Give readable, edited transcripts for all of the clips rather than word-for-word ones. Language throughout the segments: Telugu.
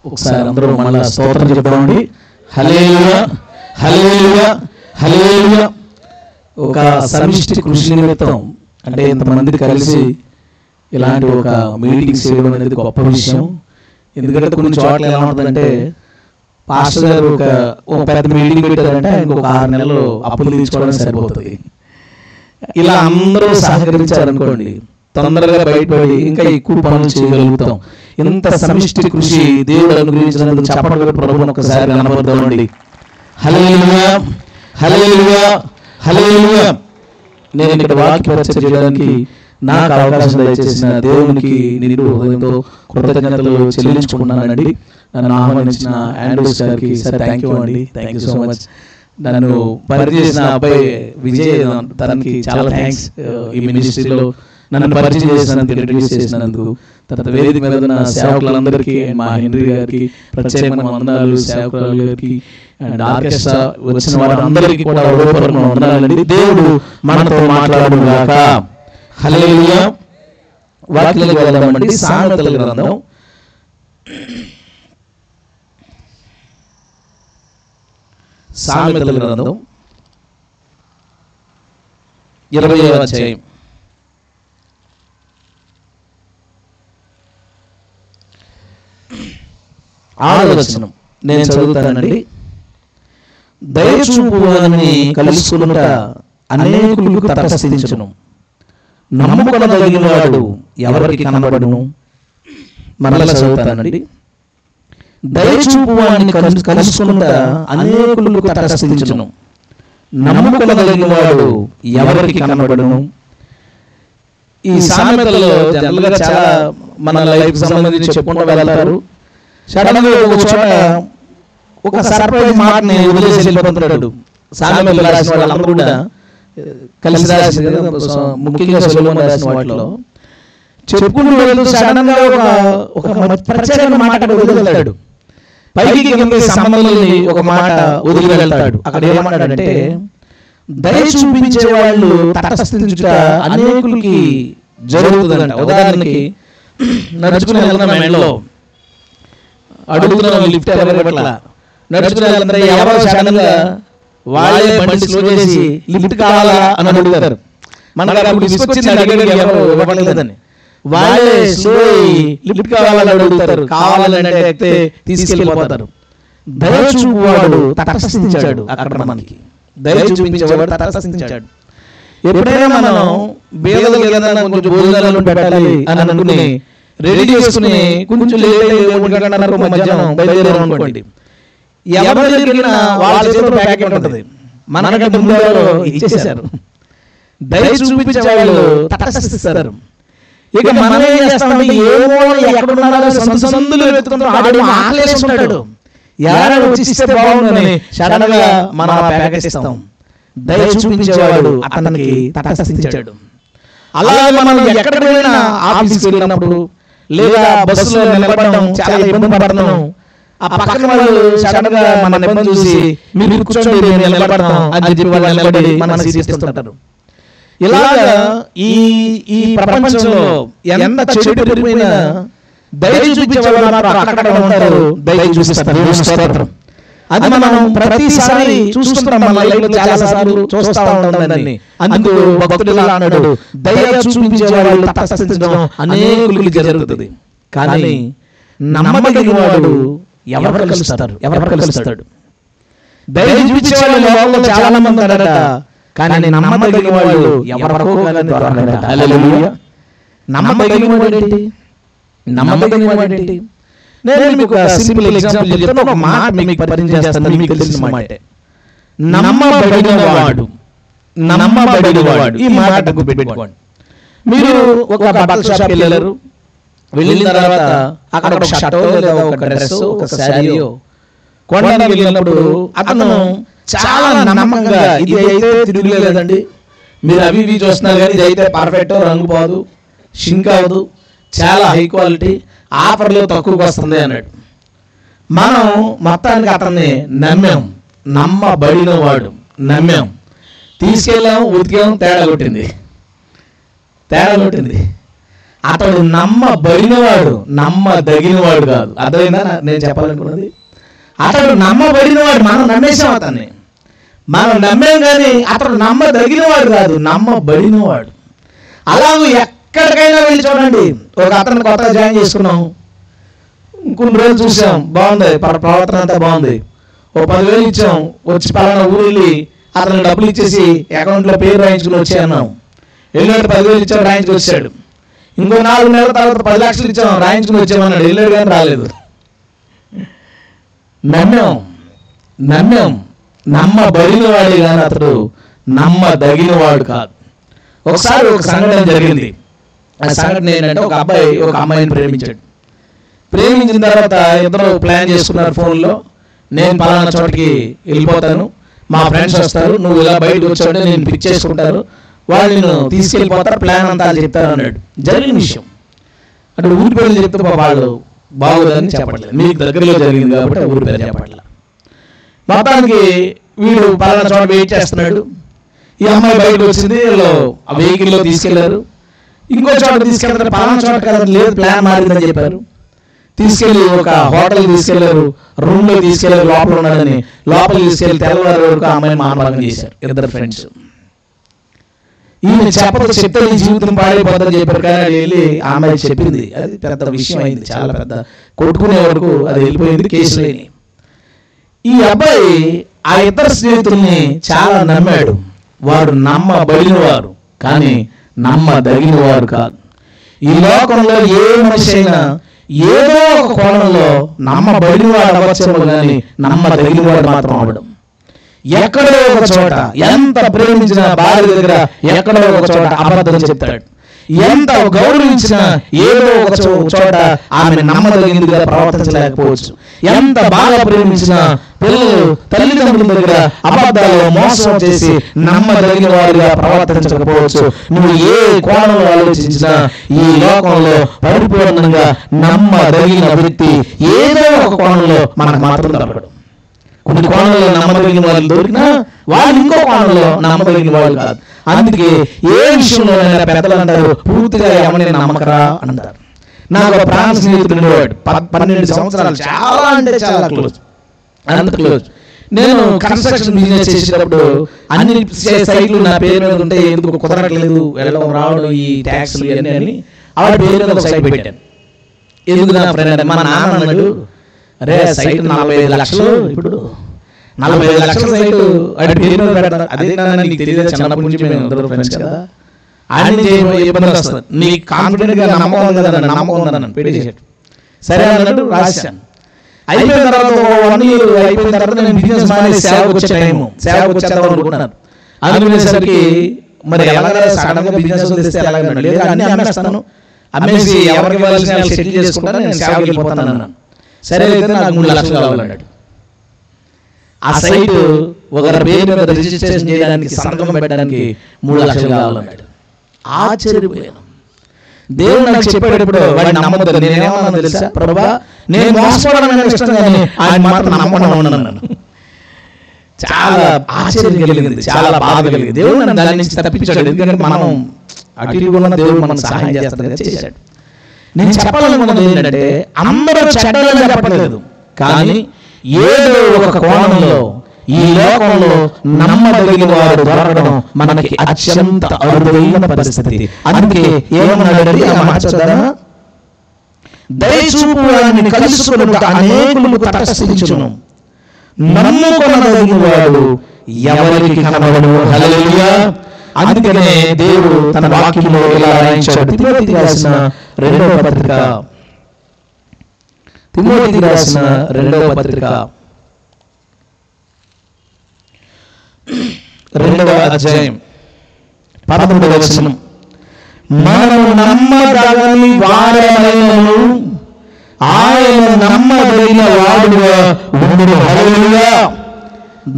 ఒకసారి అందరూ మళ్ళా స్తోత్రం చెప్దామండి. హల్లెలూయా, హల్లెలూయా, హల్లెలూయా. ఒక సమిష్టి కృషి నిమిత్తం అంటే ఇంతమంది కలిసి ఇలాంటి ఒక మీటింగ్స్ చేయడం అనేది గొప్ప విషయం. ఎందుకంటే కొన్ని చోట్ల ఎలా ఉంటుందంటే పాస్టర్ గారు ఒక పెద్ద మీటింగ్ పెట్టారంటే ఇంకొక 6 నెలలు అప్పులు తీర్చుకోవడానికి సరిపోతుంది. ఇలా అందరూ సహకరించారనుకోండి తొందరగా బయటపడి ఇంకా ఎక్కువ పనులు చేయగలుగుతాం. ఇంత సమిష్టి కృషి దేవుడు అనుగ్రహించినందుకు చప్పట్లు కొట్టి ప్రభువును ఒకసారి కనబడదామండి. హల్లెలూయా, హల్లెలూయా, హల్లెలూయా. నేను ఇక్కడ వాక్య పరిచయం చేయడానికి నాకు అవకాశం దయచేసిన దేవునికి నిండు హృదయంతో కృతజ్ఞతలు చెల్లించుకున్నానండి. నన్ను ఆహ్వానించిన ఆండ్రూస్ గారికి సార్ థ్యాంక్ యూ అండి, థ్యాంక్ యూ సో మచ్. నన్ను పరిచయం చేసిన అబ్బాయి విజయ్, తనకి చాలా థ్యాంక్స్. ఈ మినిస్ట్రీలో నన్ను పరిచయం చేసినందుకు, ఇంట్రడ్యూస్ చేసినందుకు. తర్వాత వేదిక మీద ఉన్న సేవకులందరికీ, మా హెన్రీ గారికి ప్రత్యేకమైన వందనాలు, సేవకుల గారికి అండ్ ఆర్కెస్ట్రా వచ్చిన వారందరికీ కూడా హృదయపూర్వక వందనాలండి. దేవుడు మనతో మాట్లాడును గాక. హల్లెలూయా. వాక్యాలకు వెళ్దామండి. సామెతల గ్రంథం 20వ అధ్యాయం 6వ వచనం నేను చదువుతానండి. దయచూపువాని కలుసుకునుట అనేకులకు తటస్థించును, నమ్ముకొనదగిన వాడు ఎవరికి కనబడును. మరలా చదువుతానండి. దయచూపువాని కలుసుకునుట అనేకులకు తటస్థించును, నమ్ముకొనదగిన వాడు ఎవరికి కనబడును. ఈ సామెతల్లో జనరల్ గా చాలా మన లైఫ్ సంబంధించి చెప్పుకుంటూ వెళ్తారు. సడన్ గా ఒక చోట ఒక సర్ప్రైజ్ మాటని వదిలేసి వెళ్ళిపోతున్నాడు. సామెతలు రాసిన వాళ్ళందరూ కూడా కలిసి రాసి, ముఖ్యంగా సొలొమోను రాసిన వాటిలో చెప్పుకుంటూ వెళ్తూ సడన్ గా ఒక ప్రత్యేకమైన మాట వదిలివెళ్తాడు. పైకి కిందకి సంబంధాలని ఒక మాట వదిలి వెళ్తాడు. అక్కడ ఏమన్నాడంటే దయ చూపించే వాళ్ళు తటస్థించుట అనేకులకి జరుగుతుందంట. ఉదాహరణకి నడుచుకుని వెళ్తున్న మెండ్లో అడుగుతున్న లిఫ్ట్ ఎవరి పట్ల నడుచుకుని వెళ్తుంటే ఎవరో సడన్ గా వాళ్ళే బండి స్లో చేసి లిఫ్ట్ కావాలా అని అడుగుతారు. మనకు అప్పుడు విసుకొచ్చింది, అడిగేది ఎవరు ఇవ్వట్లేదని. వాళ్ళే స్లో లిఫ్ట్ కావాలని అడుగుతారు, కావాలంటే తీసుకెళ్ళిపోతారు. దయ చూపువాడు తటస్థించాడు. అక్కడ మనకి దయ చూపించేవాడు తటస్థించాడు. ఎప్పుడైనా మనం బేదలకు ఏదైనా కొంచెం భోజనాలను పెట్టాలి అని అనుకుని రెడీ చేసుకుని కొంచెం లేట్ మధ్యాహ్నం బయలుదేరాం అనుకోండి, ఎవరి దగ్గర వాళ్ళ చేతిలో ప్యాకెట్ ఉంటుంది, మనకంటే ముందు ఇచ్చేసారు. దయ చూపించే వాళ్ళు తటస్థిస్తారు. ఇక మనం ఏం చేస్తామంటే ఏమో ఎక్కడున్నారో సందులు వెతుకుతాం, ఆకలేసుకుంటాడు, ఎవరైనా వచ్చి ఇస్తే బాగుందని సడన్ గా మనం ప్యాకెట్ ఇస్తాం. దయ చూపించేవాడు అతనికి తటస్థించాడు. అలాగే మనం ఎక్కడికి వెళ్ళినా, ఆఫీస్కి వెళ్ళినప్పుడు లేదా బస్సులో నిలబడడం చాలా ఇబ్బంది పడతాం. ఆ పక్కన వాళ్ళు సడన్ గా మన ఇబ్బంది చూసి మీరు కూర్చోండి నేను నిలబడతాం అని చెప్పి వాళ్ళు నిలబడి మన సీట్ ఇస్తుంటారు. ఇలాగా ఈ ప్రపంచంలో ఎంత చెడు పెరిగిపోయినా దయ చూపించేవాళ్ళు అక్కడ ఉంటారు, దయ చూపిస్తారు. అది మనం ప్రతిసారి చూస్తుంటాం, మన లైఫ్ లో చాలా సార్లు చూస్తా ఉంటాం. అందుకు భక్తుడు ఇలా అన్నాడు, దయ చూపించేవాళ్ళు తటస్థించడం అనేకులకి జరుగుతుంది, కానీ నమ్మదగిన వాడు ఎవరు కలుస్తాడు. దయ చూపించేవాళ్ళు లోకంలో చాలా మంది ఉన్నారట, కానీ నమ్మదగిన వాళ్ళు ఎవరికో దొరకరట. హల్లెలూయా. నమ్మదగిన వాడేంటి? నేను మీకు సింపుల్ ఎగ్జాంపుల్ చెప్తాను, ఒక మాట మీకు పరిచయం చేస్తాను, మీకు తెలిసిన మాటే. నమ్మబడినవాడు. ఈ మాట పెట్టుకోండి. మీరు ఒక బట్టల షాప్కి వెళ్ళారు, వెళ్ళిన తర్వాత అక్కడ ఒక షర్టో లేదా ఒక డ్రెస్ ఒక శారీయో కొనడానికి వెళ్ళినప్పుడు అతను చాలా నమ్మకంగా ఇది అయితే తిరుగులేదండి, మీరు అవి ఇవి చూస్తున్నారు కానీ ఇది అయితే పర్ఫెక్ట్, రంగు పోదు, షింక్ అవ్వదు, చాలా హై క్వాలిటీ, ఆఫర్లో తక్కువగా వస్తుంది అన్నాడు. మనం మొత్తానికి అతన్ని నమ్మబడిన వాడు నమ్మాం, తీసుకెళ్ళాం, ఉతికాం, తేడా కొట్టింది. అతడు నమ్మబడినవాడు, నమ్మదగినవాడు కాదు. అర్థమైందా నేను చెప్పాలనుకున్నది? అతడు నమ్మబడినవాడు. మనం నమ్మేశాం అతన్ని, మనం నమ్మేం కానీ అతడు నమ్మదగినవాడు కాదు, నమ్మబడినవాడు. అలాగే ఎక్కడికైనా వెళ్ళి చూడండి, ఒక అతను కొత్తగా జాయిన్ చేసుకున్నాం, కొన్ని రోజులు చూసాం, బాగుంది, ప్రవర్తన అంతా బాగుంది, ఓ 10,000 ఇచ్చాం, వచ్చి పలానా ఊరు వెళ్ళి అతను డబ్బులు ఇచ్చేసి అకౌంట్లో పేరు రాయించుకుని వచ్చాన్నాం. వెళ్ళినట్టు 10,000 ఇచ్చాం, రాయించుకుని వచ్చాడు. ఇంకో 4 నెలల తర్వాత 10 లక్షలు ఇచ్చాం, రాయించుకుని వచ్చామన్నాడు. వెళ్ళాడు కానీ రాలేదు. నమ్మాం, నమ్మబడిన వాడే కానీ అతడు నమ్మదగినవాడు కాదు. ఒకసారి ఒక సంఘటన జరిగింది. ఆ సంఘటన ఏంటంటే, ఒక అబ్బాయి ఒక అమ్మాయిని ప్రేమించాడు. ప్రేమించిన తర్వాత ఇద్దరు ప్లాన్ చేసుకున్నారు ఫోన్లో, నేను పలానా చోటికి వెళ్ళిపోతాను, మా ఫ్రెండ్స్ వస్తారు, నువ్వు ఇలా బయటకు వచ్చావంటే నేను పిక్ చేసుకుంటారు, వాళ్ళు నేను తీసుకెళ్ళిపోతారు, ప్లాన్ అంతా చెప్తారు అన్నాడు. జరిగిన విషయం. అక్కడ ఊరి పేరు చెప్తే వాళ్ళు బాగోదని చెప్పట్లేదు, మీకు దగ్గరలో జరిగింది కాబట్టి ఊరి పేరు చెప్పట్లేదు. మొత్తానికి వీడు పలానా చోట వెయిట్ చేస్తున్నాడు. ఈ అమ్మాయి బయటకు వచ్చింది, ఆ వెహికల్లో తీసుకెళ్లారు. ఇంకో చోట తీసుకెళ్తారు, పలానా చోట కదా, లేదు ప్లాన్ మారిందని చెప్పారు. తీసుకెళ్లి ఒక హోటల్ తీసుకెళ్లారు, రూమ్ లో తీసుకెళ్లారు, లోపల ఉన్నాడని లోపల తీసుకెళ్లి తెల్లవారి వరకు ఆ అమ్మాయిని మానభంగం చేశారు ఇద్దరు ఫ్రెండ్స్. ఈయన చెప్తే ఈ జీవితం పాడైపోతుందని చెప్పారు, కానీ అది వెళ్ళి ఆ అమ్మాయి చెప్పింది. అది పెద్ద విషయం అయింది, చాలా పెద్ద, కొట్టుకునే వరకు అది వెళ్ళిపోయింది, కేసు లేని. ఈ అబ్బాయి ఆ ఇద్దరు స్నేహితుల్ని చాలా నమ్మాడు. వాడు నమ్మబడినవారు కానీ నమ్మదగినవారు కాదు. ఈ లోకంలో ఏ మనిషి అయినా ఏదో ఒక కోణంలో నమ్మబడినవాడు అవ్వచ్చేమో కానీ నమ్మదగినవాడు మాత్రం అవడం. ఎక్కడో ఒక చోట, ఎంత ప్రేమించిన భార్య దగ్గర ఎక్కడో ఒక చోట అబద్ధం చెప్తాడు. ఎంత గౌరవించినా ఏదో ఒక చోట ఆమె నమ్మదగినదిగా ప్రవర్తించలేకపోవచ్చు. ఎంత బాగా ప్రేమించినా పిల్లలు తల్లిదండ్రుల దగ్గర అబద్ధాలు మోసం చేసి నమ్మదగిన వారిగా ప్రవర్తించకపోవచ్చు. నువ్వు ఏ కోణంలో ఆలోచించినా ఈ లోకంలో పరిపూర్ణంగా నమ్మదగిన వ్యక్తి ఏదో ఒక కోణంలో మనకు మాత్రం దొరకడు. కొన్ని కోణంలో నమ్మదగిన వాళ్ళు దొరికినా వాళ్ళు ఇంకో కోణంలో నమ్మదగిన వాళ్ళు కాదు. అందుకే ఏ విషయంలోనైనా పెద్దలు అంటారు, పూర్తిగా ఎవరిని నమ్మకరా అంటారు. నాకు ఒక ప్రాణ స్నేహితుడు వాడు 12 సంవత్సరాలు, చాలా అంటే చాలా క్లోజ్, అంత క్లోజ్. నేను కన్స్ట్రక్షన్ బిజినెస్ చేసేటప్పుడు అన్ని సైట్లు నా పేరు మీద ఉంటే ఎందుకు కుదరట్లేదు, వెళ్ళడం రావడం, ఈ ట్యాక్స్లు ఇవన్నీ అని ఆవిడ పేరు మీద ఒక సైట్ పెట్టాను. ఎందుకు నా ఫ్రెండ్, మా నాన్న అన్నాడు, అరే సైట్ 45 లక్షలు, ఇప్పుడు 45 లక్షల సైటు వాడి పేరు మీద పెడతారు. అదే నీకు తెలియదు, చిన్నప్పటి నుంచి మేము అందరూ ఫ్రెండ్స్ కదా, ఆయన ఇబ్బంది వస్తుంది, నీకు కాన్ఫిడెంట్గా నమ్మకం ఉంది కదా, నమ్మకం ఉందని పెట్టి చేశాడు. సరే అన్నట్టు రాశాను. అయిపోయిన తర్వాత 1 year అయిపోయిన తర్వాత నేను బిజినెస్ మానేసి సేవకు వచ్చే టైము, సేవకు వచ్చేద్దాం అనుకుంటున్నాను. అనుకునేసరికి మరి ఎలాగ సడన్ గా బిజినెస్ తెస్తే ఎలాగన్నాడు, లేదు అన్ని అమ్మేస్తాను, అమ్మేసి ఎవరికి ఇవ్వాల్సిన సెటిల్ చేసుకుంటాను, నేను సేవకి వెళ్ళిపోతాను అన్నాను. సరే అయితే నాకు 3 లక్షలు కావాలన్నాడు. ఆ సైట్ ఒకరి పేరు మీద రిజిస్ట్రేషన్ చేయడానికి, సంతకం పెట్టడానికి 3 లక్షలు కావాలన్నాడు. ఆశ్చర్యపోయాను. దేవుడు నాకు చెప్పేటప్పుడు వాడిని నమ్మద్దు. నేనేమన్నా తెలుసా, ప్రభువా నేను మోసపోవడం ఇష్టం కానీ ఆయన మాత్రం నమ్మడం ఉన్నాను. చాలా ఆశ్చర్యం కలిగింది, చాలా బాధ కలిగింది. దేవుడు నన్ను దాని నుంచి తప్పించాడు. ఎందుకంటే మనం అటు ఇటుగా దేవుడు మనకు సహాయం చేస్తాడు, చేశాడు. నేను చెప్పాలనుకున్నది ఏంటంటే, అందరూ చెడ్డలని చెప్పట్లేదు, కానీ ఏదో ఒక కోణంలో ఈ లోకంలో నమ్మదగిన వారు దొరకడం మనకి అత్యంత అరుదైన పరిస్థితి. అందుకే ఏమన్నాడండి ఆ మాట చదవనా, దయచూపు వారిని కలుసుకొనుట అనేకులకు తటస్థించును, నమ్ముకొనదగిన వాడు ఎవరికి కనబడను. హల్లెలూయా. అందుకనే దేవుడు తన వాక్యంలో ఇలా రాయించాడు. తిమోతికి రాసిన 2వ పత్రిక, తిమోతికి రాసిన 2వ పత్రిక 2వ అధ్యాయం 11వ వచనం, మనము నమ్మదగని వారమైనను ఆయన నమ్మదగిన వాడుగా ఉండును. హల్లెలూయా.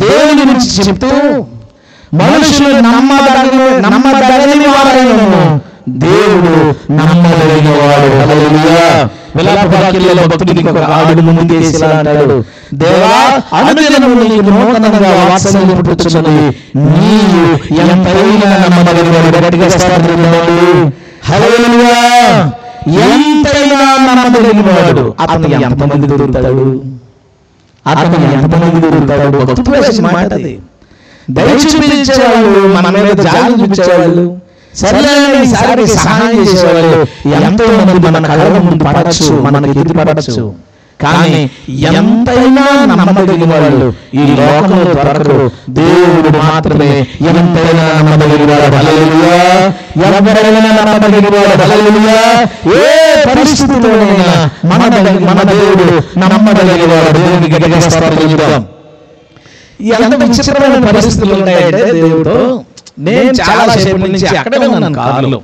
దేవుని గురించి చెప్తూ మనుషులు నమ్మదగని వారైనను దేవుడు నమ్మదగిన వాడు. హల్లెలూయా. విలాపవాక్యంలో భక్తుడు ఇంకొక అడుగు ముందేసి ఇలా అంటాడు, దేవా అనుదినము నీకు నూతనంగా వాత్సల్యం పుట్టుచున్నది, నీవు ఎంతైనా నమ్మదగిన వాడు. గట్టిగా స్తోత్రం. హల్లెలూయా. ఎంతైనా నమ్మదగినవాడు. అతను ఎంతమంది దొరుకుతాడు? అతను ఎంతమంది దొరుకుతాడు? భక్తులు వేసిన మాట అది. దయ చూపించేవాళ్ళు, మన మీద జాలి చూపించేవాళ్ళు, సరైన సహాయం చేసేవాళ్ళు ఎంతో మంది మన కళ్ళ ముందు పడచ్చు, మనకి ఎదురు పడచ్చు. కానీ ఎంతైనా నమ్మదగిన వాళ్ళు ఈ లోకంలో దొరకరు. దేవుడు మాత్రమే ఎంతైనా నమ్మదగినవాడు. హల్లెలూయా. ఎవరైనా నమ్మదగినవాడు. హల్లెలూయా. ఏ పరిస్థితిలోనైనా మన దేవుడు నమ్మదగినవాడు. దేవునికి గట్టిగా స్తోత్రం చెప్తాం. ఎంత విచిత్రమైన పరిస్థితులు ఉంటాయంటే దేవుడు. నేను చాలా సేపు నుంచి అక్కడే ఉన్నాను కారులో.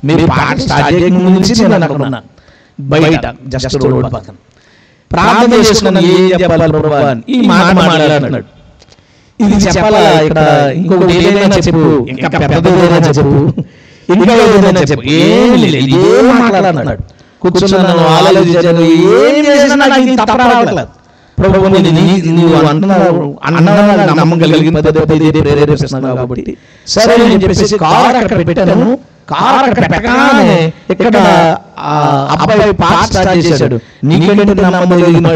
మీరు పాట స్టార్ట్ చేయక ముందు నుంచి నేను అక్కడ ఉన్నాను, బయట జస్ట్ రోడ్ పక్కన ప్రార్థన చేసుకున్నాను. ఏం చెప్పాలి ప్రభువా అని ఈ మాట మాట్లాడుతున్నాడు. ఇది చెప్పాలా, ఇక్కడ ఇంకొకటి ఏదైనా చెప్పు, ఇంకా పెద్దది ఏదైనా చెప్పు, ఇంకా ఏదైనా చెప్పు, ఏం లేదు, ఏం మాట్లాడుతున్నాడు. కూర్చున్నాను, ఆలోచించాను, ఏం చేసినా నాకు ఇది తప్ప రావట్లేదు. ప్రభువు నువ్వు అంటున్నావు నమ్మగలిగిన ప్రేరేపిస్తున్నావు కాబట్టి సరే అని చెప్పేసి కారు అక్కడ పెట్టాను. కారు అక్కడ పెట్టగానే ఇక్కడ అబ్బాయి పాట స్టార్ట్ చేశాడు. నీకంటే నమ్మదగిన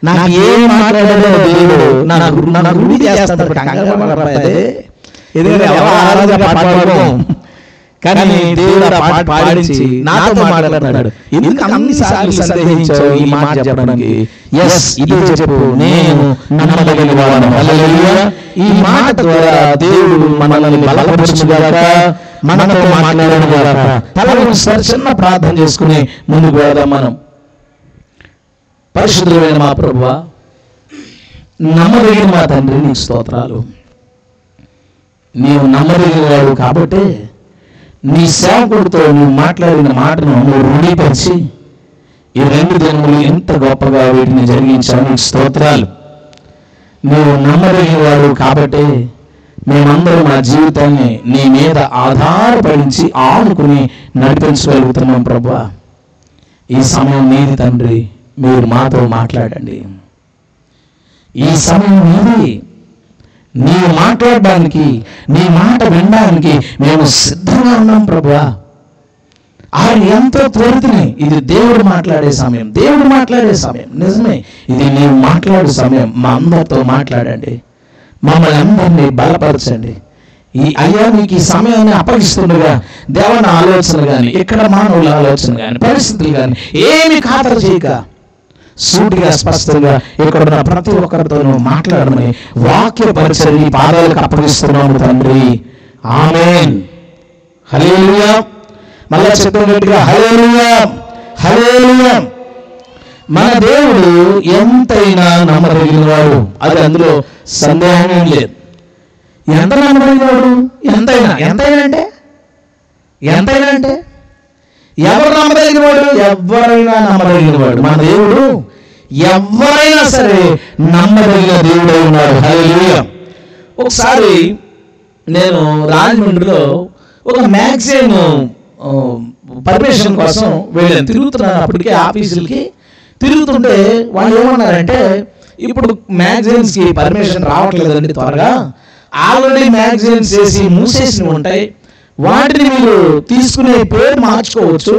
నాకు ఏం మాట్లాడాడో దేవుడు నాకు గుడి చేస్తాడు. కానీ దేవుడు ఆ పాట పాడించి నాతో మాట్లాడుతున్నాడు. ఎందుకు అన్నిసార్లు సందేహించావు ఈ మాట చెప్పడానికి? ఎస్, ఇదే చెప్పు, నేను నమ్మదగినవాడను. హల్లెలూయా. ఈ మాట ద్వారా దేవుడు మనల్ని బలపరచుగాక, మనతో మాట్లాడుగాక. తలను చిన్న ప్రార్థన చేసుకుని ముందుకు వెళ్దాం మనం. పరిశుద్ధుడైన మా ప్రభువా, నమ్మదగిన మా తండ్రి, నీకు స్తోత్రాలు. నీవు నమ్మదగినవాడు కాబట్టి నీ సేవకుడితో నువ్వు మాట్లాడిన మాటను నువ్వు రూఢీపరిచి ఈ 2 దినములు ఎంత గొప్పగా వీటిని జరిగించావు. నీకు స్తోత్రాలు. నువ్వు నమ్మదగినవాడు కాబట్టి మేమందరం మా జీవితాన్ని నీ మీద ఆధారపడించి ఆనుకుని నడిపించగలుగుతున్నాం. ప్రభువా, ఈ సమయం నీది తండ్రి, మీరు మాతో మాట్లాడండి. ఈ సమయం నీది, నీవు మాట్లాడడానికి, నీ మాట వినడానికి మేము సిద్ధంగా ఉన్నాం ప్రభువా. ఆయన ఎంతో త్వరితనే ఇది దేవుడు మాట్లాడే సమయం, దేవుడు మాట్లాడే సమయం. నిజమే, ఇది నీవు మాట్లాడే సమయం. మా అందరితో మాట్లాడండి, మమ్మల్ని అందరినీ బలపరచండి. ఈ అయ్యా నీకు ఈ సమయాన్ని అప్పగిస్తుండగా దేవుని ఆలోచన కానీ, ఇక్కడ మానవుల ఆలోచన కానీ, పరిస్థితులు కానీ ఏమి ఖాతరు చేయక సూటిగా స్పష్టంగా ఇక్కడ ప్రతి ఒక్కరితోనూ మాట్లాడమని వాక్య పరిచర్య పాదాలకు అప్పగిస్తున్నాము తండ్రి. ఆమేన్. హల్లెలూయా. మళ్ళా చెప్పినట్టుగా హల్లెలూయా, హల్లెలూయా. మన దేవుడు ఎంతైనా నమ్మదగినవాడు, అది అందులో సందేహం లేదు. ఎంత నమ్మదగినవాడు? ఎంతైనా. ఎంతైనా అంటే ఎవరు నమ్మదగినవాడు? ఎవరైనా నమ్మదగినవాడు. మన దేవుడు ఎవరైనా సరే నమ్మదగిన దేవుడై ఉన్నాడు. హల్లెలూయా. ఒకసారి నేను రాజమండ్రిలో ఒక మ్యాగజైన్ పర్మిషన్ కోసం వెళ్ళాను. తిరుగుతున్నాను, అప్పటికే ఆఫీసులకి తిరుగుతుంటే వాళ్ళు ఏమన్నారంటే, ఇప్పుడు మ్యాగజైన్స్ కి పర్మిషన్ రావట్లేదండి, త్వరగా ఆల్రెడీ మ్యాగజైన్స్ వేసి మూసేసి ఉంటాయి, వాటిని మీరు తీసుకునే పేరు మార్చుకోవచ్చు,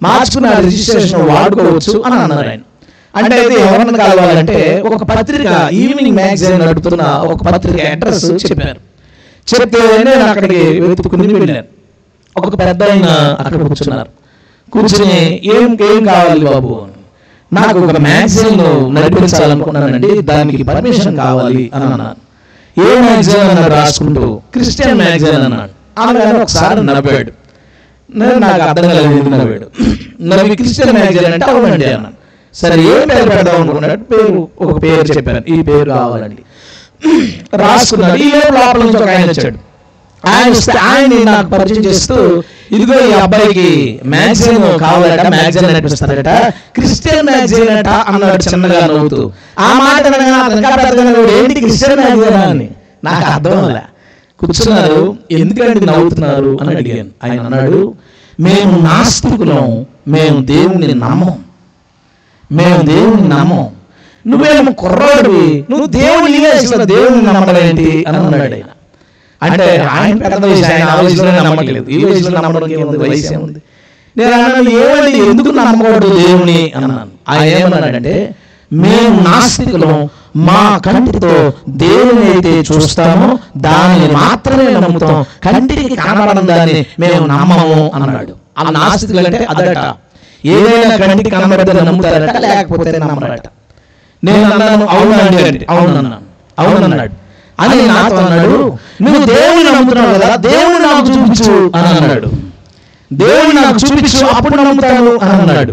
మార్చుకుని ఆ రిజిస్ట్రేషన్ వాడుకోవచ్చు అని అన్నారు ఆయన. అంటే అయితే ఎవరిని కలవాలంటే ఒక పత్రిక, ఈవినింగ్ మ్యాగజైన్ నడుపుతున్న ఒక పత్రిక అడ్రస్ చెప్పారు. చెప్తే నేను అక్కడికి వెతుకుని వెళ్ళాను. ఒక పెద్ద ఆయన అక్కడ కూర్చున్నారు. కూర్చుని ఏం కావాలి బాబు? నాకు ఒక మ్యాగజైన్ నడిపించాలనుకున్నానండి, దానికి పర్మిషన్ కావాలి అని అన్నాను. ఏ మ్యాగజైన్ అన్నాడు రాసుకుంటూ? క్రిస్టియన్ మ్యాగజైన్ అన్నాడు. అనగానే ఒకసారి నవ్వాడు. నాకు అర్థం కాలేదు, నవ్వాడు. నవ్వి క్రిస్టియన్ మ్యాగజైన్ అంటే అవునండి అన్నాను. సరే ఏం పేరు పెడదాం అనుకున్నాడు? ఒక పేరు చెప్పాను, ఈ పేరు కావాలండి రాసుకున్నాడు. ఈ లోపల నుంచి ఒక ఆయన వచ్చాడు. ఆయన నాకు పరిచయం చేస్తూ, ఇదిగో ఈ అబ్బాయికి మ్యాగజైన్ కావాలట, మ్యాగజైన్ నడిపిస్తారట, క్రిస్టియన్ మ్యాగజైన్ అట అన్నాడు చిన్నగా నవ్వుతూ. ఆ మాట ఏంటి క్రిస్టియన్ మ్యాగజైన్ అని నాకు అర్థం అలా. కూర్చున్నారు, ఎందుకంటే నవ్వుతున్నారు అని అడిగాను. ఆయన అన్నాడు, మేము నాస్తికులం, మేము దేవుణ్ణి నమ్మం, నువ్వేమో కుర్రాడివి, నువ్వు దేవుని దేవుణ్ణి నమ్మడం ఏంటి అని అన్నాడు ఆయన. అంటే ఆయన పెద్ద వయసు, ఆయన ఆ వయసులో నమ్మట్లేదు, ఈ వయసులో నమ్మడానికి ఏముంది, వయసు ఏముంది. నేను అన్నాను, ఏమండి ఎందుకు నమ్మకూడదు దేవుని అన్నాను. ఆయన ఏమన్నాడంటే, మేము నాస్తికులం, మా కంటితో దేవుని అయితే చూస్తామో దాన్ని మాత్రమే నమ్ముతాం, కంటికి కనబడని దాన్ని మేము నమ్మము అన్నాడు. ఆ నాస్తికులు అంటే అదట, ఏదైనా కంటికి కనబడితే నమ్ముతారట, లేకపోతే నమ్మరట. నేను అన్నాను, అవునండి అంటే, అవునన్నాడు. అని నాతో అన్నాడు, నువ్వు దేవుని నమ్ముతున్నావు కదా, దేవుని నాకు చూపించు అని అన్నాడు. దేవుని నాకు చూపించు, అప్పుడు నమ్ముతాను అని అన్నాడు.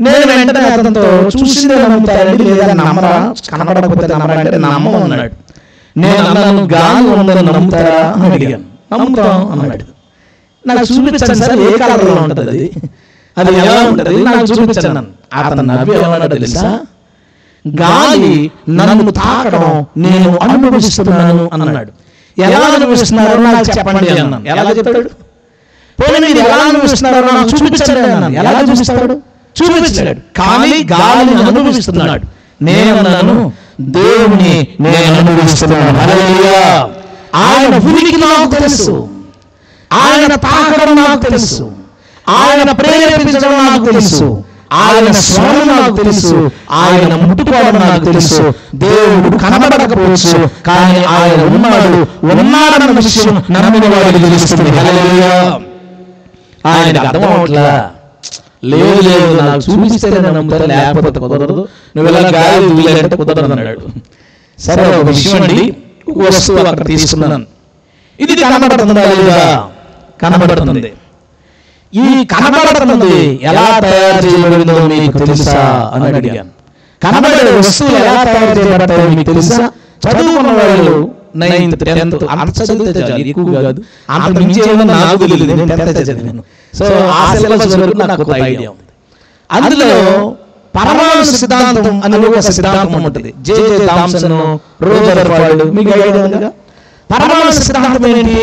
నేను వెంటనే అతనితో, చూసిందే నమ్ముతారండి, లేదా నమ్మరా, కనపడకపోతే నమ్మరా అంటే నమ్మం అన్నాడు. నేను అన్నాను, గాలి ఉందని నమ్ముతారా అని అడిగాను. నమ్ముతాం అన్నాడు. నాకు చూపించండి సార్, ఏ కాలంలో ఉంటుంది అది ఎలా ఉంటుంది, నాకు చూపించాను. అతను నవ్వి ఏమన్నా తెలుసా, గాలి నన్ను తాకడం నేను అనుభవిస్తున్నాను అన్నాడు. ఎలా అనుభవిస్తున్నారో నాకు చెప్పండి అన్నాను. ఎలా చెప్తాడు? పోనీ మీరు ఎలా అనుభవిస్తున్నారో నాకు చూపించండి అన్నాను. ఎలా చూపిస్తాడు? చూపించాడు. కానీ గాలిని అనుభవిస్తున్నాడు. నేను అన్నాను, దేవుని నేను అనుభవిస్తున్నాను. హల్లెలూయా. ఆయన ఉనికి నాకు తెలుసు, ఆయన తాకడం నాకు తెలుసు, ఆయన ప్రేరేపించడం నాకు తెలుసు, ఆయన స్వరం నాకు తెలుసు, ఆయన ముట్టుకోవడం నాకు తెలుసు. దేవుడు కనబడకపోవచ్చు, కానీ ఆయన ఉన్నాడన్న విషయం నమ్మిన వాడికి తెలుస్తుంది. హల్లెలూయా. ఆయనకు అర్థం అవట్లా. లేదు లేదు, నాకు చూపిస్తేనే నమ్ముతారు, లేకపోతే కుదరదు, నువ్వు ఇలా గాలి వీలంటే కుదరదు అన్నాడు. సరే, ఒక విషయం అండి, ఒక వస్తువు అక్కడ తీసుకున్నాను, ఇది కనబడుతుందా లేదా? కనబడుతుంది. ఈ కనబడుతుంది ఎలా తయారు చేయబడిందో మీకు తెలుసా అని అడిగాను. కనబడే వస్తువులు ఎలా తయారు చేయబడతాయో మీకు తెలుసా? చదువుకున్న వాళ్ళు 9th 10th అంత చదివితే చాలు, ఎక్కువ కాదు, అంత మించి ఏమో నాకు తెలియదు, నేను 10th చదివాను. సో ఆ సిలబస్ వరకు నాకు ఒక ఐడియా ఉంది. అందులో పరమాణు సిద్ధాంతం అని ఒక సిద్ధాంతం ఉంటుంది. జే.జే. థామ్సన్, రదర్ఫోర్డ్, మీకు ఐడియా ఉందా? పరమాణు సిద్ధాంతం ఏంటి?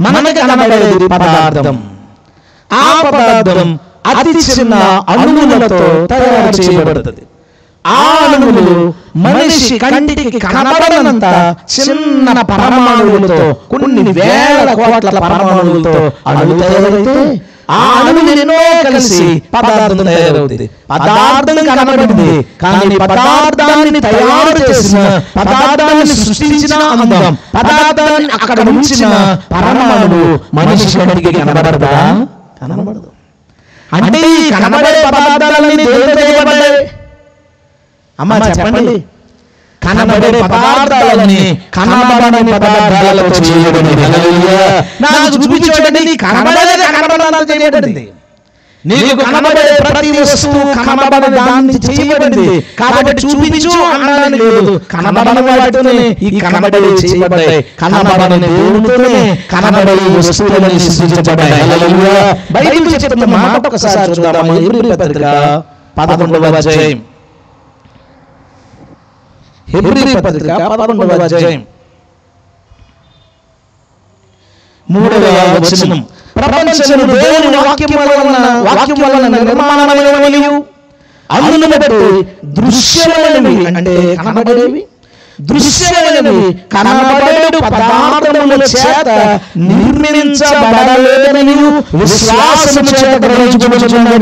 మనకి కనబడేది పదార్థం, ఆ పదార్థం అతి చిన్న అణువులతో తయారు చేయబడుతుంది. ఆ అణువులు మనిషి కంటికి కనబడనంత చిన్న పరమాణువులతో, కొన్ని వేల కోట్ల పరమాణువులతో అణువు తయారైతే ఆ అణువులు ఎన్నో కలిసి పదార్థం తయారవుతుంది. పదార్థం కనబడింది, కానీ పదార్థాన్ని తయారు చేసిన, పదార్థాన్ని సృష్టించిన అందం, పదార్థాన్ని అక్కడ ఉంచిన పరమాణువు మనిషి కంటికి కనబడదా? కనబడదు. అంటే ఈ కనబడే పదార్థాలన్నీ దేనితో చేయబడ్డాయి? అమ్మా చెప్పండి. కనబడే పదార్థాలన్నీ కనబడని పదార్థాలతో చేయబడింది. హల్లెలూయా. నాకు చూపించబడింది కనబడేది కనబడనంత చేయబడింది. నీకు కనబడే ప్రతి వస్తువు కనబడని దాన్ని చేయబడింది. కాబట్టి చూపించు అనడానికి లేదు. కనబడని వాటితోనే ఈ కనబడేవి చేయబడ్డాయి. కనబడని దేవునితోనే కనబడే వస్తువులన్నీ సృష్టించబడ్డాయి. హల్లెలూయా. బైబిల్ చెప్తున్న మాట ఒకసారి చూద్దాము. హెబ్రీ పత్రిక 11వ అధ్యాయం. హెబ్రీ పత్రిక 11వ అధ్యాయం 3వ వచనం. ప్రపంచము దేవుని వాక్యం వలన నిర్మాణమైనవనియు, అందును బట్టి దృశ్యమైనవి అంటే కనబడేవి, దృశ్యమైనవి కనబడేడు పదార్థముల చేత నిర్మించబడలేదనియు విశ్వాసము చేత గ్రహించుకొనుచున్నాము.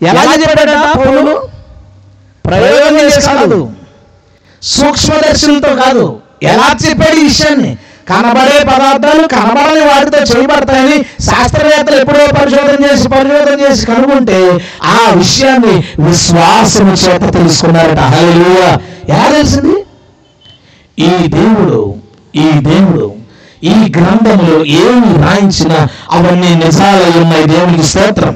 ఎలా చెప్పాడట పౌలు? ప్రయోగం చేసి కాదు, సూక్ష్మదర్శనంతో కాదు. ఎలా చెప్పాడు ఈ విషయాన్ని? కనబడే పదార్థాలు కనబడని వాటితో చేయబడతాయని శాస్త్రవేత్తలు ఎప్పుడో పరిశోధన చేసి కనుగొంటే ఆ విషయాన్ని విశ్వాసము చేత తెలుసుకున్నారట. హల్లెలూయా. ఎలా తెలిసింది? ఈ దేవుడు ఈ గ్రంథంలో ఏమి రాయించినా అవన్నీ నిజాలై ఉన్నాయి. దేవునికి స్తోత్రం.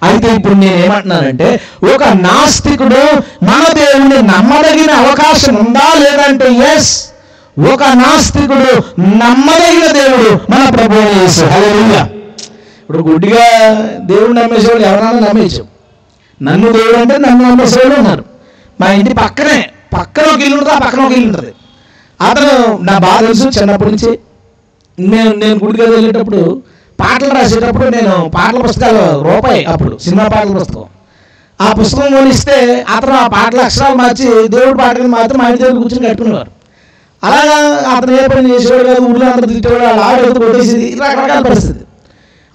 అయితే ఇప్పుడు నేను ఏమంటున్నానంటే, ఒక నాస్తికుడు మన దేవుణ్ణి నమ్మదగిన అవకాశం ఉందా లేదంటే ఎస్, ఒక నాస్తికుడు నమ్మదగిన దేవుడు మన ప్రభువైన యేసు. హల్లెలూయా. ఇప్పుడు గుడ్డిగా దేవుడు నమ్మేసేవాళ్ళు ఎవరైనా నమ్మేచ్చు. నన్ను దేవుడు అంటే నన్ను నమ్మేసేవాళ్ళు ఉన్నారు. మా ఇంటి పక్కన ఒక ఇల్లు ఉంటుంది, ఆ పక్కన ఒక ఇల్లు ఉంటుంది. అతను నా బాధ తెలుసు. చిన్నప్పటి నుంచి నేను గుడిగా వెళ్ళేటప్పుడు పాటలు రాసేటప్పుడు నేను పాటల పుస్తకాలు రూపాయి, అప్పుడు సినిమా పాటల పుస్తకం, ఆ పుస్తకం కొనిస్తే అతను ఆ పాటల అక్షరాలు మార్చి దేవుడి పాటలు మాత్రం ఆయన దేవుడు కూర్చొని కట్టుకునేవారు. అలాగా అతను ఏ పని చేసేవాడు కాదు, ఊళ్ళో అందరూ తిట్టేవాడు, వాళ్ళ ఆవిడ కొట్టేసింది, రకరకాల పరిస్థితి.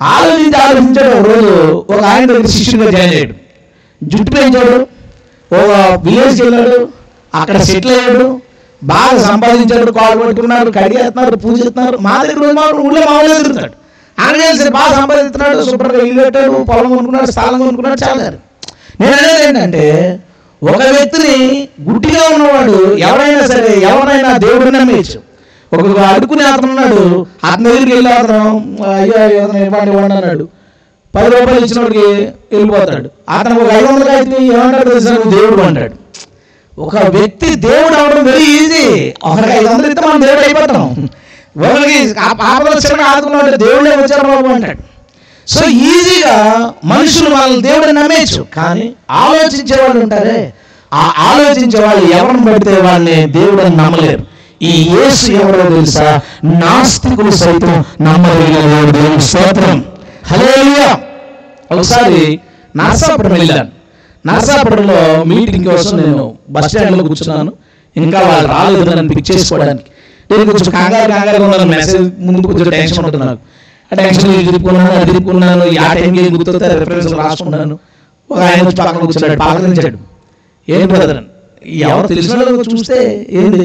ఆలోచించాడు. ఒక రోజు ఒక ఆయన దగ్గర శిష్యుడిగా జాయిన్ అయ్యాడు. జుట్టు పెంచాడు, ఒక విలేజ్కి వెళ్ళాడు, అక్కడ సెటిల్ అయ్యాడు, బాగా సంపాదించాడు, కాళ్ళు పట్టుకున్నాడు, కడిగేస్తున్నారు, పూజ చేస్తున్నారు. మా దగ్గర ఊళ్ళో మామూలుగా తిరుగుతాడు. ఆయన బాగా సంపాదిస్తున్నాడు, శుభ్రంగా ఇల్లు కట్టాడు, పొలం కొనుక్కున్నాడు, స్థలం కొనుక్కున్నాడు. చాలా నేను అనేది ఏంటంటే, ఒక వ్యక్తిని గుడ్డిగా ఉన్నవాడు ఎవరైనా దేవుడిని నమ్మేయచ్చు. ఒక అడుక్కునే అతను ఉన్నాడు, అతని దగ్గరికి వెళ్ళి అతను అయ్యో ఇవ్వండి అన్నాడు, 10 రూపాయలు ఇచ్చినోడికి వెళ్ళిపోతాడు. అతను ఒక 500 అయితే ఏమంటాడు తెలుసా, దేవుడు అంటాడు. ఒక వ్యక్తి దేవుడు అవడం వెరీ ఈజీ. ఒకరికి 500 ఇస్తే మనం దేవుడు అయిపోతాం. ఒకరికి ఆపదలు వచ్చిన ఆదుకున్నాడు, దేవుడే వచ్చారు బాబు అంటాడు. సో ఈజీగా మనుషులు వాళ్ళని దేవుడిని నమ్మేయచ్చు. కానీ ఆలోచించే వాళ్ళు ఉంటారే, ఆ ఆలోచించే వాళ్ళు ఎవరిని పడితే వాళ్ళని దేవుడిని నమ్మలేరు. ఈ యేసు ఎవరో తెలుసా, నాస్తికులు సైతం నమ్మలేని దేవుని స్తోత్రం. హల్లెలూయా. ఒకసారి నర్సాపురం వెళ్ళాను. నర్సాపురంలో మీటింగ్ కోసం నేను బస్ స్టాండ్లో కూర్చున్నాను. ఇంకా వాళ్ళు రాలేదు నన్ను పిక్ చేసుకోవడానికి. నేను కొంచెం కంగారుగా ఉన్నాను. మెసేజ్ ముందు కొంచెం టెన్షన్ ఉంటుంది నాకు. ఆ టెన్షన్ తిరుక్కున్నాను. ఆ టైంకి గుర్తొస్తే రెఫరెన్స్ రాసుకున్నాను. ఒక ఆయన వచ్చి పక్కన కూర్చున్నాడు, పలకరించాడు. ఏం బ్రదర్, ఎవరు తెలిసిన వాళ్ళు చూస్తే ఏంది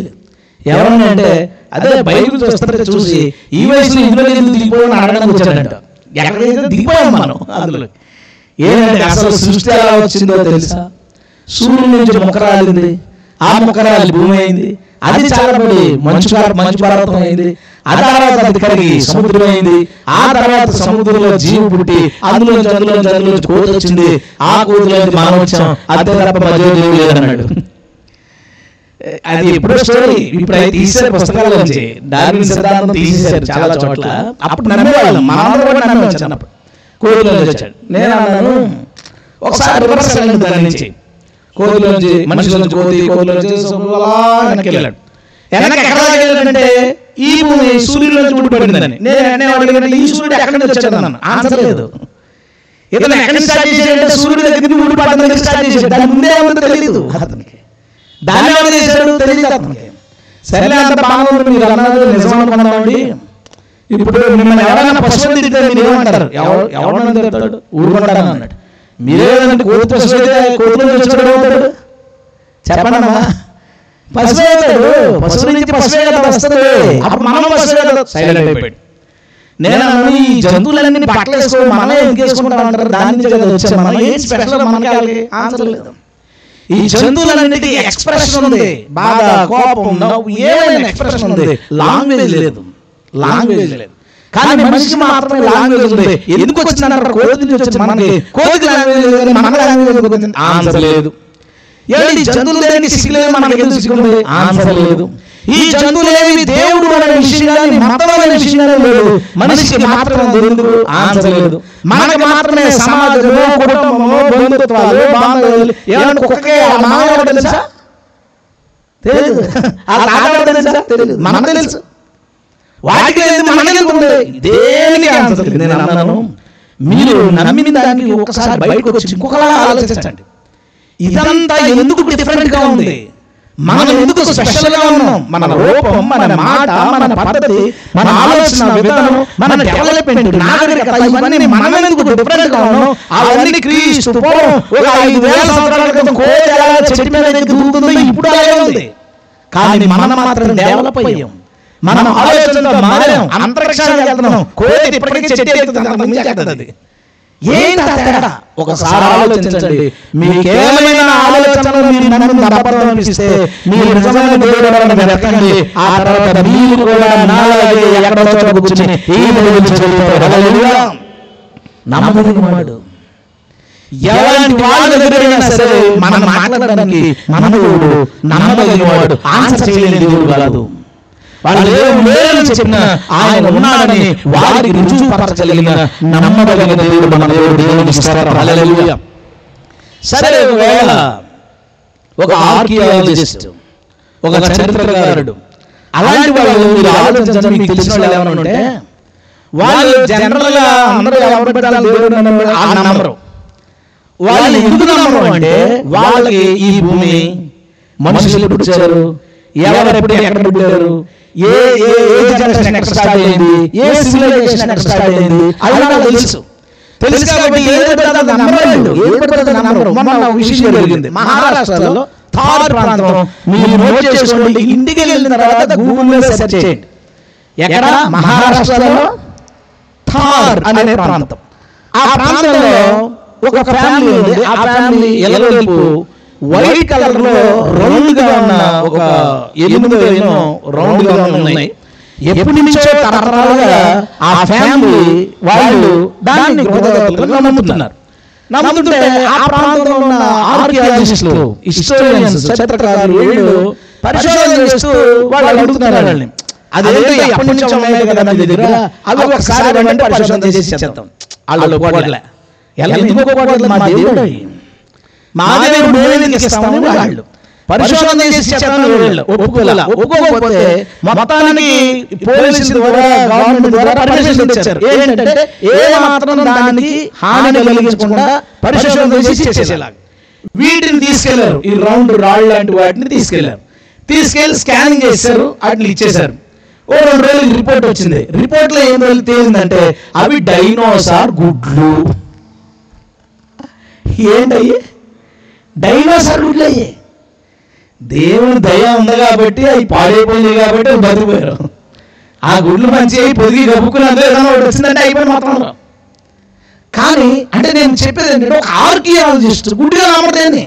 ఎవరన్నా అంటే, అదే బైబిల్ చూస్తే చూసి ఈ వయసులో ఇందులో ఎందుకు దిగిపోయామని అడగడానికి వచ్చాడంట. ఎక్కడికైతే దిగిపోయాం మనం అందులో. ఏంటంటే అసలు సృష్టి ఎలా వచ్చిందో తెలుసా? సూర్యుడి నుంచి మొక్క రాలింది, ఆ మొక్క రాలి భూమి అయింది, అది చాలబడి మంచు పర్వతం అయింది, ఆ తర్వాత అది కరిగి సముద్రం అయింది, ఆ తర్వాత సముద్రంలో జీవి పుట్టి అందులో కోతి వచ్చింది, ఆ కోతిలో మనం వచ్చాం, అదే తప్ప మధ్య దేవుడు లేదన్నాడు. అది ఎప్పుడో స్టోరీ. ఇప్పుడు తీసేసారు పుస్తకాల నుంచి, డార్విన్ సిద్ధాంతం తీసేశారు చాలా చోట్ల. అప్పుడు నమ్మేవాళ్ళం, మా అందరూ కూడా నమ్మేవాళ్ళం చిన్నప్పుడు. కోతిలో వచ్చాడు. నేను అన్నాను ఒకసారి రివర్స్ వెళ్ళండి, దాని నుంచి కోతిలో నుంచి మనిషిలో నుంచి కోతిలో వెనక్కి వెళ్ళాడు. వెనక్కి ఎక్కడ వెళ్ళాడంటే ఈ భూమి సూర్యుడి నుంచి ఊడిపడిందని. నేను అడిగినట్టు ఈ సూర్యుడు ఎక్కడి నుంచి వచ్చాడు అన్నాను. ఆన్సర్ లేదు. ఇతను ఎక్కడి నుంచి స్టార్ట్ చేశాడంటే సూర్యుడి దగ్గర నుంచి ఊడిపడడం దగ్గర స్టార్ట్ చేశాడు. దాని ముందే ఏమంటే తెలియదు అతనికి. దాన్ని ఎవరు చేశాడు తెలియదు అతనికి. సరే అంత బాగా ఉంది, మీరు అన్నారు నిజం అనుకున్నామండి. ఇప్పుడు మిమ్మల్ని ఎవరైనా పశువులు తింటే మీరు ఏమంటారు? ఎవరైనా తిడతాడు, ఊరుకుంటాను అన్నాడు. మీరేదంటే కోతి పశువు అయితే కోతిలో వచ్చాడు అవుతాడు చెప్పండి. పశువు అవుతాడు, పశువు నుంచి పశువే కదా వస్తుంది, అప్పుడు మనం పశువే కదా. సైలెంట్ అయిపోయాడు. నేను అన్నాను ఈ జంతువులన్నీ బట్టలు వేసుకోవాలి, మనమే ఎందుకు వేసుకుంటాం అంటారు, దాని నుంచి కదా వచ్చాను, మనం ఏం స్పెషల్ మనకి ఆన్సర్ లేదు. ఈ జంతువులన్నిటికీ ఎక్స్ప్రెషన్ ఉంది, బాధ, కోపం, నవ్వు, ఏమైనా ఎక్స్ప్రెషన్ ఉంది. లాంగ్వేజ్ లేదు. కానీ మనిషికి మాత్రమే లాంగ్వేజ్ ఉంది. ఎందుకు వచ్చిందంటారు? కోతి నుంచి వచ్చింది మనకి. కోతికి లాంగ్వేజ్ లేదు కానీ మన లాంగ్వేజ్ వచ్చింది. ఆన్సర్ లేదు. ఏంటి జంతువులు దేనికి సిగ్గులేదు, మనకి ఎందుకు సిగ్గుంది? ఆన్సర్ లేదు. ఈ జంతువులేవి దేవుడు అనే విషయం కానీ మతం అనే విషయం కానీ లేదు, మనిషికి మాత్రమే ఎందుకు? ఆన్సర్ లేదు. మనకి మాత్రమే సమాజము, కుటుంబము, బంధుత్వాలు, బాంధవ్యాలు. ఏమన్నా కుక్కకే మానవుడు తెలుసా? తెలియదు. ఆ తాగడం తెలుసా? తెలియదు. మనకు తెలుసు. వాటికి మనకెందుకుంది? దేనికి ఆన్సర్ లేదు. నేను అన్నాను మీరు నమ్మిన దానికి ఒకసారి బయటకు వచ్చి ఇంకొకలా ఆలోచించండి. ఇదంతా ఎందుకు డిఫరెంట్ గా ఉంది? మనం ఎందుకు స్పెషల్ గా ఉన్నాం? మన రూపం, మన మాట, మన పద్ధతి, మన ఆలోచన విధానం, మన డెవలప్మెంట్, నాగరికత, ఇవన్నీ మనం ఎందుకు డిఫరెంట్ గా ఉన్నాం? అవన్నీ క్రీస్తు పూర్వం ఒక 5000 సంవత్సరాల క్రితం కోతి ఎలా చెట్టు మీద దూకుతుందో ఇప్పుడు అలాగే ఉంది. కానీ మనం మాత్రం డెవలప్ అయ్యాం. మనం ఆలోచనతో మారాం, అంతరిక్షానికి వెళ్తున్నాం. కోతి ఇప్పటికీ చెట్టు ఎక్కుతుంది. ఏంటి తేడా? ఒకసారి ఆలోచించండి. మీకేమైనా ఆలోచనలు మీరు నన్ను అబద్ధం అనిపిస్తే మీరు నిజమైన దేవుడు వెతకండి. ఆ తర్వాత మీరు కూడా నాలాగే ఎక్కడో చోట కూర్చుని ఈ దేవుడిని చదువుతారు. హల్లెలూయా. నమ్మదగినవాడు. ఎలాంటి వాళ్ళ దగ్గరైనా సరే మనం మాట్లాడడానికి మన దేవుడు నమ్మదగినవాడు, ఆన్సర్ చేయలేని దేవుడు కాదు. వాళ్ళు లేరని చెప్పిన ఆయన ఉన్నాడని వారికి రుజువుపరచగలిగిన నమ్మదగిన దేవుడు మన దేవుడు. దేవుని స్తోత్రం. హల్లెలూయా. సరే ఒకవేళ ఒక ఆర్కియాలజిస్ట్, ఒక చరిత్రకారుడు, అలాంటి వాళ్ళు మీరు ఆలోచించండి. మీకు తెలిసిన వాళ్ళు ఏమైనా ఉంటే వాళ్ళు జనరల్ గా అందరూ ఎవరు పెట్టాలి దేవుడు నమ్మరు. వాళ్ళు ఎందుకు నమ్మరు అంటే వాళ్ళకి ఈ భూమి, మనుషులు పుట్టారు, ఎవరు ఎప్పుడు ఎక్కడ పుట్టారు, ఏ జనరేషన్ ఎక్కడ స్టార్ట్ అయింది, ఏ సివిలైజేషన్ ఎక్కడ స్టార్ట్ అయింది, అది నాకు తెలుసు కాబట్టి ఏది పడితే నమ్మరు. మొన్న విషయం జరిగింది మహారాష్ట్రలో థార్ ప్రాంతం. మీరు నోట్ చేసుకోండి, ఇంటికి వెళ్ళిన తర్వాత గూగుల్లో సెర్చ్ చేయండి. ఎక్కడ? మహారాష్ట్రలో థార్ అనే ప్రాంతం. ఆ ప్రాంతంలో ఒక ఫ్యామిలీ ఉంది. ఆ ఫ్యామిలీ ఎల్లవైపు వైట్ కలర్ లో రౌండ్ గా ఉన్న ఒక 8 రౌండ్ గా ఉన్నాయి. ఎప్పటి నుంచో తరతరాలుగా ఆ ఫ్యామిలీ వాళ్ళు దాన్ని గృహదేవతలుగా నమ్ముతుంటే ఆ ప్రాంతంలో ఉన్న ఆర్కియాలజిస్టులు, హిస్టోరియన్స్, చరిత్రకారులు వీళ్ళు పరిశోధన చేస్తూ వాళ్ళు అడుగుతున్నారు వాళ్ళని, అదేంటో ఎప్పటి నుంచో ఉన్నాయి కదా మీ దగ్గర, అవి ఒకసారి అంటే పరిశోధన చేసి చేద్దాం. వాళ్ళు పోవట్లే. మా దేవుడు మేమేందుకు ఇస్తామని వాళ్ళు పరిశోధన చేసి చెప్తాను. ఒప్పుకోకపోతే మొత్తానికి పోలీసుల ద్వారా, గవర్నమెంట్ ద్వారా పర్మిషన్ ఇచ్చారు. ఏంటంటే ఏ మాత్రం దానికి హాని కలిగించకుండా పరిశోధన చేసి చేసేలాగా వీటిని తీసుకెళ్లారు. ఈ రౌండ్ రాళ్ళు లాంటి వాటిని తీసుకెళ్లి స్కానింగ్ చేశారు, వాటిని ఇచ్చేశారు. ఓ 2 రోజులకి రిపోర్ట్ వచ్చింది. రిపోర్ట్ లో ఏం తేలిందంటే అవి డైనోసార్ గుడ్లు. ఏంటయ్యే? డైనోసార్ గుడ్లు అయ్యే. దేవుని దయ ఉంది కాబట్టి అవి పాడైపోయింది కాబట్టి అవి బతికిపోయారు. ఆ గుడ్లు మంచి అయి పొదిగి గబుక్కులంతా ఏదైనా ఒకటి వచ్చిందంటే అయిపోయిన మొత్తంలో. కానీ అంటే నేను చెప్పేది ఏంటంటే ఒక ఆర్కియాలజిస్ట్ గుడ్డుగా నమ్మటేని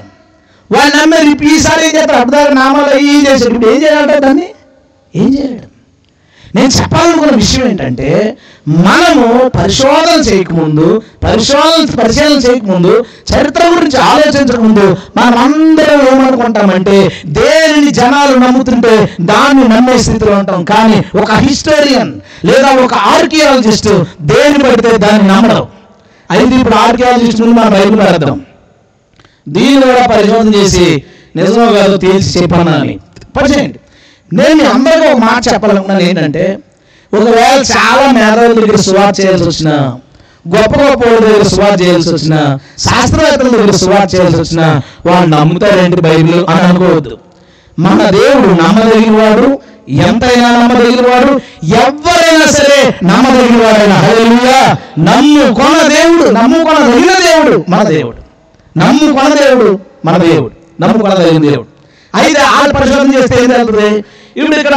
వాళ్ళు నమ్మారు. ఈసారి ఏం చేస్తారు? అప్పుడు నామాలు అవి చేశారు. ఇప్పుడు ఏం చేయాలంటే దాన్ని ఏం చేయలేడు. నేను చెప్పాలనుకున్న విషయం ఏంటంటే మనము పరిశోధన చేయకముందు, పరిశీలన చేయకముందు, చరిత్ర గురించి ఆలోచించకముందు మనం అందరం ఏమనుకుంటామంటే దేనిని జనాలు నమ్ముతుంటే దాన్ని నమ్మే స్థితిలో ఉంటాం. కానీ ఒక హిస్టోరియన్ లేదా ఒక ఆర్కియాలజిస్ట్ దేన్ని పడితే దాన్ని నమ్మడం. అయితే ఇప్పుడు ఆర్కియాలజిస్ట్ నుండి మన బైబిల్ పెడదాం, దీన్ని కూడా పరిశోధన చేసి నిజమో కాదో తేల్చి చెప్పాలని పరిచేయండి. నేను అందరికీ ఒక మాట చెప్పాలనుకున్నాను ఏంటంటే ఒకవేళ చాలా మేధావుల దగ్గర సువార్త చేయాల్సి వచ్చినా, గొప్ప వాళ్ళ దగ్గర సువార్త చేయాల్సి వచ్చినా, శాస్త్రవేత్తల దగ్గర సువార్త చేయాల్సి వచ్చినా వాళ్ళు నమ్ముతారేంటి బైబిల్ అని అనుకోవద్దు. మన దేవుడు నమ్మదగిన వాడు, ఎంతైనా నమ్మదగిన వాడు, ఎవరైనా సరే నమ్మదగిన వాడైనా. హల్లెలూయా. నమ్ముకొనదగిన దేవుడు మన దేవుడు. నమ్ముకొనదగిన దేవుడు. అయితే వాళ్ళు పరిశోధన చేస్తే ఏం జరుగుతుంది? ఇప్పుడు ఇక్కడ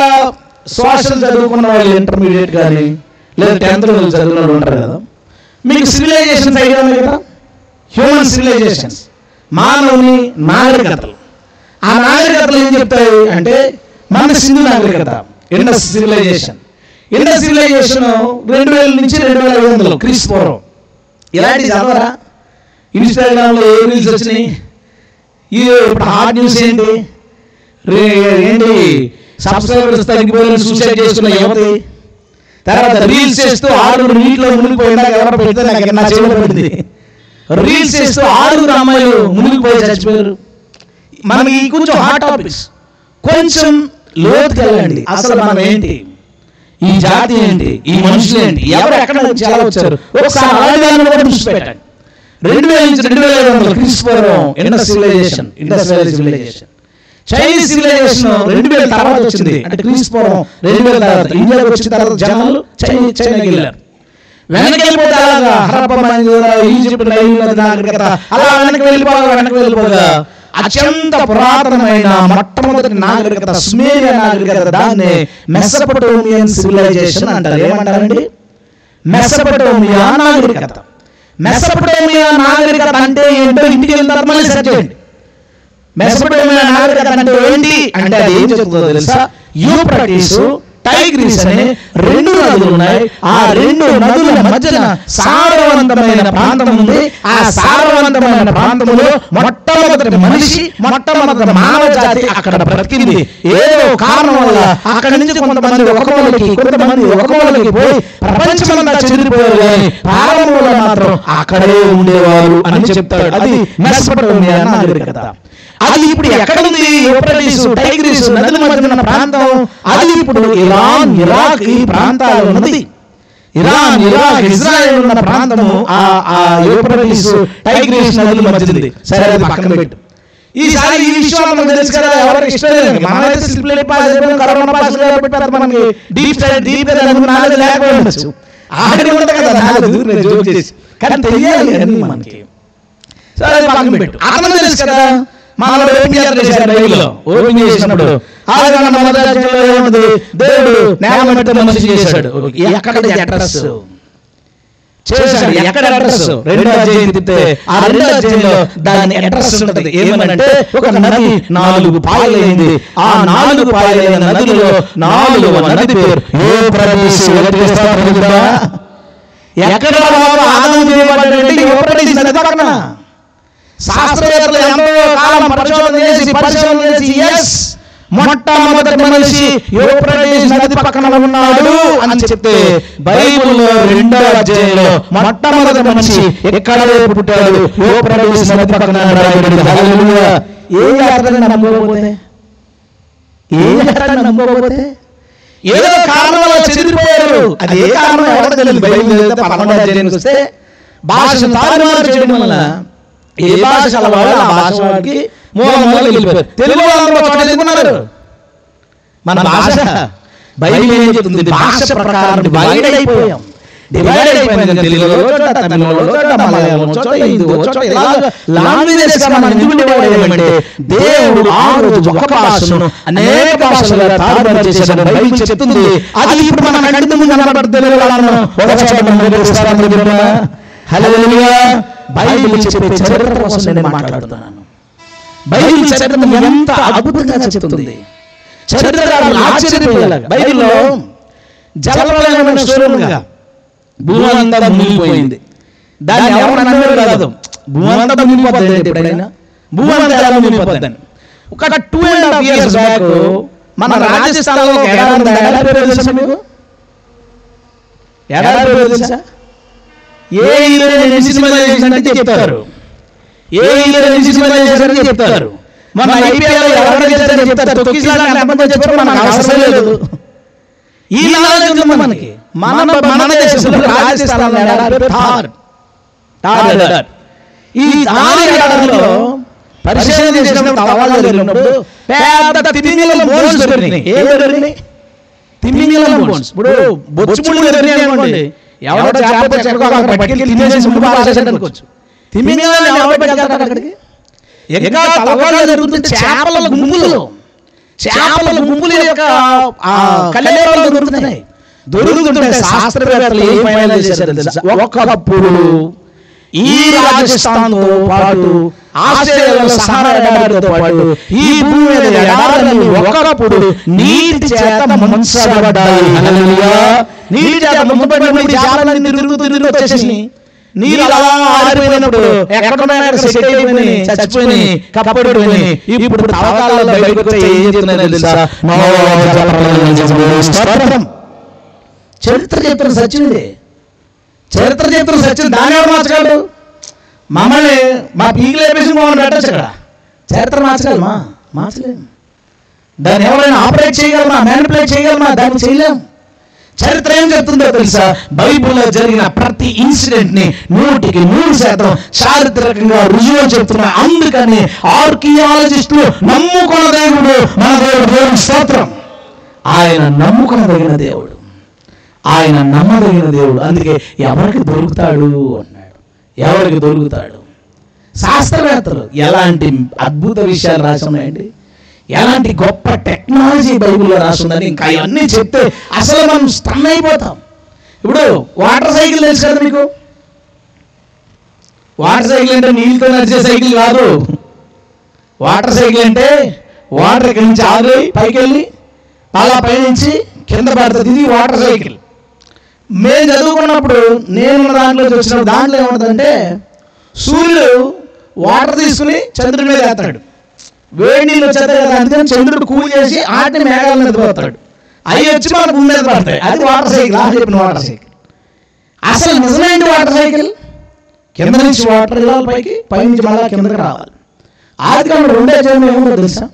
సోషల్ చదువుకున్న వాళ్ళు, ఇంటర్మీడియట్ కానీ లేదా 10th చదివిన వాళ్ళు ఉంటారు కదా, మీకు సివిలైజేషన్స్ ఐడియా ఉన్నాయి కదా, హ్యూమన్ సివిలైజేషన్స్, మానవుని నాగరికతలు. ఆ నాగరికతలు ఏం చెప్తాయి అంటే మన సింధు నాగరికత, ఇండస్ సివిలైజేషన్ 2000 నుంచి 2500 క్రీస్తు పూర్వం. ఇలాంటి చదవరా? ఇన్స్టాగ్రామ్లో ఏ రీల్స్ వచ్చినాయి? ఇప్పుడు హాట్ న్యూస్ ఏంటి? సబ్స్క్రైబర్స్ తగ్గిపోయిన సూసైడ్ చేసుకున్న యువతి, తర్వాత రీల్స్ చేస్తూ 6 నీటిలో మునిగిపోయిందా ఎవరో పెడితే నాకు నా చెవిలో పడింది. రీల్స్ చేస్తూ 6 అమ్మాయిలు మునిగిపోయి చచ్చిపోయారు. మనకి కొంచెం హాట్ టాపిక్స్, కొంచెం లోతుకి వెళ్ళండి. అసలు మనం ఏంటి, ఈ జాతి ఏంటి, ఈ మనుషులు ఏంటి, ఎవరు ఎక్కడ నుంచి ఎలా వచ్చారు ఒకసారి ఆయుధాలను కూడా దృష్టి పెట్టండి. 2000 నుంచి 2500 క్రీస్తు పూర్వం ఇండస్ సివిలైజేషన్. చైనీస్ సివిలైజేషన్ 2000 తర్వాత వచ్చింది. అంటే క్రీస్తు పూర్వం 2000 తర్వాత ఇండియాకి వచ్చిన తర్వాత జనాలు చైనాకి వెళ్ళారు. వెనక్కి వెళ్ళిపోతే అలాగా హరప్ప, ఈజిప్ట్, నైల్ నాగరికత అలా వెనక్కి వెళ్ళిపోగా అత్యంత పురాతనమైన మొట్టమొదటి నాగరికత సుమేరియా నాగరికత, దాన్ని మెసొపొటేమియన్ సివిలైజేషన్ అంటారు. ఏమంటారండి? మెసొపొటేమియా నాగరికత. మెసొపొటేమియా నాగరికత అంటే ఏంటో ఇంటికి వెళ్ళిన తర్వాత మళ్ళీ సెర్చ్ చేయండి. మెసొపొటేమియా నాగరికత అంటే ఏంటి అంటే అది ఏం చెప్తుందో తెలుసా? యూఫ్రటీస్, టైగ్రిస్ అనే 2 నదులు ఉన్నాయి. ఆ 2 నదుల మధ్యన సారవంతమైన ప్రాంతం ఉంది. ఆ సారవంతమైన ప్రాంతంలో మొట్టమొదటి మనిషి, మొట్టమొదటి మానవ జాతి అక్కడ బ్రతికింది. ఏదో కారణం వల్ల అక్కడి నుంచి కొంతమంది ఒక మూలకి పోయి ప్రపంచమంతా చెదిరిపోయారు. కానీ ప్రారంభంలో మాత్రం అక్కడే ఉండేవారు అని చెప్తాడు. అది మెసొపొటేమియా నాగరికత. అది ఇప్పుడు ఎక్కడ ఉంది? యూఫ్రటీస్, టైగ్రిస్ నదుల మధ్య ఉన్న ప్రాంతం. అది ఇప్పుడు ఇరాన్, ఇరాక్ ఈ ప్రాంతాలు ఉన్నది. ఇరాన్, ఇరాక్, ఇజ్రాయెల్ ఉన్న ప్రాంతము ఆ యూఫ్రటీస్, టైగ్రిస్ నదుల మధ్య ఉంది. సరే, అది పక్కన పెట్టు. ఈసారి ఈ విషయం మనకు తెలుసు కదా, ఎవరికి ఇష్టం లేదు. మనమైతే సింపుల్ పాస్ అయిపోయిన కరోనా పాస్ కాబట్టి మనకి డీప్ నాలెడ్జ్ లేకపోవచ్చు. ఆడి ఉంటుంది కదా నాలెడ్జ్, నేను జోక్ చేసి, కానీ తెలియాలి అన్ని మనకి. సరే పక్కన పెట్టు, అతను తెలుసు కదా మనలో ఓపెన్ చేశారు బైబిల్లో. ఓపెన్ చేసినప్పుడు ఆదికాండం మొదటి అధ్యాయంలో ఏముంది? దేవుడు నేలమట్టితో మనిషి చేశాడు. ఎక్కడ అడ్రస్ చేశాడు, ఎక్కడ అడ్రస్? రెండో అధ్యాయం తిప్పితే ఆ రెండో అధ్యాయంలో దాని అడ్రస్ ఉంటుంది. ఏమనంటే ఒక నది 4 పాయలైంది. ఆ 4 పాయలైన నదిలో 4వ నది పేరు యూఫ్రటీస్. ఎక్కడ ఆదాము చేయబడ్డాడంటే యూఫ్రటీస్ నది పక్కన. శాస్త్రవేత్తలు ఎంతో కాలం పరిశోధన చేసి ఎస్ మొట్టమొదటి మనిషి యూఫ్రటీస్ నది పక్కన ఉన్నాడు అని చెప్తే బైబిల్లో 2వ అధ్యాయంలో మొట్టమొదటి మనిషి ఎక్కడే పుట్టాడు, యూఫ్రటీస్ నది పక్కన రాయబడింది. హల్లెలూయా. ఏ జాతరని నమ్మకపోతే ఏదో కారణంలో చెదిరిపోయారు. అది ఏ కారణం ఎవరికి తెలియదు. బైబిల్ 11వ అధ్యాయానికి వస్తే భాషను తారుమారు చేయడం వల్ల ఏ భాష కలవాళ్ళు ఆ భాష వాడికి మూలంలో వెళ్ళిపోయారు. తెలుగు వాళ్ళందరూ చోట ఎందుకున్నారు? మన భాష బైబిల్ ఏం చెప్తుంది? భాష ప్రకారం డివైడ్ అయిపోయాం. తెలుగులో చోట, తమిళంలో చోట, మలయాళం చోట, హిందీ చోట, లాంగ్వేజెస్ గా మనం ఎందుకు డివైడ్ అయ్యామంటే దేవుడు ఆ రోజు ఒక భాషను అనేక భాషలుగా తారుమారు చేశాడని బైబిల్ చెప్తుంది. అది ఇప్పుడు మన కంటి ముందు కనబడుతుంది. తెలుగు వాళ్ళను ఒక చోట హల్లెలూయా. బైబిల్ చెప్పే చరిత్ర కోసం నేను మాట్లాడుతున్నాను. బైబిల్ చరిత్ర ఎంత అద్భుతంగా చెప్తుంది. చరిత్రకారులు ఆశ్చర్యపోయేలా. బైబిల్లో జలప్రలయమైన స్వరూపంగా భూమి అంతా మునిగిపోయింది. దాన్ని ఎవరు నమ్మరు కాదు. భూమి అంతా మునిగిపోతుంది. ఎప్పుడైనా భూమి అంతా ఎలా మునిగిపోతుంది? ఒక 2.5 years బ్యాక్ మన రాజస్థాన్లో ఎడారి తెలుసా మీకు? ఎడారి తెలుసా? ఏ ఇల్లు సినిమా చేసిందంటే చెప్తారు, ఏ ఇల్లు సినిమా చేశారని చెప్తారు. మన ఐపీఎల్ ఎవరైనా చేస్తారని చెప్తారు. తొక్కిసలాట ఎంతమంది చెప్పారు మనకు అవసరం లేదు. ఈ నాలెడ్జ్ ఉంది మనకి. మన దేశంలో రాజస్థాన్ ఈ ఎడారిలో పరిశీలన చేసినప్పుడు తవ్వకాలు జరిగినప్పుడు పెద్ద తిమింగలం బోన్స్ దొరికినాయి. ఏం దొరికినాయి? తిమింగలం బోన్స్. ఇప్పుడు బొచ్చుముళ్ళు దొరికినాయి అనుకోండి, ఎవరో పట్టుకెళ్ళి తినేసి ముందు అనుకోవచ్చు. తిమింగలాన్ని ఎవరు పట్టుకెళ్తారు అక్కడికి? ఇంకా తవ్వకాలు జరుగుతుంది. చేపల గుంపుల యొక్క కళ్ళేరాలు దొరుకుతున్నాయి. దొరుకుతుంటే శాస్త్రవేత్తలు ఏం ఫైనల్ చేశారు తెలుసా? ఒకప్పుడు ఈ రాజస్థాన్ తో పాటు ఆస్ట్రేలియాలో సహారా ఎడారితో పాటు ఈ భూమి మీద ఎడారులన్నీ ఒకప్పుడు నీటి చేత ముంచబడ్డాయి. హల్లెలూయా. నీటి చేత ముంచబడినప్పుడు చేపలన్నీ తిరుగుతూ వచ్చేసి నీళ్ళు అలా ఆరిపోయినప్పుడు ఎక్కడున్నాయి సెట్ అయిపోయినాయి, చచ్చిపోయినాయి, కప్పడిపోయినాయి. ఇప్పుడు తవ్వకాలలో బయటకు వచ్చి ఏం చెప్తున్నాయో తెలుసా? చరిత్ర చెప్తున్న సచ్చింది. చరిత్ర చెప్తున్న సచ్చింది. దాని ఎవరు మార్చగలరు? మమ్మల్ని మా పీకులు వేపేసి మమ్మల్ని పెట్టచ్చు. అక్కడ చరిత్ర మార్చగలమా? మార్చలేము. దాన్ని ఎవరైనా ఆపరేట్ చేయగలమా? మ్యానిపులేట్ చేయగలమా? దాన్ని చేయలేము. చరిత్ర ఏం చెప్తుందో తెలుసా? బైబిల్లో జరిగిన ప్రతి ఇన్సిడెంట్ ని 100% చారిత్రకంగా రుజువు చెప్తున్నా. అందుకని ఆర్కియాలజిస్టులు నమ్ముకున్న దేవుడు మన దేవుడు. దేవుని స్తోత్రం. ఆయన నమ్ముకునదగిన దేవుడు, ఆయన నమ్మదగిన దేవుడు. అందుకే ఎవరికి దొరుకుతాడు అన్నాడు. ఎవరికి దొరుకుతాడు? శాస్త్రవేత్తలు ఎలాంటి అద్భుత విషయాలు రాసి ఉన్నాయండి, ఎలాంటి గొప్ప టెక్నాలజీ బైబిల్లో రాస్తుందని ఇంకా అవన్నీ చెప్తే అసలు మనం స్టన్ అయిపోతాం. ఇప్పుడు వాటర్ సైకిల్ తెలుసు కదా మీకు? వాటర్ సైకిల్ అంటే నీళ్ళతో నడిచే సైకిల్ కాదు. వాటర్ సైకిల్ అంటే వాటర్ ఇక్కడి నుంచి ఆగి పైకి వెళ్ళి అలా పైనుంచి కింద పడుతుంది. ఇది వాటర్ సైకిల్. మేము చదువుకున్నప్పుడు నేను దాంట్లో వచ్చినప్పుడు దాంట్లో ఏమంటుందంటే సూర్యుడు వాటర్ తీసుకుని చంద్రుడి మీద వేస్తాడు. వేడి నీళ్ళు వచ్చేది కదా, అందుకని చంద్రుడు కూల్ చేసి ఆటిని మేఘాల మీద పోతాడు. అవి వచ్చి మన భూమి మీద పడతాయి. అది వాటర్ సైకిల్. అని చెప్పిన వాటర్ సైకిల్. అసలు నిజమైన వాటర్ సైకిల్ కింద నుంచి వాటర్ వెళ్ళాలి పైకి, పైనుంచి మళ్ళా కిందకి రావాలి. ఆదికాండం 2వ అధ్యాయం ఏమో తెలుసా?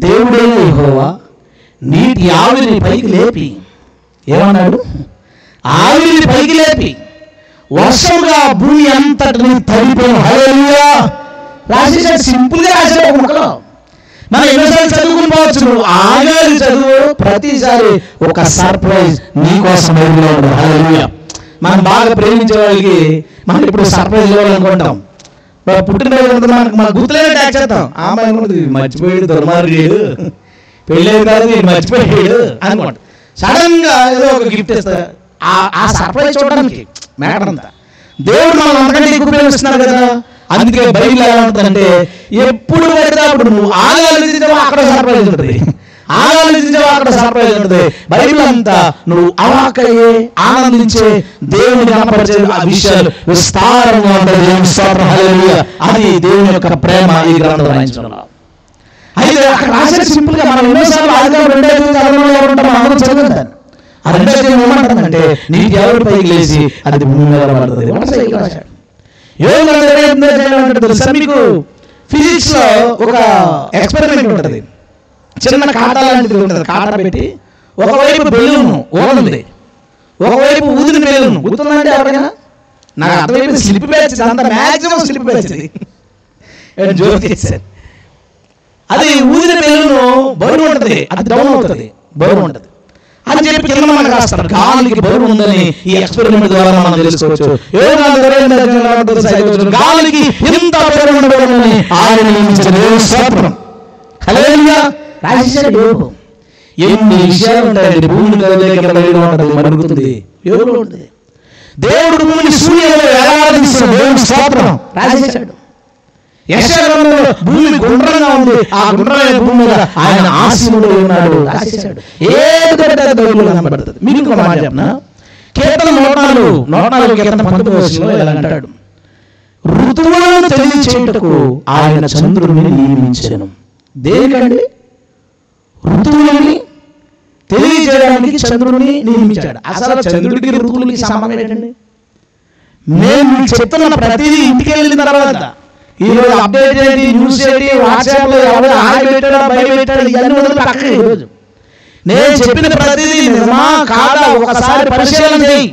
దేవుడే యెహోవా నీటి ఆవిరిని పైకి లేపి ఏమన్నాడు? ఆవిరిని పైకి లేపి వర్షంగా భూమి అంతటిని తడిపోయిన. హల్లెలూయా. రాసేసాడు, సింపుల్ గా రాశాడు ఒక ముక్కలో. మనం ఎన్నోసార్లు చదువుకుని పోవచ్చు, నువ్వు ఆగాలి చదువు, ప్రతిసారి ఒక సర్ప్రైజ్ నీకోసం ఎదురుగా ఉండదు. హల్లెలూయా. మనం బాగా ప్రేమించే వాళ్ళకి మనం ఇప్పుడు సర్ప్రైజ్ ఇవ్వాలనుకుంటాం. పుట్టినరోజు మనకు మన గుర్తులేనే ట్యాక్ చేస్తాం. అమ్మాయి అనుకుంటుంది మర్చిపోయాడు, దుర్మార్గుడు, పెళ్ళేది కాదు మర్చిపోయాడు అనుకోండి. సడన్ గా ఏదో ఒక గిఫ్ట్ ఇస్తారు. ఆ సర్ప్రైజ్ చూడడానికి మ్యాటర్ అంతా. దేవుడు మనం అంతకంటే ఎక్కువ ప్రేమిస్తున్నాడు కదా. అందుకే బైబిల్ ఎలా ఉంటుందంటే, ఎప్పుడు పడితే అప్పుడు నువ్వు ఆలోచించావో అక్కడ సర్ప్రైజ్ ఉంటుంది, ఆలోచించావో అక్కడ సర్ప్రైజ్ ఉంటుంది. బైబిల్ అంతా నువ్వు అవాక్కయ్యే ఆనందించే దేవుని కనపరిచే ఆ విషయాలు విస్తారంగా ఉంటాయి. దేవుని స్తోత్రం, హల్లెలూయా. అది దేవుని యొక్క ప్రేమ ఈ గ్రంథంలో రాయించడంలో. అయితే అక్కడ రాసేది సింపుల్ గా, మనం ఎన్నోసార్లు ఆదికాండం 2:14 ఉంటాం, మనం అందరం చదువుతాం. ఆ 2 ఏమంటుందంటే, నీకు ఎవరి పైకి లేచి అది భూమి మీద పడుతుంది. రాశాడు. తెలుసా మీకు? ఫిజిక్స్ లో ఒక ఎక్స్పెరిమెంట్ ఉంటుంది, చిన్న కాటా లాంటిది ఉంటుంది. కాటా పెట్టి ఒకవైపు బెలూన్ ఓడుంది, ఒకవైపు ఊదిన బెలూన్. గుర్తుందంటే ఎవరైనా? నాకు అటువైపు స్లిప్ బ్యాచ్, అంత మ్యాక్సిమం స్లిప్ బ్యాచ్ జోక్ చేశారు. అది ఊదిన బెలూన్ బరువు ఉంటుంది, అది డౌన్ అవుతుంది, బరువు ఉంటుంది అని చెప్పి కింద మనకు రాస్తారు. గాలికి బరువు ఉందని ఈ ఎక్స్పెరిమెంట్ ద్వారా మనం తెలుసుకోవచ్చు. గాలికి ఎంత బరువు ఉండబోదని ఆయన నియమించిన దేవుని స్తోత్రం, హల్లెలూయా. రాసేసాడు యోబు. ఎన్ని విషయాలు ఉంటాయండి. భూమిని మరుగుతుంది, యోబులో ఉంటుంది. దేవుడు భూమిని సూర్యుడు ఆరాధిస్తున్న దేవుని స్తోత్రం రాసేసాడు. యెషయా గ్రంథంలో భూమి గుండ్రంగా ఉంది, ఆ గుండ్రమైన భూమి మీద ఆయన ఆసీనుడై ఉన్నాడు రాసేసాడు. ఏది బైబిల్లో కనబడుతుంది. మీకు ఒక మాట చెప్పనా? కీర్తన 104 కీర్తన 19 ఇలా అంటాడు, ఋతువులను తెలియచేయుటకు ఆయన చంద్రుడిని నియమించెను. దేనికండి? ఋతువులని తెలియజేయడానికి చంద్రుడిని నియమించాడు. అసలు చంద్రుడికి ఋతువులకి సంబంధం ఏంటండి? నేను మీకు చెప్తున్న ప్రతిదీ ఇంటికి వెళ్ళిన తర్వాత, ఈరోజు అప్డేట్ ఏంటి, న్యూస్ ఏంటి, వాట్సాప్ లో ఎవరు హాయ్ పెట్టాడా బయట పెట్టాడు, ఇవన్నీ వదిలి పక్కన. ఈరోజు నేను చెప్పిన ప్రతిదీ నిజమా కాదా ఒకసారి పరిశీలన చేయి.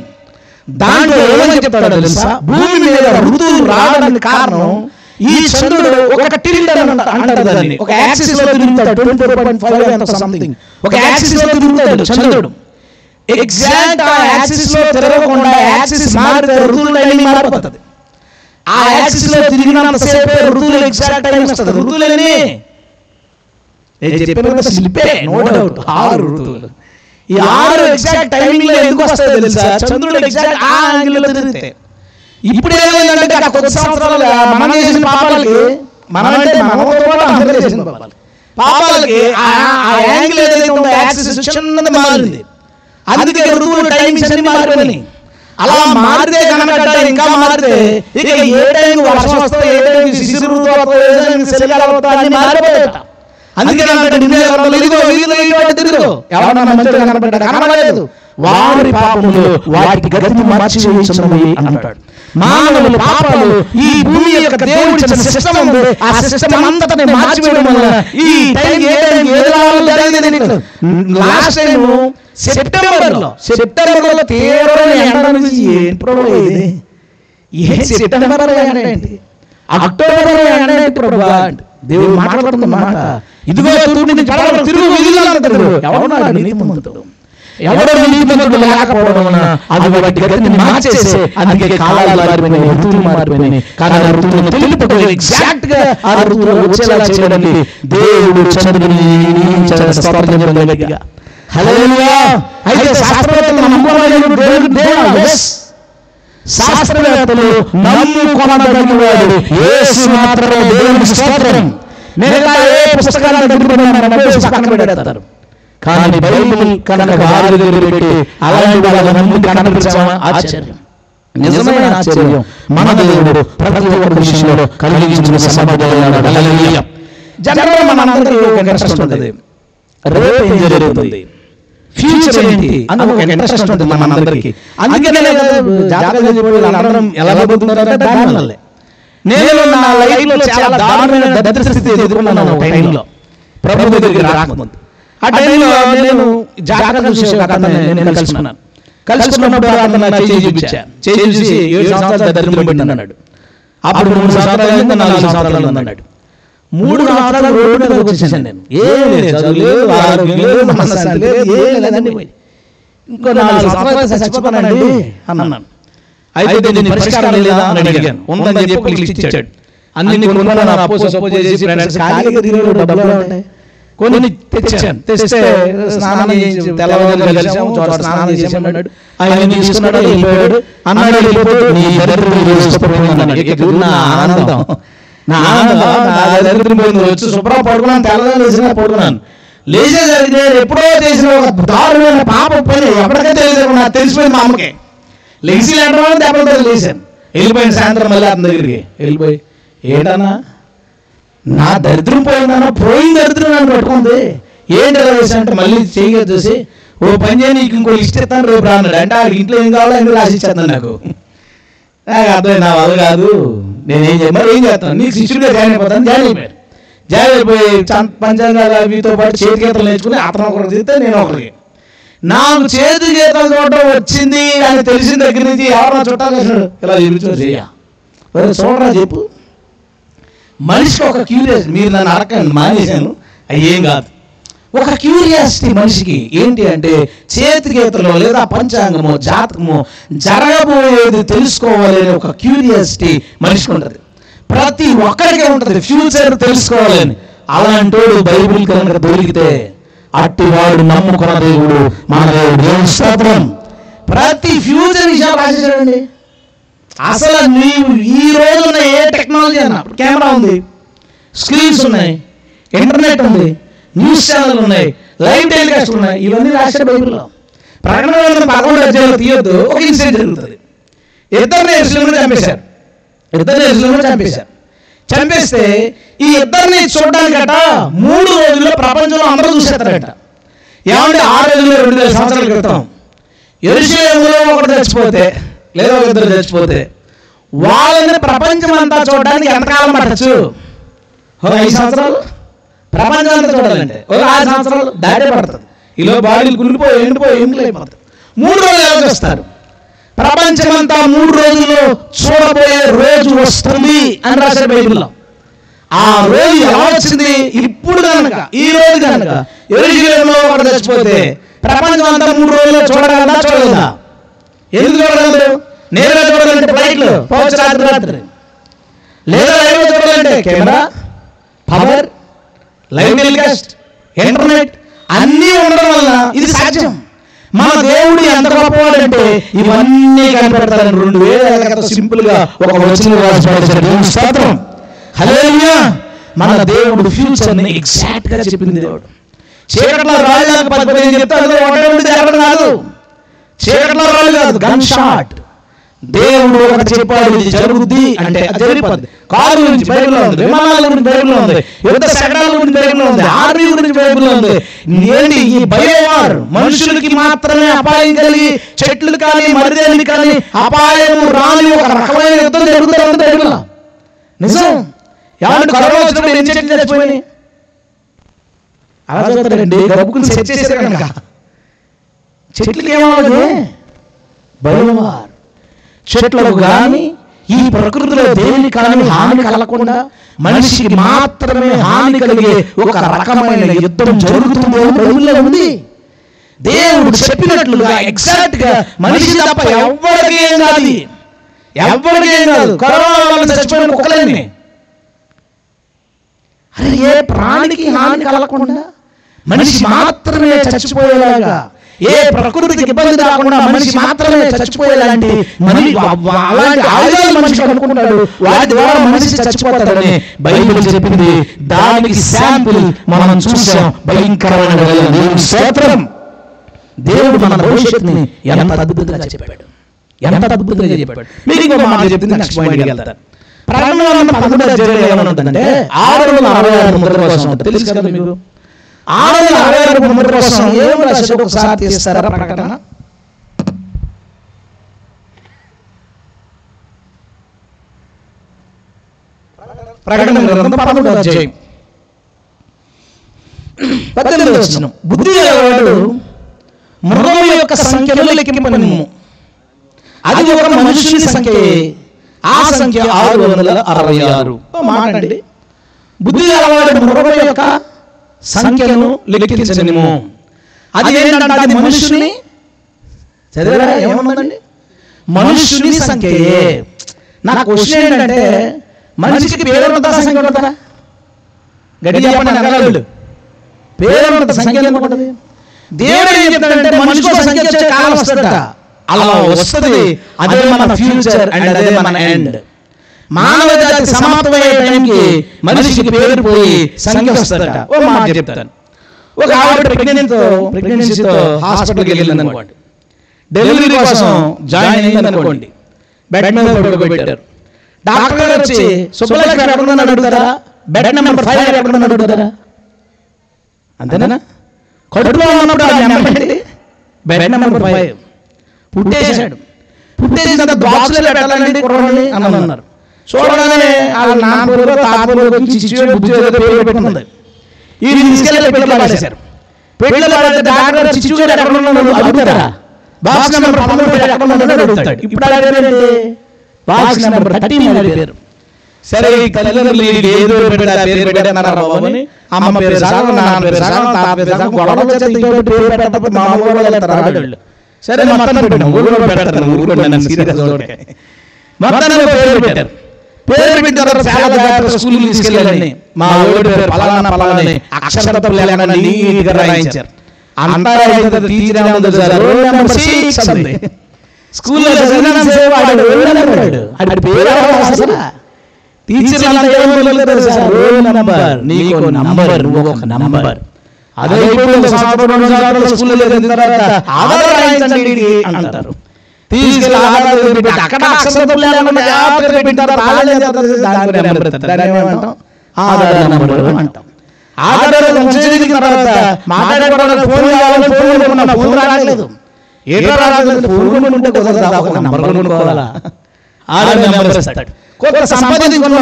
దాంట్లో ఏమని చెప్తాడో తెలుసా? భూమి మీద ఋతువులు రావడానికి కారణం ఈ చంద్రుడు ఒక టిల్ట్ అంటారు దాన్ని. ఒక యాక్సిస్ లో తిరుగుతాడు, 24.5 ఎంత సంథింగ్. ఒక యాక్సిస్ లో తిరుగుతాడు చంద్రుడు. ఎగ్జాక్ట్ ఆ యాక్సిస్ లో తిరగకుండా యాక్సిస్ మారితే ఋతువులన్నీ మారిపోతుంది. ఆ యాక్సిస్ లో తిరిగినంతసేపే ఋతువులు ఎగ్జాక్ట్ టైం వస్తుంది. ఋతువులని స్లిపే, నో డౌట్. 6 ఋతువులు. ఈ 6 ఎగ్జాక్ట్ టైమింగ్ లో ఎందుకు వస్తాయో తెలుసా? చంద్రుడు ఎగ్జాక్ట్ ఆ యాంగిల్ లో తిరిగితే. ఇప్పుడు ఏమైందంటే ఆ కొద్ది సంవత్సరాలుగా మనం చేసిన పాపాలకి, మనమంటే మనతో పాటు అందరూ చేసిన పాపాలకి ఆ యాంగిల్ ఏదైతే ఉందో యాక్సిస్ చిన్నది మారింది. అందుకే ఋతువులు టైమింగ్స్ అన్ని మారిపోయినాయి. అలా మారితే కనుక ఇంకా మారితే ఇక ఏ టైం వర్షం వస్తుందో, ఏ టైం శిశిర ఋతువు వస్తుందో, ఏ టైం చలికాలం వస్తుందో అన్ని మారిపోతాయట. అందుకే ఎవరన్నా మంచిగా కనపడ్డా కనబడలేదు, వారి పాపములు వాటికి గతిని మార్చివేయుచున్నవి అంటాడు. మానవుల పాపాలు ఈ భూమి యొక్క దేవుడి సిస్టమ్ ఉంది, ఆ సిస్టమ్ అంతటిని మార్చివేయడం వల్ల ఈ టైం ఏ టైం ఏది రావాలో జరిగింది. లాస్ట్ టైం సెప్టెంబర్ లో తీవ్రమైన ఎండ నుంచి సెప్టెంబర్ ఏంటి, అక్టోబర్ ఎండ దేవుడు మాట్లాడుతున్న మాట. ఇదిగో తిరుగు ఎవరున్నాడు నీతిమంతుడు, ఎవడో నీతిమంతుడు లేకపోవడం అది వాటి గతిని మార్చేసే. అందుకే కాలాలు మారిపోయినాయి, ఋతువులు మారిపోయినాయి. కానీ ఆ ఋతువును తెలుపుతూ ఎగ్జాక్ట్ గా ఆ ఋతువులు వచ్చేలా చేయడానికి దేవుడు చంద్రుడిని నియమించాడు. స్తోత్రం గట్టిగా హల్లెలూయా. అయితే శాస్త్రవేత్తలు నమ్ముకోలేదు దేవుడు. శాస్త్రవేత్తలు నమ్ముకొనదగిన వాడు యేసు మాత్రమే. దేవుని స్తోత్రం. మిగతా ఏ పుస్తకాలను పక్కన పెడతారు, కానీ బైబిల్ కనుక వారి దగ్గర పెట్టి అలాంటి వాళ్ళ నమ్మి కనపరిచామా? ఆశ్చర్యం, నిజమైన ఆశ్చర్యం. మన దేవుడు ప్రతి ఒక్క విషయంలో కలిగించిన సమర్థుడైనాడు. హల్లెలూయా. జనరల్ మనందరికీ ఒక ఇంట్రెస్ట్ ఉంటుంది, రేపు ఏం జరుగుతుంది, ఫ్యూచర్ ఏంటి అని ఒక ఇంట్రెస్ట్ ఉంటుంది మనందరికీ. అందుకనే అందరం ఎలా బతుకుతున్నారంటే దానివల్లే. నేను నా లైఫ్ లో చాలా దారుణమైన దరిద్ర స్థితి ఎదుర్కొన్నాను ఒక టైంలో, ప్రభు దగ్గరికి రాకముందు. ఆ టైంలో నేను జాగ్రత్త చూసే ఒక అతను నేను కలుసుకున్నప్పుడు అతను చేయి చూపించా. చేయి చూసి 7 సంవత్సరాలు దరిద్రం పెట్టినాడు. అప్పుడు 3 సంవత్సరాలు అయింది, 4 సంవత్సరాలు ఉందన్నాడు. 3 సంవత్సరాలు రోడ్డు మీద వచ్చేసాను నేను. ఏం లేదు, చదువు లేదు, ఆరోగ్యం లేదు, మనశ్శాంతి లేదు, ఏం లేదండి. ఇంకో 4 సంవత్సరాలు చచ్చిపోతానండి అన్నాను. అయితే దీన్ని పరిష్కారం లేదా అని అడిగాను. ఉందని చెప్పి లిస్ట్ ఇచ్చాడు. అన్ని కొనుక్కున్నాను, అప్పు సప్పు చేసి ఖాళీగా తిరిగి డబ్బులు ఉంటాయి. కొన్ని తెచ్చాను. తెస్తే స్నానం చేసి తెల్లవారు కలిసాము, స్నానం చేసామన్నాడు. ఆయన తీసుకున్నాడు, వెళ్ళిపోయాడు. అన్నాడు వెళ్ళిపోయాడు. నీ దరిద్రం నా ఆనందం, నా దరిద్రం పోయింది. వచ్చి శుభ్రం పడుకున్నాను, తెల్లవారు లేచినా పడుకున్నాను. లేచేసరికి నేను ఎప్పుడో చేసిన ఒక దారుణమైన పాప పని ఎప్పటికైతే తెలియదు, నాకు తెలిసిపోయింది. మా అమ్మకి లేచి లేకపోతే దెబ్బలతో లేచాను. వెళ్ళిపోయింది. సాయంత్రం మళ్ళీ అతని దగ్గరికి వెళ్ళిపోయి, ఏంటన్నా నా దరిద్రం పోయిందన్నా? పోయిన దరిద్రం నన్ను పట్టుకుంది. ఏంటి ఎలా చేశానంటే మళ్ళీ చేయగా చూసి, ఓ పని చేయ, నీకు ఇంకో లిస్ట్ ఇస్తాను రేపు రా అన్నాడు. అంటే వాళ్ళకి ఇంట్లో ఏం కావాలో ఎందుకు రాసి ఇచ్చేస్తాను. నాకు అర్థమైంది, నా వల్ల కాదు, నేనేం చేయ మరి ఏం చేస్తాను, నీకు శిష్యుడిగా జాయిన్ అయిపోతాను. జాయిన్ అయిపోయారు. జాయిన్ అయిపోయి పంచాంగాలు వీటితో పాటు చేతి గీతలు నేర్చుకుని అతను ఒకరికి తీస్తే నేను ఒకరికి. నాకు చేతి గీతలు చూడటం వచ్చింది అని తెలిసిన దగ్గర నుంచి ఎవరన్నా చుట్టాలు ఇలా చూపించు చెయ్య చూడరా చెప్పు. మనిషికి ఒక క్యూరియాసిటీ, మీరు నన్ను అడగండి మానేశాను, అయ్యేం కాదు. ఒక క్యూరియాసిటీ మనిషికి ఏంటి అంటే చేతి గీతలో లేదా పంచాంగమో జాతకమో జరగబోయేది తెలుసుకోవాలని ఒక క్యూరియాసిటీ మనిషికి ఉంటుంది. ప్రతి ఒక్కరికే ఉంటుంది ఫ్యూచర్ తెలుసుకోవాలని. అలాంటోడు బైబిల్ కనుక దొరికితే అట్టివాడు నమ్ముకున్న దేవుడు మన దేవుడు. స్తోత్రం. ప్రతి ఫ్యూచర్ విషయాలు రాసేసాడండి. అసలు నీవు ఈ రోజున్న ఏ టెక్నాలజీ అన్నా, కెమెరా ఉంది, స్క్రీన్స్ ఉన్నాయి, ఇంటర్నెట్ ఉంది, న్యూస్ ఛానల్ ఉన్నాయి, లైవ్ టెలికాస్ట్ ఉన్నాయి, ఇవన్నీ రాశాడు బైబిల్లో. ప్రకటన 11వ అధ్యాయంలో తీయొద్దు, ఒక ఇన్సిడెంట్ జరుగుతుంది. ఇద్దరిని యెరూషలేములో చంపేశారు. చంపేస్తే ఈ ఇద్దరిని చూడడానికట 3 రోజుల్లో ప్రపంచంలో అందరూ చూసేస్తారట. ఏమంటే 6 రోజుల్లో 2000 సంవత్సరాల క్రితం యెరూషలేములో ఒకటి చచ్చిపోతే లేదా ఒక ఇద్దరు చచ్చిపోతే వాళ్ళని ప్రపంచం అంతా చూడడానికి ఎంతకాలం పట్టచ్చు? 5 సంవత్సరాలు. ప్రపంచం అంతా చూడాలంటే 6 సంవత్సరాలు దాటే పడుతుంది. ఇలా బాడీలు కుళ్ళిపోయి ఎండిపోయి ఎండిపోతుంది. 3 రోజులు ఎలా చూస్తారు? ప్రపంచమంతా 3 రోజుల్లో చూడబోయే రోజు వస్తుంది అని రాశారు బైబిల్లో. ఆ రోజు ఎలా వచ్చింది? ఇప్పుడు కనుక ఈ రోజు కనుక యెరూషలేములో ఒకటి చచ్చిపోతే ప్రపంచం అంతా 3 రోజుల్లో చూడగలదా? చూడలేదా? ఎందుకు చూడగలదు? నేరుగా చూడాలంటే ఫ్లైట్లు పోవచ్చు రాత్రి, లేదా లైవ్ చూడాలంటే camera, power, live telecast, internet అన్నీ ఉండడం వల్ల ఇది సాధ్యం. మన దేవుడు ఎంత గొప్పవాడంటే ఇవన్నీ కనిపెడతారని 2000 ఏళ్ల క్రితం సింపుల్ గా ఒక వచనం రాసి పడేశాడు. స్తోత్రం. హల్లెలూయా. మన దేవుడు ఫ్యూచర్ ని ఎగ్జాక్ట్ గా చెప్పింది. దేవుడు చీకట్లో రాళ్ళకు 10 చెప్తే అందులో ఒకటి జరగడం కాదు. చీకట్లో రాళ్ళు కాదు, గన్ షాట్. దేవుడు ఒకటి చెప్పాడు, ఇది జరుగుద్ది అంటే అది జరిగిపోద్ది. కారు గురించి బైబిల్లో ఉంది, విమానాల గురించి బైబిల్లో ఉంది, యుద్ధ శకటాల గురించి బైబిల్లో ఉంది, ఆర్మీ గురించి బైబిల్లో ఉంది. ఏంటి ఈ బయోవార్? మనుషులకి మాత్రమే అపాయం కలిగి చెట్లు కానీ మరిదేని కానీ అపాయం రాని ఒక రకమైన యుద్ధం జరుగుతుంది బైబిల్లో. నిజం. ఏమంటే కరోనా వచ్చినప్పుడు ఎన్ని చెట్లు చచ్చిపోయినాయి? అలా చదువుతారండి, గబ్బుకుని సెట్ చేశారు కనుక చెట్లకి ఏమవుతుంది? బయోవార్. చెట్లకు కానీ ఈ ప్రకృతిలో దేని కానీ హాని కలగకుండా మనిషికి మాత్రమే హాని కలిగే ఒక రకమైన యుద్ధం జరుగుతుంది అని బైబిల్లో ఉంది. దేవుడు చెప్పినట్లుగా ఎగ్జాక్ట్ గా మనిషి తప్ప ఎవరికి ఏం కాదు, ఎవరికి ఏం కాదు. కరోనా వల్ల చచ్చిపోయిన కుక్కలేని అరే ఏ ప్రాణికి హాని కలగకుండా మనిషి మాత్రమే చచ్చిపోయేలాగా, ఏ ప్రకృతికి ఇబ్బంది రాకుండా మనిషి మాత్రమే చచ్చిపోయేలాంటి అలాంటి ఆయుధాలు మనిషి అనుకుంటాడు, వాటి ద్వారా మనిషి చచ్చిపోతాడని బైబిల్ చెప్పింది. దానికి శాంపుల్ మనం చూసాం. భయంకరమైన స్తోత్రం. దేవుడు మన భవిష్యత్తుని ఎంత అద్భుతంగా చెప్పాడు, ఎంత అద్భుతంగా చెప్పాడు. మీకు ఇంకో మాట చెప్పింది, నెక్స్ట్ పాయింట్కి వెళ్తారు. ప్రకటన 11వ అధ్యాయంలో ఏమనుంటుందంటే 666 ముద్ర కోసం ఉంటుంది. తెలుసు కదా మీకు? 666 ముద్ర కోసం ఏం రాశాడు ఒకసారి తీస్తారా? ప్రకటన గ్రంథం 11వ అధ్యాయం 18వ వచనం. బుద్ధి గలవాడు మృగము యొక్క సంఖ్యను లెక్కింపనిమ్ము, అది ఒక మనుషుని సంఖ్యే, ఆ సంఖ్య 666. మాట్లాడండి. బుద్ధి గలవాడు మృగం యొక్క సంఖ్యను లెక్కించనిము. అది ఏంటంటే అది మనుషుని చదివారా? ఏమన్నదండి? మనుషుని సంఖ్యయే. నా క్వశ్చన్ ఏంటంటే, మనిషికి పేరు ఉంటుందా, సంఖ్య ఉంటుందా? గట్టిగా చెప్పండి అనగాళ్ళు. పేరు ఉంటుంది, సంఖ్య ఉంటుంది. దేవుడు ఏం చెప్తాడంటే, మనిషికి ఒక సంఖ్య వచ్చే కాలం వస్తుందట. అలా వస్తుంది. అదే మన ఫ్యూచర్ అండ్ అదే మన ఎండ్. మానవ జాతి సమాప్తమయ్యే టైంకి మనిషికి పేరు పోయి సంఖ్య వస్తుందట. ఓ మాట చెప్తాను. ఒక ఆవిడ ప్రెగ్నెన్సీతో హాస్పిటల్కి వెళ్ళింది అనుకోండి, డెలివరీ కోసం జాయిన్ అయింది అనుకోండి, బెడ్ మీద పడుకోబెట్టారు. డాక్టర్ గారు వచ్చి సుబ్బలక్ష్మి ఎక్కడుందని అడుగుతారా? బెడ్ నెంబర్ 5 ఎక్కడుందని అడుగుతారా? అంతేనా? కడుపులో ఉన్నప్పుడు బెడ్ నెంబర్ 5 పుట్టేశాడు. పుట్టేసిన తర్వాత బాక్స్లో పెట్టాలండి కుర్రవాడిని అని అన్నారు. చూడగానే వాళ్ళ నాన్నగారు తాతగారు పేరు పెట్టుకుంది. ఈ తీసుకెళ్ళి పెళ్ళి పడేశారు. పెళ్ళి పడితే డాక్టర్ చిచ్చుగాడు ఎక్కడ ఉన్నాడు అడుగుతారా? బాక్స్ నెంబర్ 13 ఎక్కడ ఉన్నాడు అడుగుతాడు. ఇప్పుడు అడిగారంటే బాక్స్ నెంబర్ 13 అడిగారు. సరే తల్లిదండ్రులు ఏదో పేరు పెట్టారు బాబుని. అమ్మ పేరు సాగం, నాన్న పేరు సాగం, తాత పేరు సాగం, గొడవలు పేరు పెట్టకపోతే మా అమ్మ కూడా వెళ్తారు ఆడవాళ్ళు. సరే మొత్తం పెట్టాం, ఊళ్ళో పెడతాను, ఊళ్ళో మొత్తం పేరు పెట్టారు. పేరు పెట్టిన తర్వాత చాలా జాగ్రత్తగా స్కూల్కి తీసుకెళ్ళాలని మా ఊరి పేరు పలానా పలానా అక్షరత లేకుండా నీట్గా రాయించారు. అంతా టీచర్ స్కూల్లో అదే అంటారు. తీసుకెళ్ళి అక్కడ అక్షరత లేకుండా ఆధార్ నెంబర్ అంటాం. ఆధార్ తర్వాత మాట్లాడుకోవడానికి ఫోన్ కావాలి, ఫోన్ రాలేదు. ఏటో రాలేదు, ఫోన్ ఉంటే కుదరదా? ఒక నంబర్ కొనుక్కోవాలా? ఆధార్ నెంబర్ ఇస్తాడు. కొంత సంపాదించుకున్న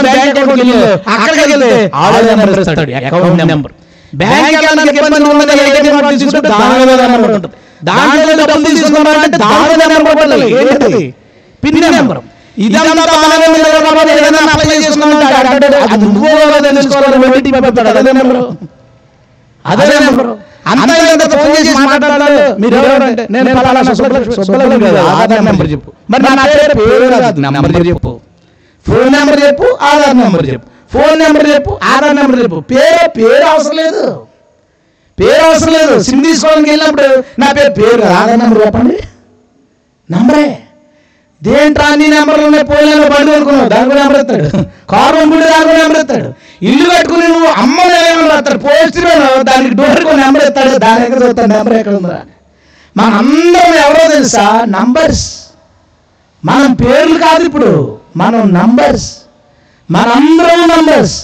బ్యాంక్ అకౌంట్ అక్కడికి వెళ్తే ఆధార్ నెంబర్ ఇస్తాడు, అకౌంట్ నెంబర్. బ్యాంక్ వెళ్ళడానికి ఇబ్బంది ఉన్నది, ఏటీఎం కార్డు తీసుకుంటే దానిలో నెంబర్ ఉంటుంది. దాంట్లో డబ్బులు తీసుకున్నారంటే దానిలో నెంబర్ కొట్టాలి. ఏంటది? Pin number. ఇదంతా ఏదైనా అప్లై చేసుకున్నామంటే అది నువ్వు అదే నెంబరు, అదే నెంబరు. అంతా ఫోన్ చేసి మాట్లాడాలి. మీరు ఎవరంటే నేను ఆధార్ నెంబర్ చెప్పు. మరి నా పేరు కాదు, నెంబర్ చెప్పు. ఫోన్ నెంబర్ చెప్పు, ఆధార్ నెంబర్ చెప్పు. ఫోన్ నెంబర్ చెప్పు, ఆధార్ నెంబర్ చెప్పు. పేరు అవసరం లేదు, పేరు అవసరం లేదు. సిమ్ తీసుకోవడానికి వెళ్ళినప్పుడు నా పేరు ఆధార్ నెంబర్ చెప్పండి, నంబరే. దేంట్రా అన్ని నెంబర్లు ఉన్నాయి? పోలేలో బండి కొనుక్కున్నావు, దాని కూడా నెంబర్ ఎత్తాడు. కారు ఉండి దాని కూడా నెంబర్ ఎత్తాడు. ఇల్లు కట్టుకుని నువ్వు అమ్మ నెంబర్ ఎత్తాడు. పోస్ట్ దానికి డోర్కి నెంబర్ ఎత్తాడు. దాని దగ్గర చూస్తాడు నెంబర్ ఎక్కడ ఉందా. మనందరం ఎవరో తెలుసా? నంబర్స్. మనం పేర్లు కాదు, ఇప్పుడు మనం నంబర్స్. మనందరం నంబర్స్.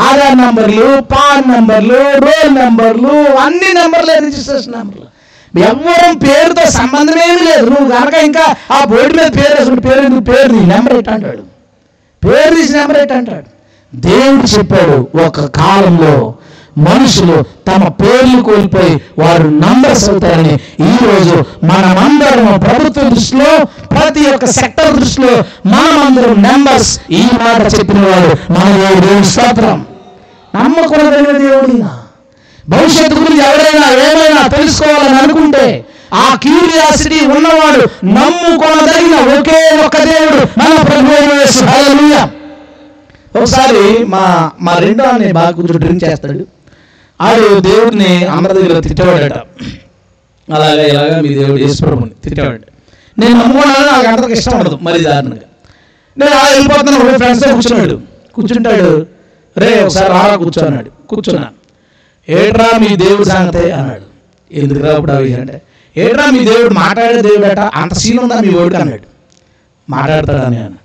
ఆధార్ నంబర్లు, పాన్ నంబర్లు, రోల్ నంబర్లు, అన్ని నంబర్లే, రిజిస్ట్రేషన్ నంబర్లు. ఎవరు పేరుతో సంబంధమేమి లేదు. నువ్వు కనుక ఇంకా ఆ బోర్డు మీద పేరు వేసుకుంటే పేరు నీ నెంబర్ ఎట్ అంటాడు, పేరు తీసి నెంబర్ ఎట్ అంటాడు. దేవుడు చెప్పాడు, ఒక కాలంలో మనుషులు తమ పేర్లు కోల్పోయి వారు నంబర్స్ అవుతారని. ఈరోజు మనమందరం ప్రభుత్వ దృష్టిలో, ప్రతి ఒక్క సెక్టర్ దృష్టిలో మనమందరం నెంబర్స్. ఈ మాట చెప్పిన వాడు మన దేవుడు. స్తోత్రం. నమ్మకమైన దేవుడినా భవిష్యత్తు గురించి ఎవరైనా ఏమైనా తెలుసుకోవాలని అనుకుంటే ఆ క్యూరియాసిటీ ఉన్నవాడు నమ్ముకోదగిన ఒకే ఒక దేవుడు మన ప్రభువైన యేసు. హల్లెలూయా. ఒకసారి మా రెండో అనే బాగా కూర్చొని డ్రింక్ చేస్తాడు. ఆడు దేవుడిని అందరి దగ్గర తిట్టేవాడట. అలాగే ఇలాగా మీ దేవుడు యేసు ప్రభుని తిట్టేవాడు. నేను నమ్ముకున్నాను, నాకు అందరికి ఇష్టం ఉండదు మరి దారుణంగా. నేను వెళ్ళిపోతున్నాను, ఫ్రెండ్స్తో కూర్చుంటాడు. రే ఒకసారి రారా కూర్చోన్నాడు. కూర్చున్నాను. ఏట్రా మీ దేవుడు సంగతే అన్నాడు. ఎందుకు రాప్పుడు అవి అంటే, ఏట్రా మీ దేవుడు మాట్లాడే దేవుడు అట, అంత సీన్ ఉందా మీ ఓడికి అన్నాడు. మాట్లాడతాడని అన్న.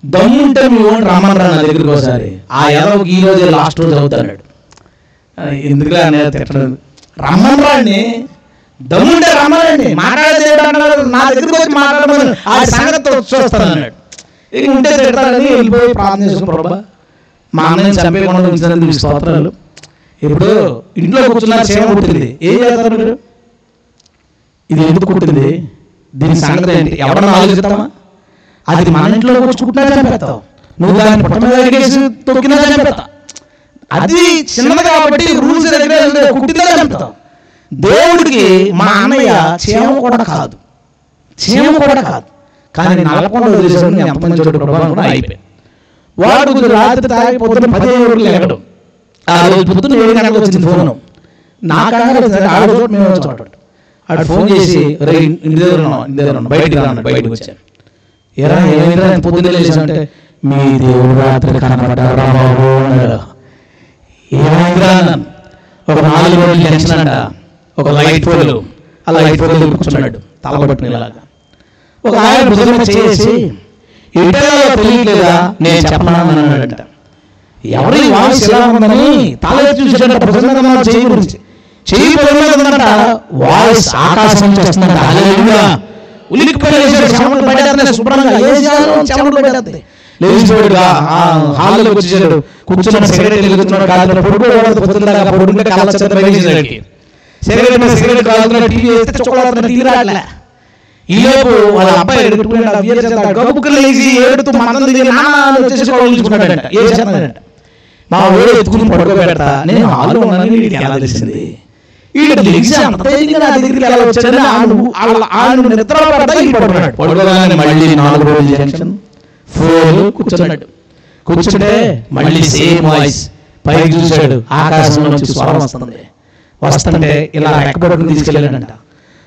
దమ్ముంటే మీ ఓడి రమ్మనరా నా దగ్గరికి ఒకసారి, ఆ ఎదవకి ఈ రోజే లాస్ట్ రోజు అవుతాడు. ఎందుకులే అనేది తిట్టలేదు. రమ్మనరా అండి, దమ్ముంటే రమ్మనండి, మాట్లాడే దేవుడు అన్నాడు, నా దగ్గరికి వచ్చి మాట్లాడమని ఆ సంగతి చూస్తాను అన్నాడు. ఇక ఉంటే తిడతాడని వెళ్ళిపోయి ప్రార్థన చేసుకుని, ప్రభా మా అన్నని చంపేయకుండా ఉంచినందుకు మీ స్తోత్రాలు. ఇప్పుడు ఇంట్లో కూర్చున్నారు, క్షేమ పుట్టింది, ఏం చేస్తారు మీరు? ఇది ఎందుకు పుట్టింది, దీని సంగతి ఏంటి? ఎవరన్నా ఆలోచిస్తామా? అది మన ఇంట్లో కూర్చుకుంటున్నా చంపేస్తావు, నువ్వు దాన్ని పుట్ట మీద ఎగేసి తొక్కినా చంపేస్తావు. అది చిన్నది కాబట్టి రూల్స్ కుట్టితే చంపుతావు. దేవుడికి మా అన్నయ్య చీమ కూడా కాదు, చీమ కూడా కాదు. కానీ నలకొండ వదిలేసాడు, ఎంతమంది చోటు ప్రభావం కూడా అయిపోయింది. వాడు రాత్రి తాగి పొద్దున్న 10 గంటలకు లేకడం. ఆ రోజు పొద్దున్న 7 గంటలకు వచ్చింది ఫోను. నాకంగా మేము చోట అటు ఫోన్ చేసి ఇంటి దగ్గర ఉన్నాం, బయటికి రాను, బయటకు వచ్చాను. ఏమైనా పొద్దున్న లేచానంటే మీ దేవుడు రాత్రి కనపడ్డారా బాబు అన్నాడు. ఏమైందిరా అన్నాను. ఒక 4 రోజులు టెన్షన్ అంట, ఒక లైట్ పోల్, ఆ లైట్ పోల్ కూర్చున్నాడు తలబట్టుకుని ఇలాగా. ఒక ఆయన భుజం చేసి ఇటలో తెలియట్లేదా నేను చెప్పనాను అన్నాడంట. ఎవరి వాయిస్ ఎలా ఉందని తల చూసాడంట, భుజం మీద చేయి గురించి. చేయి ఉందంట, వాయిస్ ఆకాశం నుంచి వస్తుందంట. హల్లెలూయా. ఉలిక్కిపోయి శుభ్రంగా లేచిపోయాడుగా హాల్లోకి వచ్చేసాడు. కూర్చున్న సిగరెట్ వెలుగుతున్నాడు, కాదు పడుకోవడం పొద్దున్న పడుకుంటే కాళ్ళ సిగరెట్ కాలుతున్నాడు, టీవీ వేస్తే చొక్కలాడుతున్నాడు, టీవీ రాట్లే. ఈలోపు వాళ్ళ అబ్బాయి గబ్బుకులు లేచి ఏడుతూ మందం దిగి నాన్నుకున్నాడంట. ఏ చేస్తున్నాడంట, మా ఊరు ఎత్తుకుని పడుకోబెడతా, నేను హాల్లో ఉన్నానని వీడికి ఎలా తెలిసింది, వీడు లెగిసి అంత నా దగ్గరికి ఎలా వచ్చాడని నిద్ర పడుకోగానే మళ్ళీ 4 రోజులు జంక్షన్ ఫోన్ కూర్చున్నాడు. కూర్చుంటే మళ్ళీ సేమ్ వాయిస్. పైకి చూశాడు, ఆకాశంలో నుంచి స్వరం వస్తుంది. వస్తుంటే ఇలా రెక్కబడుకుని తీసుకెళ్ళాడంట.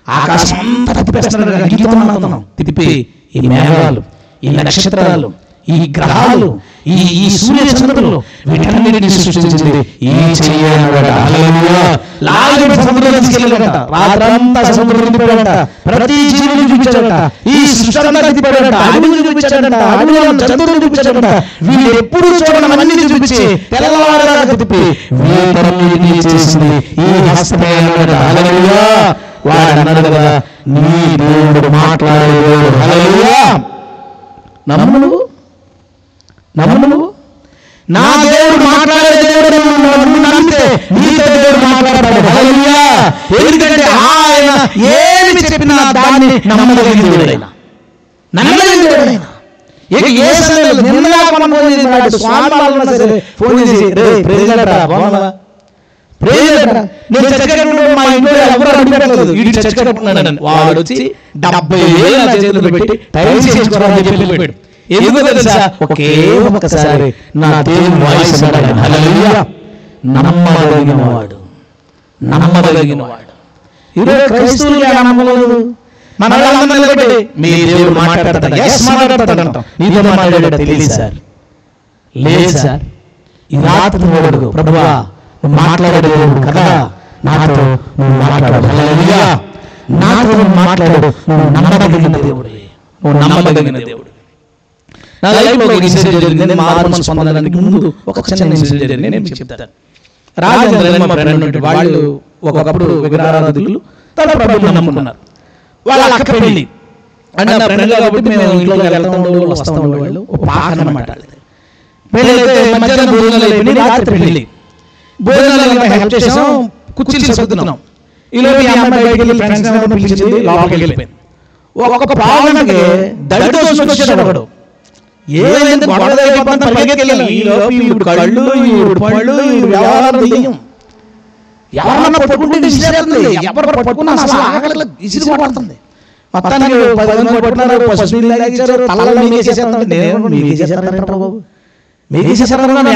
ఆకాశం అంతా తిప్పేస్తున్నాడు. తిప్పి ఈ మేఘాలు, ఈ నక్షత్రాలు, ఈ గ్రహాలు, ఈ సూర్య చంద్రులు వీటన్నిటిని సృష్టించింది ఈ చెయ్యనట. హల్లెలూయా. లాగని సముద్రంలో తీసుకెళ్ళాడంట. రాత్రంతా సముద్రం తిప్పాడంట. ప్రతి జీవిని చూపించాడంట. ఈ సృష్టి అంతా తిప్పాడంట. అడవిని చూపించాడంట, అడవిలో జంతువులను చూపించాడంట. వీళ్ళు ఎప్పుడు చూడమన్నీ చూపించి తెల్లవారుదాకా తిప్పి వీటన్నిటిని చేసింది ఈ హస్తమే అన్నట. హల్లెలూయా. వాడు అన్నాడు కదా, నీ దేవుడు మాట్లాడేవాడు. హల్లెలూయా. నమ్ము నువ్వు, నా దేవుడు మాట్లాడే దేవుడు నమ్మితే నీతో దేవుడు మాట్లాడతాడు. హల్లెలూయా. ఎందుకంటే ఆయన ఏమి చెప్పినా దాన్ని నమ్మదగిన దేవుడైనా, నమ్మదగిన దేవుడైనా. ఇక ఏ సమయంలో నిన్నగా మనం స్వామి ఫోన్ చేసి నేను చచ్చికట్టుకుంటూ మా ఇంట్లో ఎవరు అడిగట్లేదు, వీడు చచ్చికట్టుకున్నాడు. వాడు వచ్చి 70,000 పెట్టి టైం చేసుకోవడానికి. ఎందుకు తెలుసా, ఒకే ఒక్కసారి నా దేవుని వాయిస్ అన్నాడు. హల్లెలూయా. నమ్మదగినవాడు. ఈరోజు క్రైస్తవులుగా నమ్మలేదు. మన వాళ్ళందరూ మీ దేవుడు మాట్లాడతాడు, మాట్లాడతాడంటాం. నీతో మాట్లాడాడు తెలియదు సార్, లేదు సార్. ఈ రాత్రి అడుగు, ప్రభువా నువ్వు మాట్లాడే దేవుడు కదా, నాతో నువ్వు మాట్లాడు. హల్లెలూయా. నాతో నువ్వు మాట్లాడు. నువ్వు నమ్మదగిన దేవుడు, నువ్వు నమ్మదగిన దేవుడు. నా లైఫ్లో ఒక ఇన్సిడెంట్ జరిగింది. నేను మారు మనసు పొందడానికి ముందు ఒక చిన్న ఇన్సిడెంట్ జరిగింది, నేను చెప్తాను. రాజేంద్ర మా ఫ్రెండ్ ఉంటే వాళ్ళు ఒకప్పుడు విగ్రహారాధకులు తన ప్రభువుని నమ్ముకున్నారు. వాళ్ళ అక్క పెళ్లి అంటే నా ఫ్రెండ్ కాబట్టి మేము ఇంట్లో వెళ్తా ఉండేవాళ్ళు, వస్తూ ఉండేవాళ్ళు. ఒక పాక అన్నమాట. పెళ్లి అయితే మధ్యాహ్నం భోజనాలు అయిపోయి రాత్రి పెళ్లి. భోజనాలు హెల్ప్ చేసాం, కుర్చీలు సర్దుతున్నాం. ఈలోపు ఈ అమ్మాయి బయటికి వెళ్ళి ఫ్రెండ్స్ పిలిచింది, లోపలికి వెళ్ళిపోయింది. ఒక పావుగంటకి దళితోషం వచ్చేసాడు ఒకడు. ఏమైంది గొడవ పరిగెత్తుకెళ్ళాలి. ఈలోపు ఈవిడ కళ్ళు, ఈవిడ పళ్ళు, వ్యవహారం దెయ్యం. ఎవరన్నా పట్టుకుంటే విసిరేస్తుంది, ఎవరు పట్టుకున్నా అసలు ఆగలేదు, విసిరి పడుతుంది. మొత్తానికి 10 మంది పట్టుకున్నారు, పసుపు నీళ్ళు తాగించారు, తలలో మీకేసేస్తాను. నేను మీకేసేస్తారంటారు బాబు, మీకేసేస్తారన్నారు.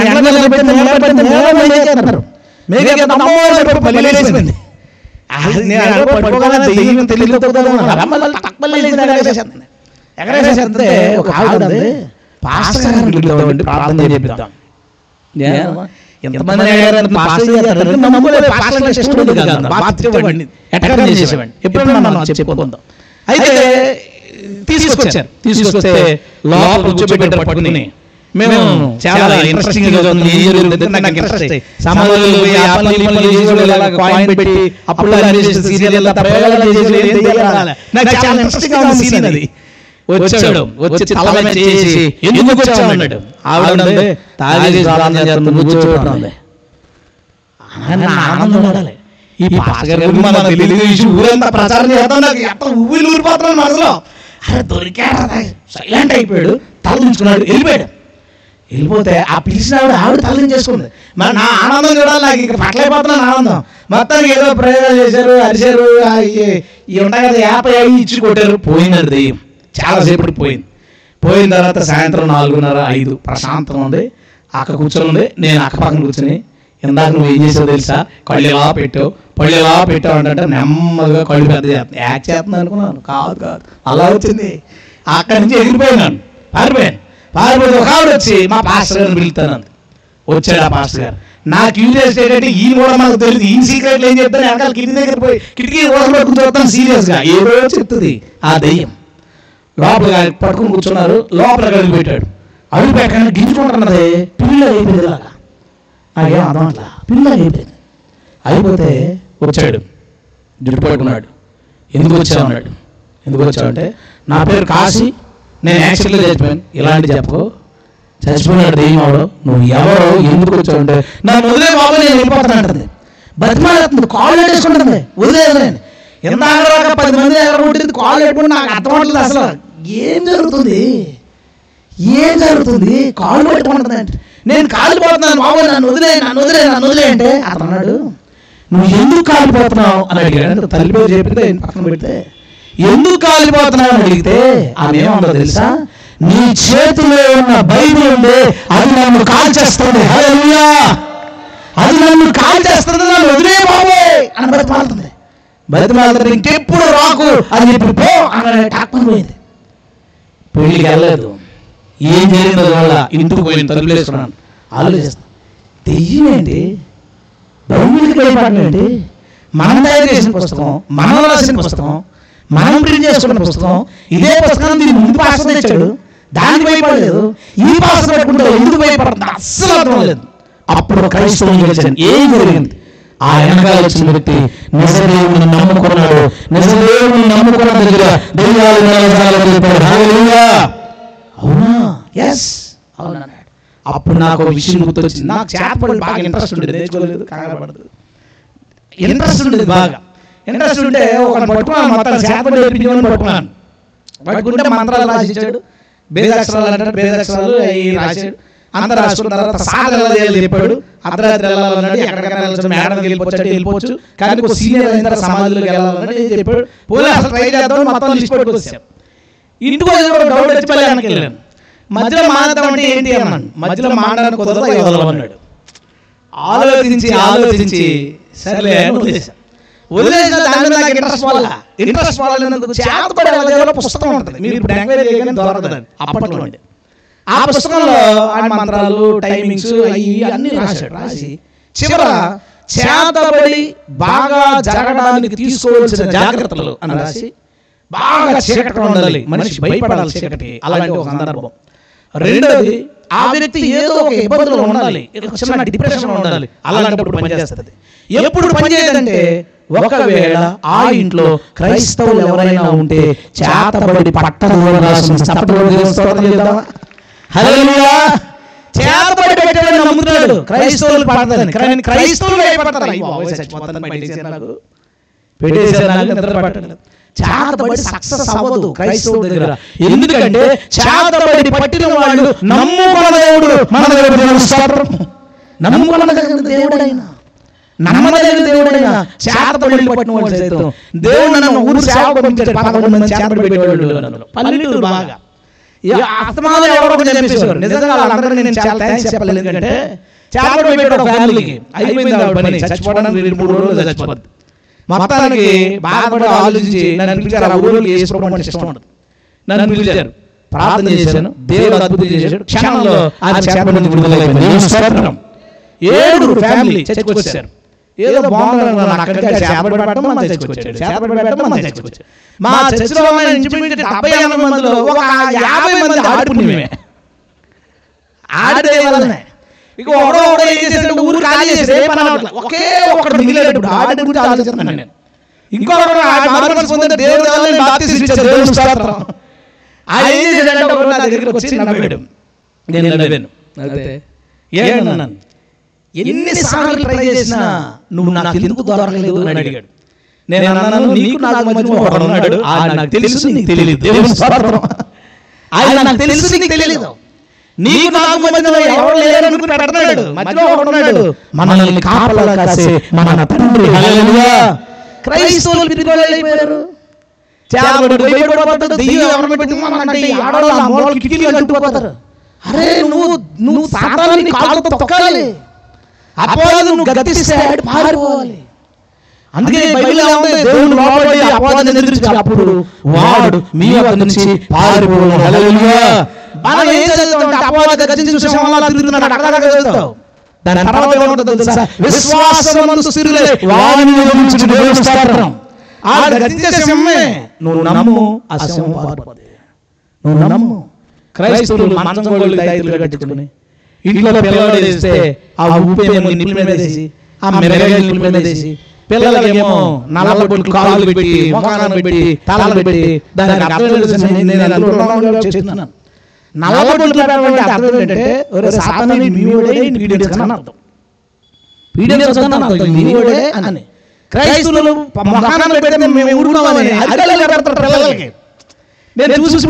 ఎగరేసేస్తే ఒక ఆవిడ పాస్టర్ గారు ప్రార్థన చేపిద్దాం. ఎంతమంది ఎప్పుడైనా మనం చెప్పుకుందాం. అయితే తీసుకొస్తే లోపల కూర్చోబెట్టి పట్టుకుని మేము చాలా ఇంట్రెస్టింగ్ గా ఉంది. నాకు ఇంట్రెస్ట్ కాయిన్ పెట్టి అప్పుడు అది వచ్చాడు. వచ్చి తల చేసి ఎందుకు వచ్చావు అన్నాడు. ఆవిడ తాగేసి ఆనందం పడాలి. ఈ పాస్టర్ గారు మన తెలుగు ఊరంతా ప్రచారం చేద్దాం, నాకు ఎంత ఊరిపోతున్నాను మనసులో. అరే దొరికాడు, సైలెంట్ అయిపోయాడు, తల దించుకున్నాడు, వెళ్ళిపోతే ఆ పిలిచిన ఆవిడ తల చేసుకుంది. మరి నా ఆనందం చూడాలి, నాకు ఇక్కడ పట్లైపోతున్నాను ఆనందం. మొత్తానికి ఏదో ప్రయోగాలు చేశారు, అరిశారు, ఇవి ఉంటాయి కదా యాపై ఇచ్చి కొట్టారు, పోయినారు దెయ్యం. చాలాసేపటికి పోయిన తర్వాత సాయంత్రం 4:30-5 ప్రశాంతంగా ఉంది. అక్క కూర్చొని ఉంది, నేను అక్క పక్కన కూర్చొని, ఇందాక నువ్వు ఏం చేసావు తెలుసా, కళ్ళు ఎలా పెట్టావు అంటే నెమ్మదిగా కళ్ళు పెద్ద యాక్ట్ చేస్తుంది అనుకున్నాను. కాదు అలా వచ్చింది. అక్కడి నుంచి ఎగిరిపోయినాను, పారిపోయి ఒక ఆవిడ వచ్చి మా పాస్టర్ గారిని పిలుస్తాను. వచ్చాడు ఆ పాస్టర్ గారు. నా క్యూరియాసిటీ ఏంటంటే ఈయన కూడా మనకు తెలియదు, ఈయన సీక్రెట్లు ఏం చెప్తాను, వెనకాల కింది దగ్గర పోయి కిటికీ ఓడబట్టుకుని చూస్తాను సీరియస్గా. ఏదో చెప్తుంది ఆ దెయ్యం. లోపల పట్టుకుని కూర్చున్నారు, లోపల అడుగు పెట్టాడు. అడుగు పెట్టగానే గింజుకుంటున్నది, పిల్లలు అయిపోయింది. ఇలాగా నాకేం అర్థం అట్లా పిల్లలు అయిపోయింది. అయిపోతే వచ్చాడు, జుట్టు పట్టుకున్నాడు. ఎందుకు వచ్చావు అంటే నా పేరు కాశీ, నేను యాక్సిడెంట్లో చచ్చిపోయాను. ఇలాంటి చెప్పు, చచ్చిపోయినాడు దెయ్యం. అవడం నువ్వు ఎవరో ఎందుకు వచ్చావు అంటే నన్ను వదిలే బాబు నేను వెళ్ళిపోతాను అంటుంది. బతిమాలుతుంది, కాళ్ళు వేసుకుంటుంది, వదిలేదు. ఎంత ఆగరాక 10 మంది ఎగరగొట్టింది, కాళ్ళు పెట్టుకుని నాకు అర్థం అవ్వట్లేదు అసలు ఏం జరుగుతుంది. కాళ్ళు పెట్టుకుంటుంది అంటే నేను కాలిపోతున్నాను బాబు, నన్ను వదిలే అంటే అతను అన్నాడు, నువ్వు ఎందుకు కాలిపోతున్నావు అని అడిగాడు. తల్లి పేరు చెప్తే పక్కన పెడితే ఎందుకు కాలిపోతున్నావు అని అడిగితే ఆమె ఏమన్నా తెలుసా, నీ చేతిలో ఉన్న బైబిల్ ఉంది, అది నన్ను కాల్చేస్తుంది, హల్లెలూయా, అది నన్ను కాల్చేస్తుంది, నన్ను వదిలే బాబోయ్ అని బతిమాలుతుంది. ఇంకెప్పుడు రాకు అని చెప్పి పో అని టాక్మని పోయింది. పెళ్ళికి వెళ్ళలేదు. ఏం జరిగిందో వల్ల ఇంటికి పోయింది, తలుపులు వేసుకున్నాను. ఆలోచిస్తాను, దెయ్యం ఏంటి, బైబిల్కి భయపడడం ఏంటి, మనం తయారు చేసిన పుస్తకం, మనం రాసిన పుస్తకం, మనం ప్రింట్ చేసుకున్న పుస్తకం, ఇదే పుస్తకం దీన్ని ముందు పాస్టర్ తెచ్చాడు, దానికి భయపడలేదు. ఈ పాస్టర్ పెట్టుకుంటే ఎందుకు భయపడుతుంది అస్సలు అర్థం లేదు. అప్పుడు క్రైస్తవుని గెలిచాను. ఏం జరిగింది, ఆ వెనకాల వచ్చిన వ్యక్తి నిజదేవుని నమ్ముకున్నాడు. నిజదేవుని నమ్ముకున్న దగ్గర దెయ్యాలు చెప్పాడు. హల్లెలూయా, అవునా, ఎస్ అవునన్నాడు. అప్పుడు నాకు ఒక విషయం గుర్తొచ్చింది. నాకు చేపలు బాగా ఇంట్రెస్ట్ ఉండేది, నేర్చుకోలేదు, కంగారు పడదు, ఇంట్రెస్ట్ ఉండేది బాగా. ఇంట్రెస్ట్ ఉంటే ఒక పట్టుకున్నాను, మొత్తం చేపలు నేర్పించమని పట్టుకుంటే మంత్రాలు రాసిచ్చాడు, బేదాక్షరాలు అంటాడు, బేదాక్షరాలు అవి రాశాడు. అంతా రాసుకున్న తర్వాత సాగర్ వెళ్ళాలి చెప్పాడు. అర్ధరాత్రి వెళ్ళాలన్నాడు, ఎక్కడికైనా వెళ్ళచ్చు, మేడానికి వెళ్ళిపోవచ్చు, కానీ ఒక సీనియర్ అయిన తర్వాత సమాధిలోకి వెళ్ళాలన్నాడు చెప్పాడు. పోలే అసలు ట్రై చేద్దాం, మొత్తం లిస్ట్ పెట్టుకొచ్చాం. ఇంటికి వచ్చి డౌట్ వచ్చి మళ్ళీ వెనక్కి వెళ్ళాను. మధ్యలో మానేద్దాం అంటే ఏంటి అన్నాడు. మధ్యలో మానడానికి కుదరదు, వదలమన్నాడు. ఆలోచించి సరేలే వదిలేసిన దాని మీద నాకు ఇంట్రెస్ట్ వాళ్ళకు చేతపడే పుస్తకం ఉంటుంది, మీరు ఇప్పుడు ఎంక్వైరీ చేయగానే దొరకదండి అప్పట్లో. ఆ పుస్తకంలో ఆయన మంత్రాలు, టైమింగ్స్ అన్ని రాసి చివర చేతబడి బాగా జరగడానికి తీసుకోవాల్సిన జాగ్రత్తలు అని రాసి, బాగా చీకటి ఉండాలి, మనిషి భయపడాలి చీకటి, అలాంటి ఒక సందర్భం. రెండోది, ఆ వ్యక్తి ఏదో ఒక ఇబ్బందులు ఉండాలి, చిన్న డిప్రెషన్ ఉండాలి, అలాంటప్పుడు పనిచేస్తుంది. ఎప్పుడు పనిచేయదంటే ఒకవేళ ఆ ఇంట్లో క్రైస్తవులు ఎవరైనా ఉంటే చేతబడి పట్టణ హల్లెలూయా, చేతబడి పెట్టాడని నమ్ముతున్నాడు, క్రైస్తవులు పడతారని. క్రైస్తవులు భయపడతారు, చేతబడి సక్సెస్ అవ్వదు క్రైస్తవుల దగ్గర. ఎందుకంటే చేతబడి పట్టిన వాళ్ళు నమ్ముకున్న దేవుడు మన దగ్గర నమ్ముకున్న దేవుడైనా నమ్మదగిన దేవుడైనా చేతబడి పట్టిన వాళ్ళు సైతం దేవుడు నన్ను ఊరు సేవ పంపించాడు. 11 మంది చేతబడి పెట్టేవాళ్ళు పల్లెటూరు బాగా అస్తమానం ఎవరో ఒకటి చెప్పేసేవారు. నిజంగా వాళ్ళందరికీ నేను చాలా థ్యాంక్స్ చెప్పలేదు, ఎందుకంటే చేతబడి పెట్టాడు ఫ్యామిలీకి అయిపోయింది ఆ పని, చచ్చిపోవడానికి 2-3 రోజులు చచ్చిపోద్ది. మొత్తానికి బాధపడి ఆలోచించి నన్ను పిలిచారు. ఆ ఊరిలో వేసుకోవడం ఇష్టం ఉండదు, నన్ను పిలిచారు, ప్రార్థన చేశాను, దేవుడు అద్భుతం చేశాడు. క్షణంలో ఆయన చేతబడి నుంచి విడుదలైపోయింది. 7 ఫ్యామిలీ చర్చకు వచ్చారు. ఏదో బాగుంది అక్కడికి చేపలు పెట్టడం మన చర్చకు వచ్చాడు, చేపలు పెట్టడం మన చర్చకు వచ్చాడు. మా చర్చలో 70-80 మందిలో ఒక 50 మంది ఆడుకునేమే, ఆడే వల్లనే. ఇక ఒకడో ఏం చేశాడు, ఊరు ఖాళీ చేసి ఒకే ఒకటి మిగిలేటప్పుడు ఆడే గురించి ఆలోచిస్తున్నాను నేను. ఇంకొకడు దేవుడు ఆయన ఏం చేశాడంటే ఒకడు నా దగ్గరికి వచ్చి నవ్వాడు. నేను నవ్వాను. ఏమన్నాను, ఎన్నిసార్లు ట్రై చేసినా నువ్వు నాకు ఎందుకు దొరకలేదు అని అడిగాడు. నేను అన్నాను, నీకు నాకు మధ్య ఒకడు ఉన్నాడు, ఆయన నాకు తెలుసు నీకు తెలియదు. దేవుని స్తోత్రం. ఆయన నాకు తెలుసు నీకు తెలియదు. నీకు నాకు మధ్యలో ఎవరు లేరనుకుని పెడతాడు, మధ్యలో ఒకడు ఉన్నాడు, మనల్ని కాపలా కాసే మన తండ్రి. హల్లెలూయా. క్రైస్తవులు పిరిగోళ్ళైపోయారు. దెయ్యం ఎవరిని పెట్టుకోమంటే ఆడవాళ్ళు ఆ మూల కిటికీలు కట్టుకుపోతారు. అరే నువ్వు సాతానుని కాళ్ళతో తొక్కాలి, అపవాది నువ్వు గద్దిస్తే పారిపోవాలి. అందుకే బైబిల్లో ఉంది, దేవుడు లోపడి అపవాదిని ఎదిరించి అప్పుడు వాడు మీ వద్ద నుంచి పారిపోను. హల్లెలూయా. మనం ఏం చదువుతాం? అపవాది గద్దించి సింహంలా తిరుగుతున్నాడు, అక్కడ చదువుతావు. దాని తర్వాత ఏమంటుందో తెలుసా? విశ్వాసమందు స్థిరులై వారిని ఎదిరించుట దేవుని స్తోత్రం. ఆ గద్దించే సింహమే, నువ్వు నమ్ము, ఆ సింహం పారిపోతుంది. నువ్వు నమ్ము. క్రైస్తవులు మంచం గోళ్ళు దైతులు కట్టుకుని ఇంట్లో పిల్లలు వేస్తే ఆ ఉప్పేమో నిప్పుల మీద వేసి, ఆ మిరగాయలు నిప్పుల మీద వేసి, పిల్లలకేమో నల్లబొట్లు కాళ్ళు పెట్టి, మొఖాలను పెట్టి, తలలు పెట్టి, దానికి అర్థం చేస్తున్నాను. నల్లబొట్లు పెట్టాలంటే అర్థం ఏంటంటే సాతానుడు మీవుడే పీడించకని అర్థం. పీడించకని అర్థం మీవుడే అని. క్రైస్తవులు మొఖాలను పెడితే మేము ఊరుకున్నామని అరికాయలు పెడతారు పిల్లలకి. నేను చూసి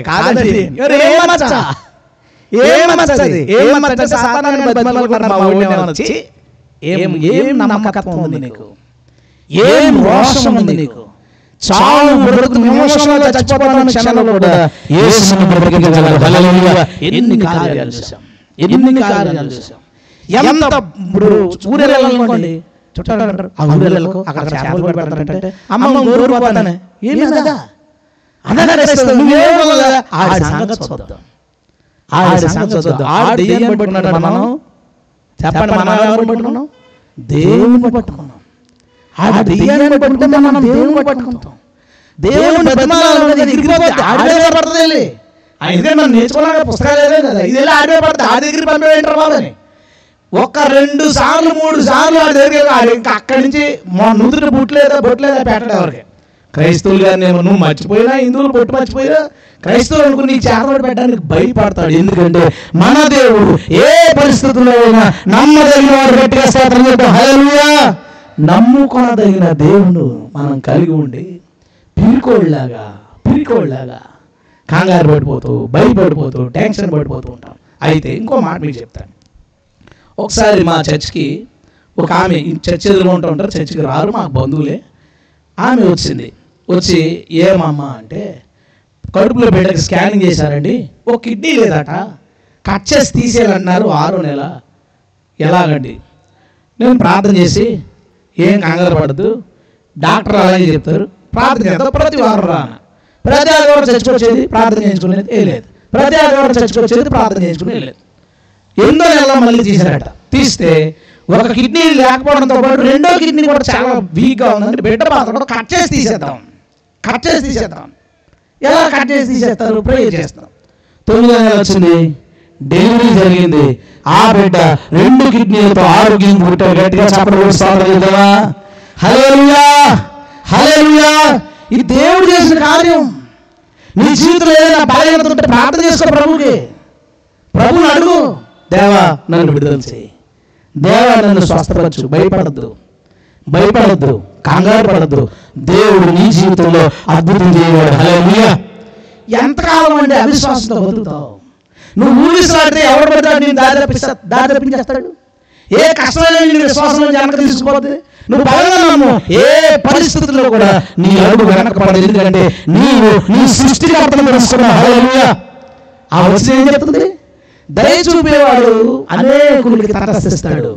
కాదండి, ఏం నమ్మకత్వం ఉంది నీకు, ఏం రోషం ఉంది నీకు. చావు బ్రతుకు నిమిషంలో చచ్చిపోవడానికి క్షణంలో కూడా యేసుని బ్రతికించగలడు. హల్లెలూయా. ఎన్ని కార్యాలు చేశాం, ఎన్ని కార్యాలు చేశాం. ఎంత ఇప్పుడు ఊరెళ్ళాలనుకోండి, చుట్టాలు అంటారు, ఆ ఊరెళ్ళకు అక్కడ చేపలు పెడతారంటే అమ్మ ఊరు పోతానే, ఏమి కదా ఆడి సంగతి చూద్దాం. ఆడు దెయ్యాన్ని పట్టుకున్నాడు, మనం చెప్పండి మనం ఎవరు పట్టుకున్నాం? దేవుని పట్టుకున్నాం. ఆడు దెయ్యాన్ని పట్టుకుంటే మనం దేవుని పట్టుకుంటాం. దేవుని ఆడిపోతుంది. అయితే మనం నేర్చుకోవాలంటే పుస్తకాలు కదా, ఇది ఆడిపోయి పడుతుంది. ఆడి దగ్గర పంపేంటారు బాబని. ఒక 2 సార్లు 3 సార్లు ఆడి దగ్గర ఇంకా అక్కడి నుంచి నుదురు బొట్లేదా పెట్టడం ఎవరికి. క్రైస్తవులు గారిని నువ్వు మర్చిపోయినా, హిందువులు పొట్టు మర్చిపోయినా, క్రైస్తవులు అనుకుని నీ చేతబడి పెట్టడానికి భయపడతాడు. ఎందుకంటే మన దేవుడు ఏ పరిస్థితుల్లో అయినా నమ్మదగిన వాడు గట్టిగా స్తోత్రం చెప్తాం. హల్లెలూయా. నమ్ముకోదగిన దేవుడు మనం కలిగి ఉండి పిరికోళ్ళలాగా కంగారు పడిపోతూ, భయపడిపోతూ, టెన్షన్ పడిపోతూ ఉంటాం. అయితే ఇంకో మాట మీకు చెప్తాను. ఒకసారి మా చర్చికి ఒక ఆమె, చర్చ్ ఎదురుగా ఉంటారు, చర్చికి రారు, మా బంధువులే. ఆమె వచ్చి ఏమమ్మా అంటే, కడుపులో బిడ్డకి స్కానింగ్ చేశారండి, ఒక కిడ్నీ లేదట, కట్ చేసి తీసేయాలన్నారు 6వ నెల. ఎలాగండి? నేను ప్రార్థన చేసి, ఏం కంగారు పడద్దు, డాక్టర్ అలాగే చెప్తారు, ప్రార్థన చేద్దాం, ప్రతి వారం రాన, ప్రతి ఆదివారం చర్చకొచ్చేది, ప్రార్థన చేయించుకునేది ఏ లేదు, ప్రతి ఆదివారం చర్చకొచ్చేది, ప్రార్థన చేయించుకునేది లేదు. 8వ నెలలో మళ్ళీ తీశారట. తీస్తే ఒక కిడ్నీ లేకపోవడంతో పాటు 2వ కిడ్నీ కూడా చాలా వీక్గా ఉందండి, బిడ్డ పాత్ర కూడా కట్ చేసి తీసేద్దాం. ఎలా కట్ చేసి తీసేస్తారు? ప్రేయర్ చేస్తాం. 9వ నెల వచ్చింది, డెలివరీ జరిగింది. ఆ బిడ్డ 2 కిడ్నీలతో ఆరోగ్యం పుట్టారు. గట్టిగా చెప్పడం. హల్లెలూయా, హల్లెలూయా. ఇది దేవుడు చేసిన కార్యం. నీ జీవితంలో ఏదైనా బలహీనత ఉంటే ప్రార్థన చేసుకో ప్రభువుని అడుగు. దేవా నన్ను విడుదల చేయి, దేవా నన్ను స్వస్థపరచు. భయపడద్దు, కంగారు పడద్దు. దేవుడు నీ జీవితంలో అద్భుతం చేయవాడు. హల్లెలూయా. ఎంతకాలం అండి అవిశ్వాసంతో బతుకుతావు? నువ్వు ఊరిసాడితే ఎవరు పడతాడు? నేను దారి తప్పించేస్తాడు. ఏ కష్టమైన నీ విశ్వాసం వెనక తీసుకుపోద్ది. నువ్వు బలంగా నమ్ము, ఏ పరిస్థితుల్లో కూడా నీ అడుగు వెనక పడదు. ఎందుకంటే నీవు నీ సృష్టికర్తను తెలుసుకున్నావు. హల్లెలూయా. ఆ వచనం ఏం చెప్తుంది? దయ చూపేవాడు అనేకులకి తటస్థిస్తాడు,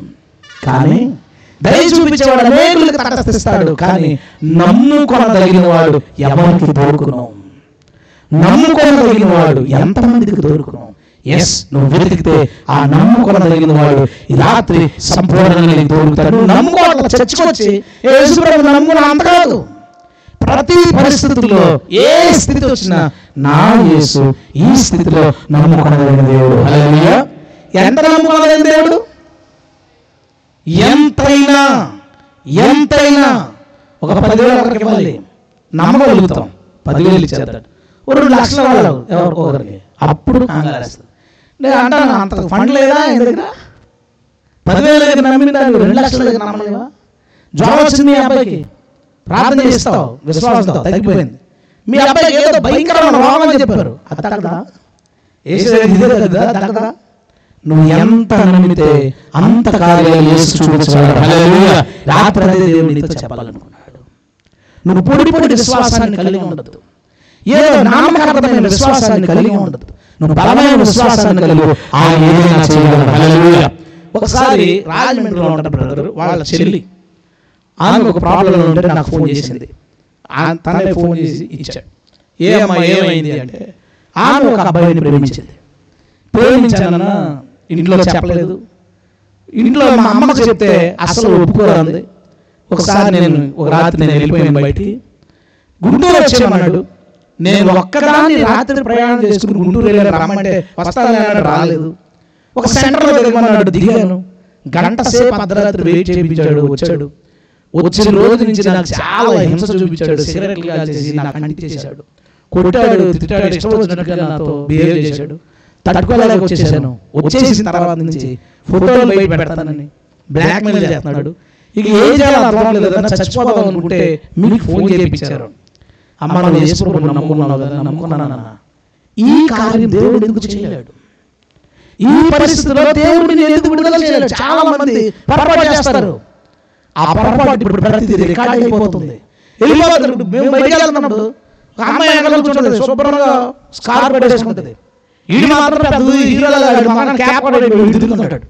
కానీ దయ చూపించేవాడు అనేకులకి తటస్థిస్తాడు, కానీ నమ్ముకొనదగిన వాడు ఎవరికి దొరుకును? నమ్ముకొనదగిన వాడు ఎంతమందికి దొరుకును? ఎస్, నువ్వు వెతికితే ఆ నమ్ముకొనదగిన వాడు ఈ రాత్రి సంపూర్ణంగా నీకు దొరుకుతాడు. నువ్వు నమ్ముకోవాలి. చర్చకొచ్చి యేసుప్రభువుని నమ్ముకున్న అంత కాదు, ప్రతి పరిస్థితుల్లో ఏ స్థితి వచ్చినా నా యేసు ఈ స్థితిలో నమ్ముకొనదగిన దేవుడు. హల్లెలూయా. ఎంత నమ్ముకొనదగిన దేవుడు? ఎంతైనా ఒక 10,000 ఒకరికి ఇవ్వాలి, నమ్మగలుగుతాం. 10,000 ఇచ్చేస్తాడు. 2 లక్షల వాళ్ళు ఎవరికొకరికి, అప్పుడు కంగారేస్తుంది. నేను అంటాను, అంత ఫండ్ లేదా ఆయన దగ్గర? 10,000 దగ్గర నమ్మిన 2 లక్షల దగ్గర నమ్మలేవా? జ్వరం వచ్చింది మీ అబ్బాయికి, ప్రార్థన చేస్తావు, విశ్వాసంతో తగ్గిపోయింది. మీ అబ్బాయికి ఏదో భయంకరమైన రోగం అని చెప్పారు, అది తగ్గదా? తగ్గదా? నువ్వు ఎంత నమ్మితే అంత కార్యాలు యేసు చూపించగలడు. హల్లెలూయా. రాత్రి అదే దేవుడు నీతో చెప్పాలనుకున్నాడు. నువ్వు పొడి విశ్వాసాన్ని కలిగి ఉండదు, ఏదో నామకార్థమైన విశ్వాసాన్ని కలిగి ఉండదు, నువ్వు బలమైన విశ్వాసాన్ని కలిగి ఆయన ఏదైనా చేయగలడు. హల్లెలూయా. ఒకసారి రాజమండ్రిలో ఉంటాడు బ్రదర్, వాళ్ళ చెల్లి ఆమె ఒక ప్రాబ్లం ఉంటే నాకు ఫోన్ చేసింది. తనే ఫోన్ చేసి ఇచ్చాడు. ఏమైంది అంటే, ఆమె ఒక అబ్బాయిని ప్రేమించానన్నా ఇంట్లో చెప్పలేదు, ఇంట్లో మా అమ్మకు చెప్తే అసలు ఒప్పుకోరాంది. ఒకసారి ఒక రాత్రి నేను వెళ్ళిపోయాను బయటికి, గుంటూరు వచ్చేయమన్నాడు. నేను ఒక్కదాన్ని రాత్రి ప్రయాణం చేసుకుని గుంటూరు వెళ్ళి రమ్మంటే వస్తానని రాలేదు. ఒక సెంటర్లో దిగమన్నాడు, దిగాను. గంట సేపు అర్ధరాత్రి వెయిట్ చేయించాడు, వచ్చాడు. వచ్చిన రోజు నుంచి నాకు చాలా హింస చూపించాడు, సిగరెట్లు కాల్చేసి నాకు అంటించేశాడు, కొట్టాడు, తిట్టాడు, ఇష్టం వచ్చినట్టుగా నాతో బిహేవ్ చేశాడు. తట్టుకోలేక వచ్చేసాను. వచ్చేసిన తర్వాత నుంచి ఫోటోలు బయట పెడతానని బ్లాక్మెయిల్ చేస్తున్నాడు. ఇక ఏం చేయాలో అర్థం లేదు. చచ్చిపోదాం అనుకుంటే మీకు ఫోన్ చేయించారు. అమ్మ నువ్వు యేసుప్రభువుని నమ్ముకున్నావు కదా, నమ్ముకున్నానన్నా. ఈ కార్యం దేవుడు ఎందుకు చేయలేడు? ఈ పరిస్థితిలో దేవుడిని ఎందుకు విడుదల చేయలేడు? చాలా మంది పొరపాటు చేస్తారు. ఆ పొరపాటు ఇప్పుడు ప్రతిదీ రికార్డ్ అయిపోతుంది. వెళ్ళిపోతారు. మేము బయటికి వెళ్తున్నప్పుడు ఒక అమ్మాయి ఎక్కడ కూర్చుంటుంది, శుభ్రంగా స్కార్ఫ్ పెట్టేసుకుంటుంది. ఈడు మాత్రం పెద్ద హీరోలాగా క్యాప్ తిరుగుతుంటాడు.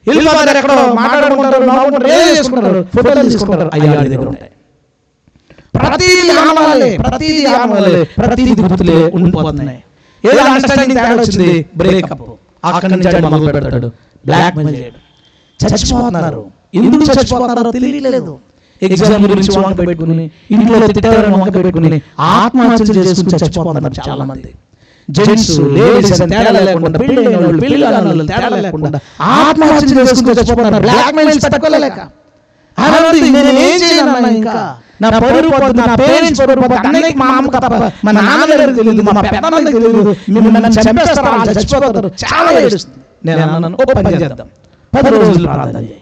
వెళ్ళిపోతారు, ఎక్కడో మాట్లాడుకుంటారు, నవ్వుకుంటారు, ఫోటోలు తీసుకుంటారు. అయ్యా దగ్గర ఉంటాయి. ప్రతిదీ ఆనవాలే, ప్రతిదీ గుర్తులే ఉండిపోతున్నాయి. ఏదో అండర్స్టాండింగ్ తేడా వచ్చింది, బ్రేకప్. అక్కడి నుంచి మొదలు పెడతాడు బ్లాక్ మెయిల్ చేయడం. చచ్చిపోతున్నారు. ఎందుకు చచ్చిపోతున్నారో తెలియలేదు. ఎగ్జామ్ గురించి వంక పెట్టుకుని, ఇంట్లో తిట్టారని వంక పెట్టుకుని ఆత్మహత్యలు చేసుకుని చచ్చిపోతున్నారు చాలా మంది. జెంట్స్ లేడీస్ అని తేడా లేకుండా, పెళ్లి తేడా లేకుండా ఆత్మహత్యలు చేసుకుని చచ్చిపోతున్నారు. బ్లాక్ మెయిల్స్ తట్టుకోలేక. నేను ఏం చేయను, ఇంకా నా పరువు పోతుంది, నా పేరెంట్స్ పరువు పోతుంది. అన్నయ్యకి మా అమ్మకు తప్ప మా నాన్నగారికి తెలియదు, మా పెద్దన్నకి తెలియదు, నన్ను చంపేస్తారు, వాళ్ళు చచ్చిపోతారు. చాలా ఏడుస్తుంది. నేను అన్నాను, ఓ పని చేద్దాం, 10 రోజులు ప్రార్థన చేయి.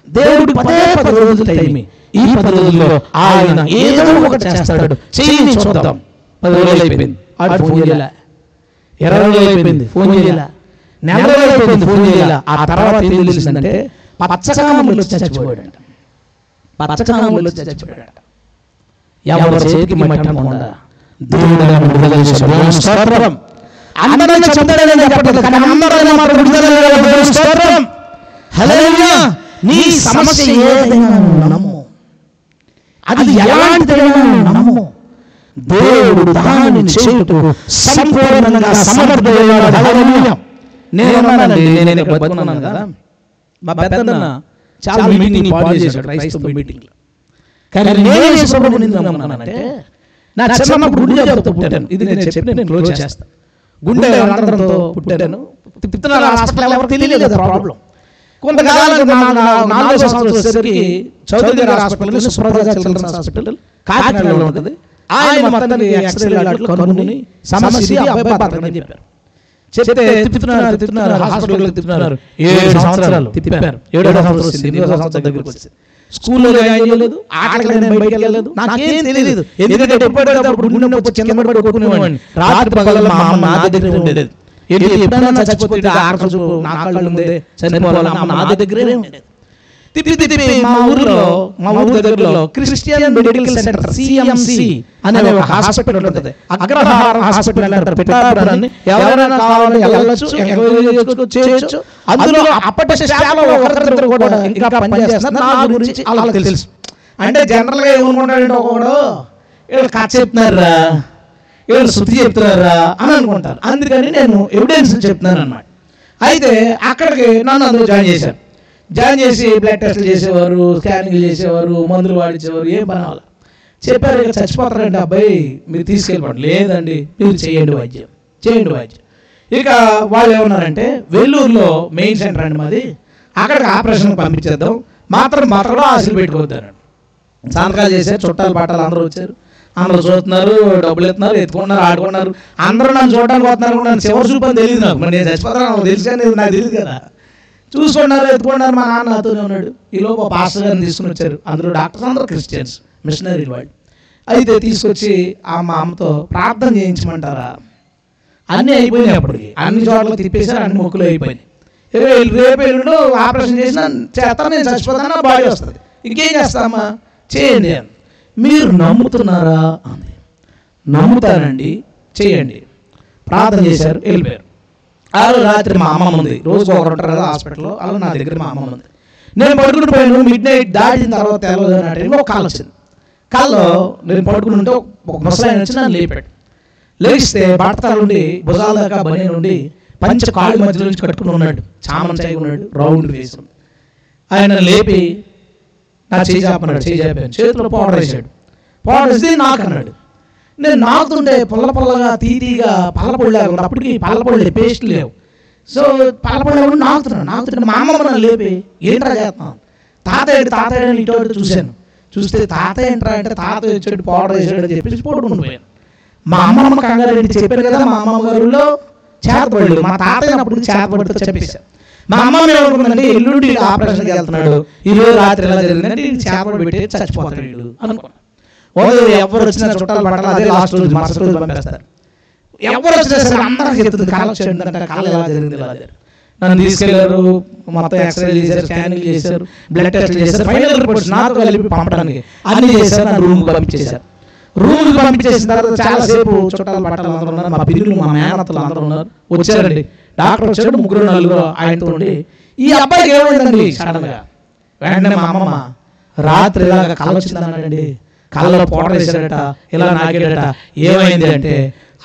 దేవుడు 10 రోజులు టైం. ఈ 10 రోజుల్లో ఆయన ఏదో ఒకటి చేస్తాడు, చెయ్యి చూద్దాం. 10 రోజులు అయిపోయింది, ఆడు ఫోన్ చేయలే. 20 రోజులు అయిపోయింది, ఫోన్ చేయలే. నెల రోజులు అయిపోయింది, ఫోన్ చేయలే. ఆ తర్వాత ఏం తెలిసిందంటే పచ్చకామలు వచ్చి చచ్చిపోయాడంట. పచ్చకామలు వచ్చి చచ్చిపోయాడంట. ఎవరి చేతికి మట్టి ఉండకుండా దేవుడు విడుదల చేశాడు. స్తోత్రం. అందరిని చంపేదని చెప్పట్లేదు, కానీ అందరిని మాత్రం విడుదల చేశాడు. స్తోత్రం. హల్లెలూయా. నీ సమస్య ఏదైనా నమ్ము, అది ఎలాంటిదైనా నమ్ము. దేవుడు దానిని చేయుటకు సంపూర్ణంగా సమర్థుడైనాడు. హల్లెలూయా. నేను బతుకున్నాను కదా, మా పెద్దన్న చాలా మీటింగ్ పాడు చేశాడు, క్రైస్తవ మీటింగ్. కానీ నేను యేసుప్రభువుని ఎందుకు నమ్ముకున్నానంటే, నా చిన్నప్పుడు గుండె జబ్బుతో పుట్టాను. ఇది నేను చెప్పి నేను క్లోజ్ చేస్తాను. గుండె రంధ్రంతో పుట్టాను. తిప్పితున్నారు హాస్పిటల్, ఎవరు తెలియలేదు ప్రాబ్లం. కొంతకాలం 4 సంవత్సరాలు వచ్చేసరికి చౌదరి గారి హాస్పిటల్, సుప్రజా చిల్డ్రన్స్ హాస్పిటల్ కాకినాడలో ఉంటుంది. ఆయన మొత్తాన్ని ఎక్స్రే కనుగొని సమస్య అబ్బాయి బతకని చెప్పారు. చెప్తే తిప్పుతున్నారు హాస్పిటల్ తిప్పుతున్నారు. 7 సంవత్సరాలు తిప్పారు. 7వ సంవత్సరం వచ్చింది, 8వ సంవత్సరం దగ్గరికి వచ్చింది. స్కూల్లో జాయిన్ చేయలేదు, ఆటలు బయటకు వెళ్ళలేదు, నాకేం తెలియదు. ఎందుకంటే ఎప్పుడప్పుడు గుండె నొప్పి కింద పడి కొట్టుకునేవాడిని. రాత్రి పగలు మా అమ్మ నా దగ్గర ఉండేది. ఎప్పుడైనా చచ్చిపోతే నా కళ్ళు ముందే చనిపోవాలి, నా దగ్గరే ఉండేది. తిప్పి మా ఊరు దగ్గరలో క్రిస్టియన్ మెడికల్ సెంటర్ CMC అనే ఒక హాస్పిటల్ ఉంటుంది. అగ్రహారం హాస్పిటల్ అంటారు. పెట్టాలని ఎవరైనా కావాలని వెళ్ళొచ్చు, చేయొచ్చు. అందులో అప్పటి స్టాఫ్లో ఒకరిద్దరు కూడా ఇంకా పనిచేస్తున్నారు. నా గురించి వాళ్ళకి తెలుసు. అంటే జనరల్గా ఏమనుకుంటాడంటే, ఒకడు వీళ్ళు కథ చెప్తున్నారా, వీళ్ళు శృతి చెప్తున్నారా అని అనుకుంటారు. అందుకని నేను ఎవిడెన్స్ చెప్తున్నాను అన్నమాట. అయితే అక్కడికి నన్ను అందరూ జాయిన్ చేసి బ్లడ్ టెస్ట్లు చేసేవారు, స్కానింగ్ చేసేవారు, మందులు వాడించేవారు. ఏం పని అవ్వాలి. చెప్పారు, ఇక చచ్చిపోతారండి అబ్బాయి, మీరు తీసుకెళ్ళిపోండి. లేదండి, మీరు చేయండి వైద్యం. ఇక వాళ్ళు ఏమన్నారంటే, వెల్లూరులో మెయిన్ సెంటర్ అండి మాది, అక్కడికి ఆపరేషన్కి పంపించేద్దాం, మాత్రం ఆశలు పెట్టుకోవద్దాను. సంతకాలు చేశారు, చుట్టాలు పట్టాలు అందరూ వచ్చారు. అందరూ చూస్తున్నారు, డబ్బులు ఎత్తున్నారు, ఎత్తుకున్నారు, ఆడుకున్నారు. అందరూ నన్ను చూడడానికి వస్తున్నారు. నన్ను చివరి చూపని తెలియదు నాకు. నేను చచ్చిపోతాను తెలుసు, కానీ నాకు తెలియదు కదా. చూసుకున్నారు, ఎత్తుకున్నారు. మా నాన్న నాతోనే ఉన్నాడు. ఈలోపు పాస్టర్ గారిని తీసుకుని వచ్చారు. అందులో డాక్టర్స్ అందరూ క్రిస్టియన్స్, మిషనరీ వాళ్ళు. అయితే తీసుకొచ్చి మా అమ్మతో ప్రార్థన చేయించమంటారా? అన్నీ అయిపోయినాయి. అప్పటికి అన్ని చోట్ల తిప్పేశారు, అన్ని మొక్కులు అయిపోయినాయి. రేపు ఎల్లుండో ఆపరేషన్ చేసినా చేస్తాను, నేను చచ్చిపోతాను, బాడీ వస్తుంది, ఇంకేం చేస్తామా, చేయండి అని. మీరు నమ్ముతున్నారా అని. నమ్ముతానండి, చేయండి. ప్రార్థన చేశారు, వెళ్ళిపోయారు. వాళ్ళు రాత్రి మా అమ్మమ్మ ఉంది, రోజు ఒకరు ఉంటారు కదా హాస్పిటల్లో, వాళ్ళు నా దగ్గర మా అమ్మమ్మ ఉంది. నేను పడుకుని పోయాను. మిడ్ నైట్ దాటిన తర్వాత తెల్లవారు ఒక కాల్ వచ్చింది. కాల్లో నేను పడుకుని ఉంటే ఒక ముసలాయన వచ్చి నన్ను లేపాడు. లేస్తే బట్టతల నుండి భుజాల దాకా బని నుండి పంచ కాళ్ళు మధ్యలో నుంచి కట్టుకుని ఉన్నాడు, చామన్ చాయి ఉన్నాడు, రౌండ్ వేసి. ఆయన లేపి నా చేయి చాపన్నాడు. చేయి చాపాను, చేతిలో పౌడర్ వేసాడు. పౌడర్ వేసి నాకు అన్నాడు. నేను నాకుతుంటే పొల్లగా తీగా పల్లపొడిలాగా ఉంది. అప్పటికి పల్లపొడి పేస్ట్ లేవు. సో పల్లపొడి నాకుతున్నాడు. మా అమ్మమ్మ నన్ను లేపి ఏంట్రా చేస్తున్నాను, తాతయ్య ఇటు చూశాను. చూస్తే తాతయ్య ఏంట్రా అంటే తాతయ్య వచ్చాడు, పౌడర్ వేసాడు అని చెప్పేసి పడుకుని పోయాను. మా అమ్మమ్మ కంగారు చెప్పాను కదా, మా అమ్మమ్మ గారులో చేతపడలేదు. మా తాతయ్య అప్పుడు చేతపడితే చెప్పేశాను. మా అమ్మమ్మ ఏమనుకుందంటే ఎల్లుండి ఆపరేషన్కి వెళ్తున్నాడు, ఈరోజు రాత్రి ఎలా జరిగిందంటే చేతపడి పెట్టి చచ్చిపోతాడు అనుకున్నాను. ఎవరు వచ్చినా చుట్టాలు పట్టాలి, అదే లాస్ట్ రోజు మరుసటి రోజు పంపేస్తారు. ఎవరు వచ్చినా సరే అందరికీ చెప్తుంది కాళ్ళ కాళ్ళు ఎలా జరిగింది, ఎలా జరిగింది. నన్ను తీసుకెళ్లారు, మొత్తం ఎక్స్రే చేశారు, స్కానింగ్ చేశారు, బ్లడ్ టెస్ట్ చేశారు. ఫైనల్ రిపోర్ట్స్ నాతో కలిపి పంపడానికి అన్ని చేశారు. నా రూమ్కి పంపించేశారు. రూమ్కి పంపించేసిన తర్వాత చాలాసేపు చుట్టాలు పట్టాలు అందరూ ఉన్నారు, మా పిల్లలు మా మేనత్తలు అందరూ ఉన్నారు. వచ్చారండి, డాక్టర్ వచ్చాడు, 3-4 ఆయనతో ఉండి ఈ అబ్బాయికి ఏమైందండి సడన్గా. వెంటనే మా అమ్మమ్మ రాత్రి ఇలాగ కళ వచ్చిందన్నాడండి, కళ్ళలో పౌడర్ వేసాడట, ఇలా నాగాడట. ఏమైంది అంటే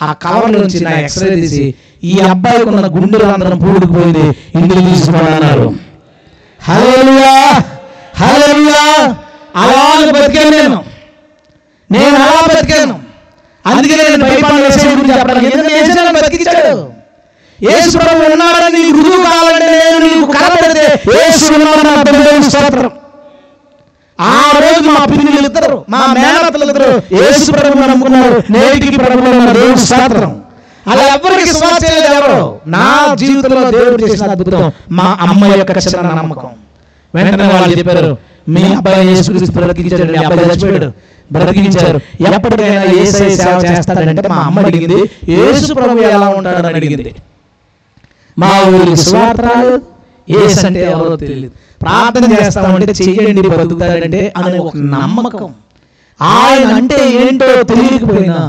ఆ కవర్ నుంచి నా ఎక్స్రే తీసి ఈ అబ్బాయికి ఉన్న గుండెలు అందరం పూడుకుపోయింది, ఇంటికి తీసుకున్నాడు. హల్లెలూయా, హల్లెలూయా. అలా బతికాను నేను అలా బతికాను. అందుకే నేను బైబిల్ గురించి చెప్పడానికి బతికించాడు. యేసు ప్రభువు ఉన్నాడని నీకు రుజువు కావాలంటే నేను నీకు కనబడితే యేసు ఉన్నాడని స్తోత్రం. ఆ రోజు మా పిల్లలు ఇద్దరు, మా మేనత్తలు ఇద్దరు యేసు ప్రభువుని నమ్ముకున్నారు. నేటికి ప్రభువులో ఉన్న దేవుని స్తోత్రం. అలా ఎవరికి సువార్త చేయలేదు ఎవరు. నా జీవితంలో దేవుడు చేసిన అద్భుతం మా అమ్మ యొక్క చిన్న నమ్మకం. వెంటనే వాళ్ళు చెప్పారు, మీ అబ్బాయి యేసుక్రీస్తు బ్రతికించాడు, మీ అబ్బాయి చచ్చిపోయాడు, బ్రతికించారు. ఎప్పటికైనా యేసయ్య సేవ చేస్తాడంటే మా అమ్మ అడిగింది, యేసు ప్రభువు ఎలా ఉంటాడని అడిగింది. మా ఊరికి సువార్త రాలేదు, యేసు అంటే ఎవరో తెలియదు. ప్రార్థన చేస్తామంటే చెయ్యండి బతుకుతాడంటే అనే ఒక నమ్మకం. ఆయన అంటే ఏంటో తెలియకపోయినా,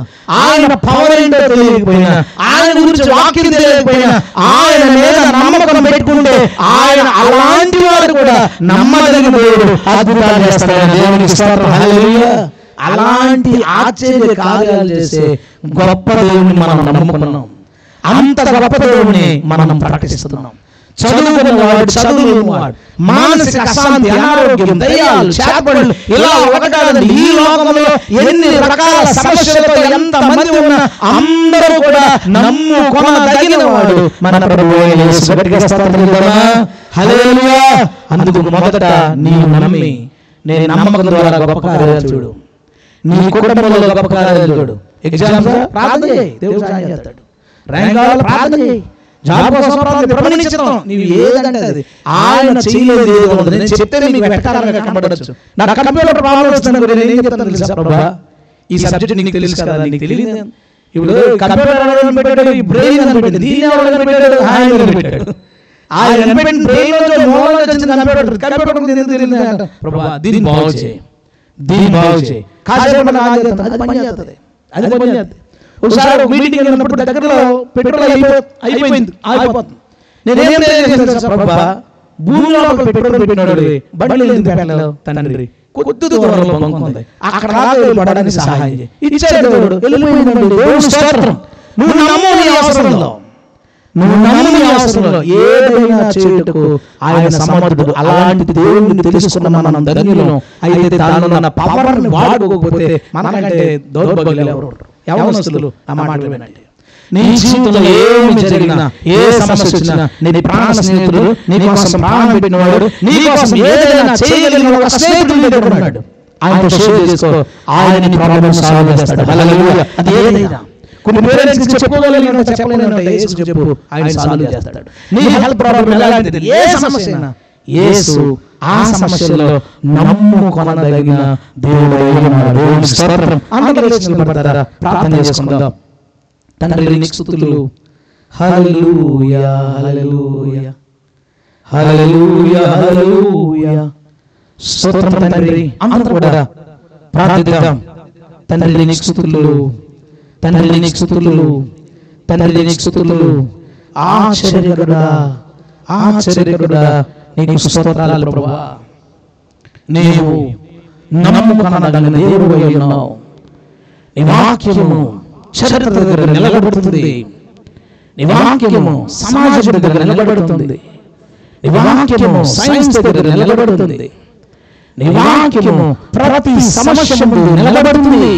ఆయన పవర్ ఏంటో తెలియకపోయినా, ఆయన గురించి వాక్యం తెలియకపోయినా, ఆయన మీద నమ్మకం పెట్టుకుంటే ఆయన అలాంటి వారు కూడా నమ్మదగిన దేవుడు అద్భుతాలు చేస్తాడని దేవునికి స్తోత్రం. హల్లెలూయా. అలాంటి ఆశ్చర్య కార్యాలు చేసే గొప్ప దేవుని మనం నమ్ముకున్నాం. అంత గొప్ప దేవుని మనం ప్రకటిస్తున్నాం. చదువుకున్నవాడు, చదువుకున్నవాడు, మానసిక అశాంతి, అనారోగ్యం, దయ్యాలు, శాపలు, ఇలా ఒకటానండి. ఈ లోకంలో ఎన్ని రకాల సమస్యలతో ఎంత మంది ఉన్నా అందరూ కూడా నమ్ముకొనదగిన వాడు మన ప్రభువైన యేసు. గట్టిగా స్తోత్రం చెప్దామా? హల్లెలూయా. అందుకు మొదట నీవు నమ్మి, నేను నమ్మకం ద్వారా గొప్ప కార్యాలు చూడు. నీ కుటుంబంలో గొప్ప కార్యాలు చూడు. ఎగ్జామ్స్ ప్రార్థన చేయి, దేవుడు సహాయం చేస్తాడు. ర్యాంక్ కావాలి, ప్రార్థన చేయి. జాబ్ కోసం ప్రమాణించడం, నీవు ఏదంటే అది. ఆయన చేయలేదు ఏది ఉండదు. నేను చెప్తే మీకు వెటకారంగా కనబడచ్చు. నా కంప్యూటర్ ప్రాబ్లం వస్తుంది, నేను ఏం చెప్తాను తెలుసా ప్రభా, ఈ సబ్జెక్ట్ నీకు తెలుసు కదా, నీకు తెలియదు. ఇప్పుడు కంప్యూటర్ పెట్టాడు, ఈ బ్రెయిన్ అని పెట్టాడు, దీన్ని ఎవరు పెట్టాడు, ఆయన పెట్టాడు. ఆయన పెట్టిన బ్రెయిన్ కంప్యూటర్ తెలియదు ప్రభా, దీన్ని బాగు చేయి, దీన్ని బాగు చేయి. కాసేపు అది పని చేస్తుంది, అది పని చేస్తుంది. ఒకసారి ఒక మీటింగ్ వెళ్ళినప్పుడు దగ్గరలో పెట్రోల్ అయిపోయింది, ఆగిపోతుంది. నేనేం ప్రభా, భూమి లోపల పెట్రోల్ పెట్టినాడు, బండి ఎందుకు పెట్టలేదు తండ్రి, కొద్ది దూరంలో బంకుంది, అక్కడ పడడానికి సహాయం చేయి. ఇచ్చాడు దేవుడు, వెళ్ళిపోయిందండి. దేవుని స్తోత్రం. నువ్వు నమ్ము నీ అవసరంలో, నువ్వు నమ్ము నీ అవసరంలో ఏదైనా చేయుటకు ఆయన సమర్థుడు. అలాంటి దేవుడిని తెలుసుకున్న మనం ధన్యులను. అయితే తాను పవర్ని వాడుకోకపోతే మనకంటే దౌర్భాగ్యులు ఎవరు? యవనస్తులు ఆ మాటలు వినండి. నీ జీవితంలో ఏమి జరిగినా, ఏ సమస్య వచ్చినా, నీ ప్రాణ స్నేహితుడు, నీ కోసం ప్రాణం పెట్టినవాడు, నీ కోసం ఏదైనా చేయగలిగిన ఒక స్నేహితుడు ఉన్నాడు. ఆయనతో షేర్ చేసుకో, ఆయన నీ ప్రాబ్లం సాల్వ్ చేస్తాడు. హల్లెలూయా. అది ఏదైనా కొన్ని పేరెంట్స్ చెప్పుకోగలిగిన చెప్పలేనంటే యేసుకు చెప్పు, ఆయన సాల్వ్ చేస్తాడు. నీ హెల్త్ ప్రాబ్లం ఎలాంటిది, ఏ సమస్య అయినా యేసు ఆ సమస్యలో నమ్ముకొనదగిన దేవుడు ఉన్నాడు. దేవుని స్తోత్రం. అందరూ లేచి నిలబడతారా? ప్రార్థన చేసుకుందాం. తండ్రి నీకు స్తుతులు. హల్లెలూయా హల్లెలూయా హల్లెలూయా హల్లెలూయా. స్తోత్రం తండ్రి. అందరూ కూడా ప్రార్థిద్దాం. తండ్రి నీకు స్తుతులు, తండ్రి నీకు స్తుతులు, తండ్రి నీకు స్తుతులు. ఆశ్చర్యకరుడా, ఆశ్చర్యకరుడా, నీకు స్తోత్రాలు ప్రభువా. నీవు నమ్ముకొనదగిన దేవుడై ఉన్నావు. నీ వాక్యము చరిత్ర దగ్గర నిలబడుతుంది. నీ వాక్యము సమాజం దగ్గర నిలబడుతుంది. నీ వాక్యము సైన్స్ దగ్గర నిలబడుతుంది. నీ వాక్యము ప్రతి సమస్య ముందు నిలబడుతుంది.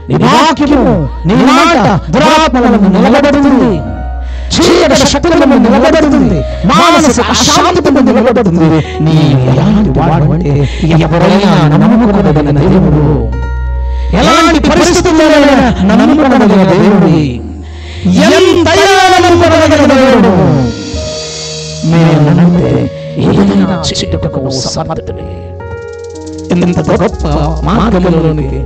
నీ వాక్యము, నీ మాట దురాత్మలను నిలబడుతుంది. చీకటి శక్తుల ముందు నిలబడుతుంది. మానసిక అశాంతి ముందు నిలబడుతుంది. నీ ఎలాంటి వాడు అంటే ఎవరైనా నమ్ముకొనదగిన దేవుడు. ఎలాంటి పరిస్థితుల్లోనైనా నమ్ముకొనదగిన దేవుడు. ఎంతైనా నమ్ముకొనదగిన దేవుడు. మేము నమ్మితే ఏదైనా చెట్టుకు సమర్థుడే. ఇంత గొప్ప మార్గంలోనికి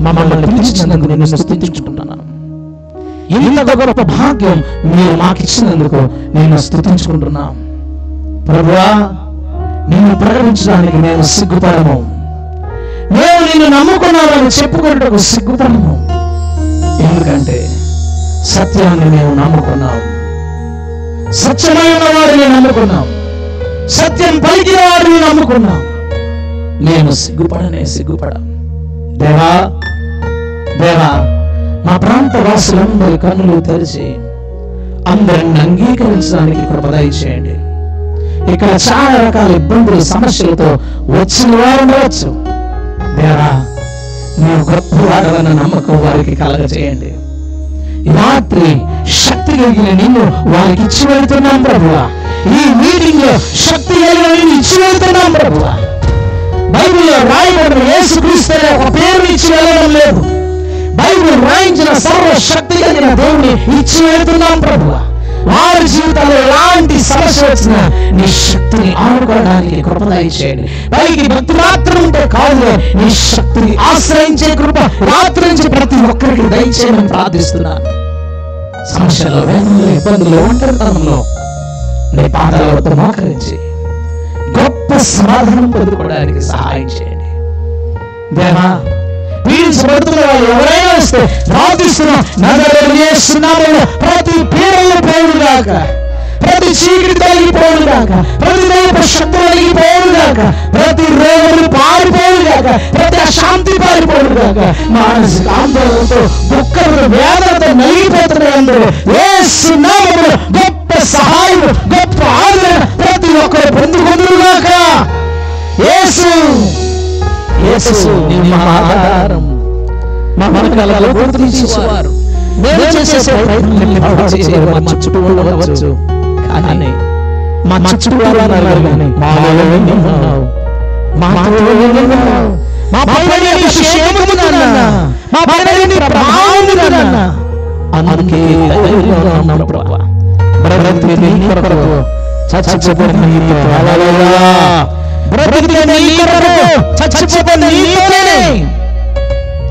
మమ్మల్ని పిలిచినందుకు నేను స్తుతించుకుంటున్నాను. ఇంత గొప్ప భాగ్యం మీరు మాకు ఇచ్చినందుకు నేను స్తుతించుకుంటున్నాను. ప్రభువా, నిన్ను ప్రకటించడానికి మేము సిగ్గుపడము. మేము నిన్ను నమ్ముకున్నామని చెప్పుకున్నట్టుకు సిగ్గుపడము. ఎందుకంటే సత్యాన్ని మేము నమ్ముకున్నాం. సత్యమైన వారిని నమ్ముకున్నాం. సత్యం పలికిన వారిని నమ్ముకున్నాం. నేను సిగ్గుపడ. దేవా, దేవా, మా ప్రాంత వాసులందరి కన్నులు తెరిచి అందరిని అంగీకరించడానికి కృప దయచేయండి. ఇక్కడ చాలా రకాల ఇబ్బందులు, సమస్యలతో వచ్చిన వారు ఉండవచ్చు. దేవా, మీరు గొప్ప వారన్న నమ్మకం వారికి కలగచేయండి. ఈ రాత్రి శక్తి కలిగిన నిన్ను వారికి ఇచ్చి వెళ్తున్నాం ప్రభువా. ఈ మీటింగ్ లో శక్తి కలిగిన నిన్ను ఇచ్చి వెళ్తున్నాం ప్రభువా. బైబిల్లో రాయబడిన యేసుక్రీస్తు ఒక పేరు ఇచ్చి వెళ్ళడం లేదు. బైబిల్ రాయించిన సర్వశక్తి కలిగిన దేవుని ఇచ్చి వెళ్తున్నాం ప్రభువా. వారి జీవితాల్లో ఎలాంటి సమస్య వచ్చినా నీ శక్తిని ఆడుకోవడానికి కృప దయచేయండి. పైకి భక్తి మాత్రం ఉంటే కాదు, నీ శక్తిని ఆశ్రయించే కృప రాత్రి నుంచి ప్రతి ఒక్కరికి దయచేయమని ప్రార్థిస్తున్నాను. సమస్యలో, వేదనలో, ఇబ్బందులు, ఒంటరితనంలో నీ పాదాల వద్ద మోకరించి గొప్ప సమాధానం పొందుకోవడానికి సహాయం చేయండి. దేవా, పీడించబడుతున్న వాళ్ళు ఎవరైనా వస్తే ప్రార్థిస్తున్నా, నజరేయుడైన యేసు నామములో ప్రతి పీడలు పోవుగాక, ప్రతి చీకటి తొలగిపోవుగాక, ప్రతి దైవ శక్తి తొలగిపోవుగాక, ప్రతి రోగులు పారిపోవుగాక, ప్రతి అశాంతి పారిపోవుగాక, మానసిక ఆందోళనతో, దుఃఖంతో, వేదనతో నలిగిపోతున్న అందరూ యేసు నామములో గొప్ప సహాయం, గొప్ప ఆదరణ ప్రతి ఒక్కరు పొందుకొందురుగాక. యేసు, యేసు నీ ఆధారం. మా మనకలలో గుర్తించేవారు మేము చేసే ప్రయత్నాన్ని పాడు చేయరు. మా చుట్టూ ఉండవచ్చు, కానీ మా చుట్టూ కానీ మాలో ఉన్నావు, మాతో ఉన్నావు. మా పైన అభిషేకము నాన్న, మా పైన ప్రభావం నాన్న. అందుకే ధైర్యంగా ఉన్నాం ప్రభువా. బ్రతికి నీ కొరకు, చచ్చిపోయిన నీ కొరకు, హల్లెలూయా. బ్రతికి నీ కొరకు, చచ్చిపోయిన నీతోనే.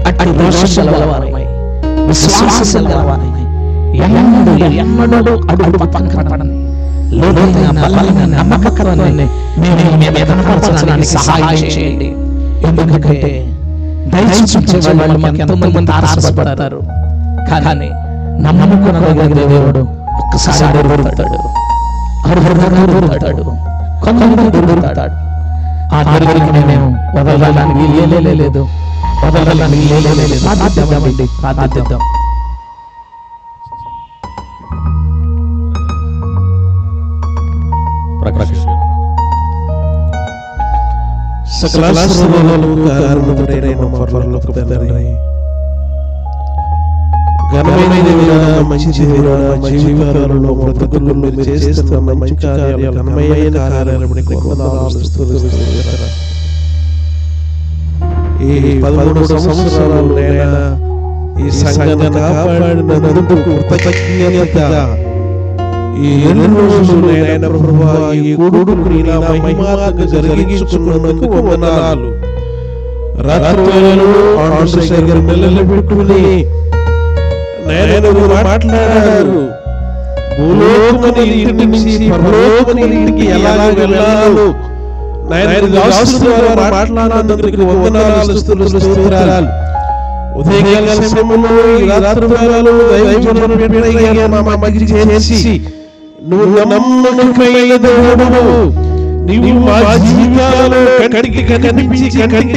అట్టి దోషం గలవారమై, విశ్వాసం గలవారమై, ఎన్నడూ అడుగు పక్కన పడని లోతైన బలమైన నమ్మకత్వాన్ని మేము ఎదగపరచడానికి సహాయం చేయండి. ఎందుకంటే దయచూచే వాళ్ళు మనకి ఎంతోమంది ఆశపడతారు, కానీ నమ్మకమైన దేవుడు ఒక్కసారి దొరుకుతాడు, దొరుకుతాడు, కొంతమంది దొరుకుతాడు. ఆ దొరికి మేము వదలడానికి లేదు, వదలడానికి లేదు. ప్రార్థిద్దామండి, ప్రార్థిద్దాం. సకల సర్వలోకములకు కారణముడైన మా పరలోక తండ్రి, ఘనమైన దేవుడా, మంచి దేవుడా, మా జీవితాలలో బ్రతుకుల్లో మీరు చేస్తున్న మంచి కార్యాలు, ఘనమైన కార్యాలు మీకు వందనాలు స్తుతులు. ఈ 13 సంవత్సరాలు ఈ సంఘాన్ని కాపాడినందుకు కృతజ్ఞత. ఈ 2 రోజులు నాయన ప్రభువా ఈ కూడుకు నీలా మహిమార్థంగా జరిగించుకున్నందుకు వందనాలు. రాత్రులు ఆంధ్రశేఖర్ గారు నిలబెట్టుకుని నాయన నువ్వు మాట్లాడారు. భూలోకమని ఇంటి నుంచి పరలోకమని ఇంటికి ఎలా వెళ్ళాలో నాయన మాట్లాడినందుకు వందనాలు, స్తోత్రాలు. ఉదయకాల సమయంలో ఈ రాత్రి వేళలో దైవజనుడు పెట్టిన మా మధ్య చేసి నువ్వు నమ్మకమైన దేవుడు, నీవు మా జీవితాలలో కంటికి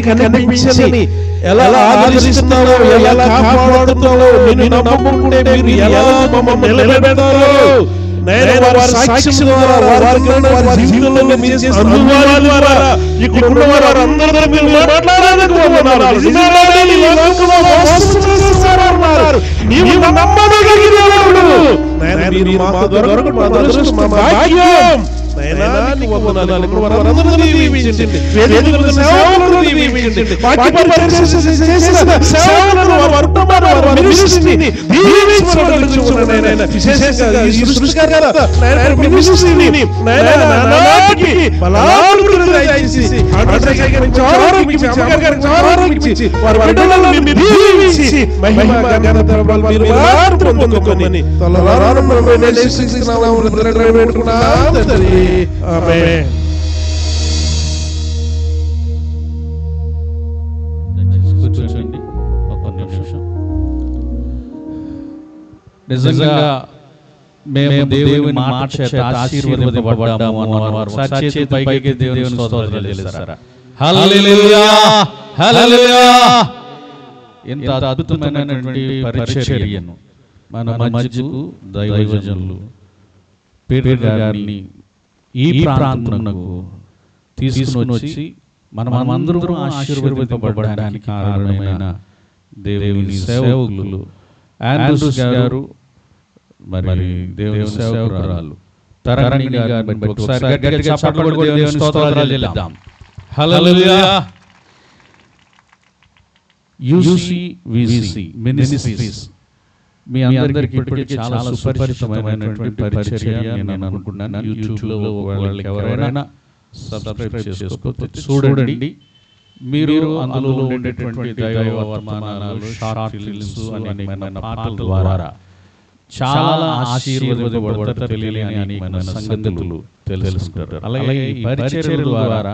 కనిపించని ఎలా ఆదరిస్తున్నావో, ఎలా కాపాడుతున్నావో, నిన్ను నమ్ముకుంటే మీరు ఎలా మమ్మల్ని నిలబెడతారో నేను వారి సాక్ష్యం ద్వారా వారి జీవితంలో మీరు చేసిన అనుభవాల ద్వారా ఇక్కడ ఉన్న వారందరూ మీరు మాట్లాడడానికి వందనాలు. నీవు నమ్మదగిన దేవుడు, మీరు మాకు దొరకడం మా అదృష్టం, మా భాగ్యం. కూర్చోండి ఒక నిమిషం. నిజంగా మేము దేవుని మాట చేత ఆశీర్వదింపబడ్డాము అన్నవారు చేతి పైకి దేవుని స్తోత్రాలు చేస్తారా? హల్లెలూయా హల్లెలూయా. ఎంత అద్భుతమైనటువంటి పరిచర్యను మన మధ్యకు దైవజనులు పీటర్ గారిని ఈ ప్రాంతమునకు తీసుకుని వచ్చి మనమందరూ ఆశీర్వదింపబడడానికి కారణమైన దేవుని సేవకులు ఆండ్రూస్ గారు, మరి దేవుని సేవకురాలు తరణి గారిని బట్టి ఒకసారి గట్టిగా చప్పట్లు కొట్టి దేవుని స్తోత్రాలు చెల్లిద్దాం. హల్లెలూయా. UCVC మినిస్ట్రీస్ మీ అందరికీ ఇప్పటికే చాలా సుపరిచితమైనటువంటి పరిచర్య నేను అనుకుంటున్నాను. యూట్యూబ్లో వాళ్ళకి ఎవరైనా సబ్స్క్రైబ్ చేసుకోవచ్చు, చూడండి. మీరు అందులో ఉండేటువంటి దైవ వర్తమానాలు, షార్ట్ ఫిల్మ్స్ అనేకమైన పాటల ద్వారా చాలా ఆశీర్వదింపబడతారు. తెలియని అనేకమైన సంగతులు తెలుసుకుంటారు. అలాగే ఈ పరిచర్యల ద్వారా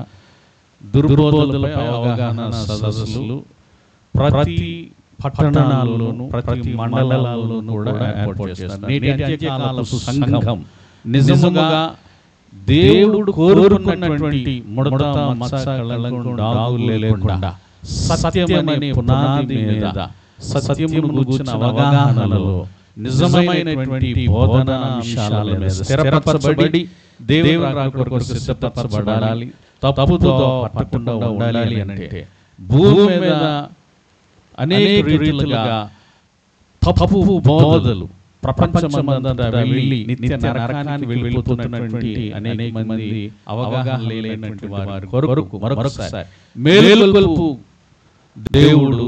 దుర్బోధలపై అవగాహన సదస్సులు ప్రతి పట్టణాల్లోనూ ప్రతి మండలాల్లోనూ కూడా ఏర్పాటు చేస్తారు. నేటి అంత్యకాలపు సంఘం నిజముగా దేవుడు కోరుకున్నటువంటి ముడత మచ్చ కళంకం డాగులు లేకుండా సత్యమనే పునాది మీద సత్యమును గూర్చిన అవగాహనలో నిజమైనటువంటి బోధనా అంశాల మీద స్థిరపరచబడి దేవుని రాకడ కొరకు సిద్ధపరచబడాలి. తప్పుతో పట్టకుండా ఉండాలి అంటే భూమి మీద అనేక రీతిలుగా తప్పు బోధలు ప్రపంచమంతా వెళ్ళి నిత్య నరకానికి వెళ్ళిపోతున్నటువంటి అనేక మంది అవగాహన లేనటువంటి వారి కొరకు మరొకసారి మేలుకొలుపు దేవుడు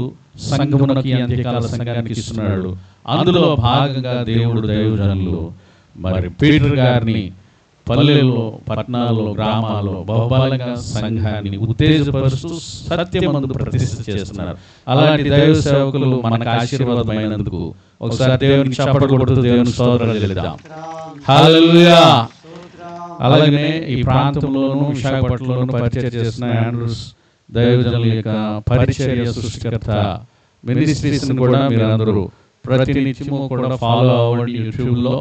సంఘమునకి అంత్యకాల సంఘానికి ఇస్తున్నాడు. అందులో భాగంగా దేవుడు దైవజనులు మరి పీటర్ గారిని పల్లెల్లో, పట్టణాల్లో, గ్రామాల్లో బహుబలంగా సంఘాన్ని ఉత్తేజపరుస్తూ సత్యమందు ప్రతిష్ఠ చేస్తున్నారు. అలాంటి దైవ సేవకులు మనకు ఆశీర్వాదమైనందుకు ఒకసారి దేవునికి చప్పట్లు కొడుతూ దేవుని స్తోత్రాలు చెల్లిద్దాం. హల్లెలూయా. అలాగే ఈ ప్రాంతంలోనూ విశాఖపట్నంలోనూ పరిచర్య చేస్తున్న ఆండ్రూస్ దైవజనుల యొక్క పరిచర్య సృష్టికర్త మినిస్ట్రీస్ కూడా మీరందరూ ప్రతినిత్యము కూడా ఫాలో అవ్వండి యూట్యూబ్లో.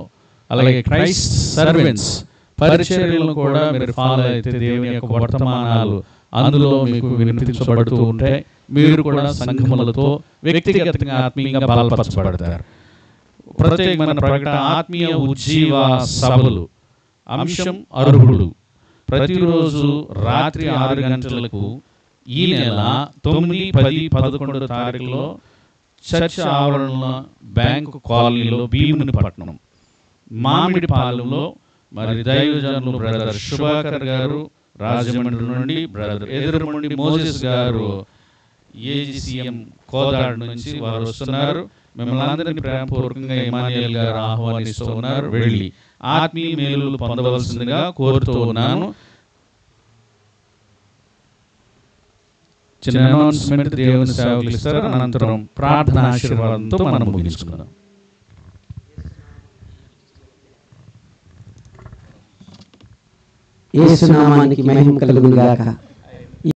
అలాగే క్రైస్ట్ సర్వెంట్స్ పరిచర్యలను కూడా మీరు ఫాలో అయితే దేవుని యొక్క వర్తమానాలు అందులో మీకు వినిపించబడుతూ ఉంటే మీరు కూడా సంఘములతో వ్యక్తిగతంగా ఆత్మీయంగా బలపరచబడతారు. ప్రత్యేకమైన ప్రకటన ఆత్మీయ ఉజ్జీవ సభలు అంశం అర్హుడు ప్రతిరోజు రాత్రి 6 గంటలకు ఈ నెల 9, 10, 11 తారీఖులో చర్చ్ ఆవరణలో బ్యాంకు కాలనీలో భీమునిపట్నం మామిడిపాలెంలో మరి దైవజనులు బ్రదర్ శుభాకర్ గారు రాజమండ్రి నుండి, బ్రదర్ ఎదురుమండి మోజెస్ గారు ఏజీసీఎం కోదాడ నుంచి వారు వస్తున్నారు. మిమ్మల్ని అందరినీ ప్రేమపూర్వకంగా ఇమానియల్ గారు ఆహ్వానిస్తూ ఉన్నారు. వెళ్ళి ఆత్మీయ మేలులు పొందవలసిందిగా కోరుతూ ఉన్నాను. చిన్న అనౌన్స్మెంట్ దేవుని సేవకులు ఇస్తారు. అనంతరం ప్రార్థన ఆశీర్వాదంతో మనం ముగించుకుందాం. యేసు నామానికి మహిమ కలుగును గాక.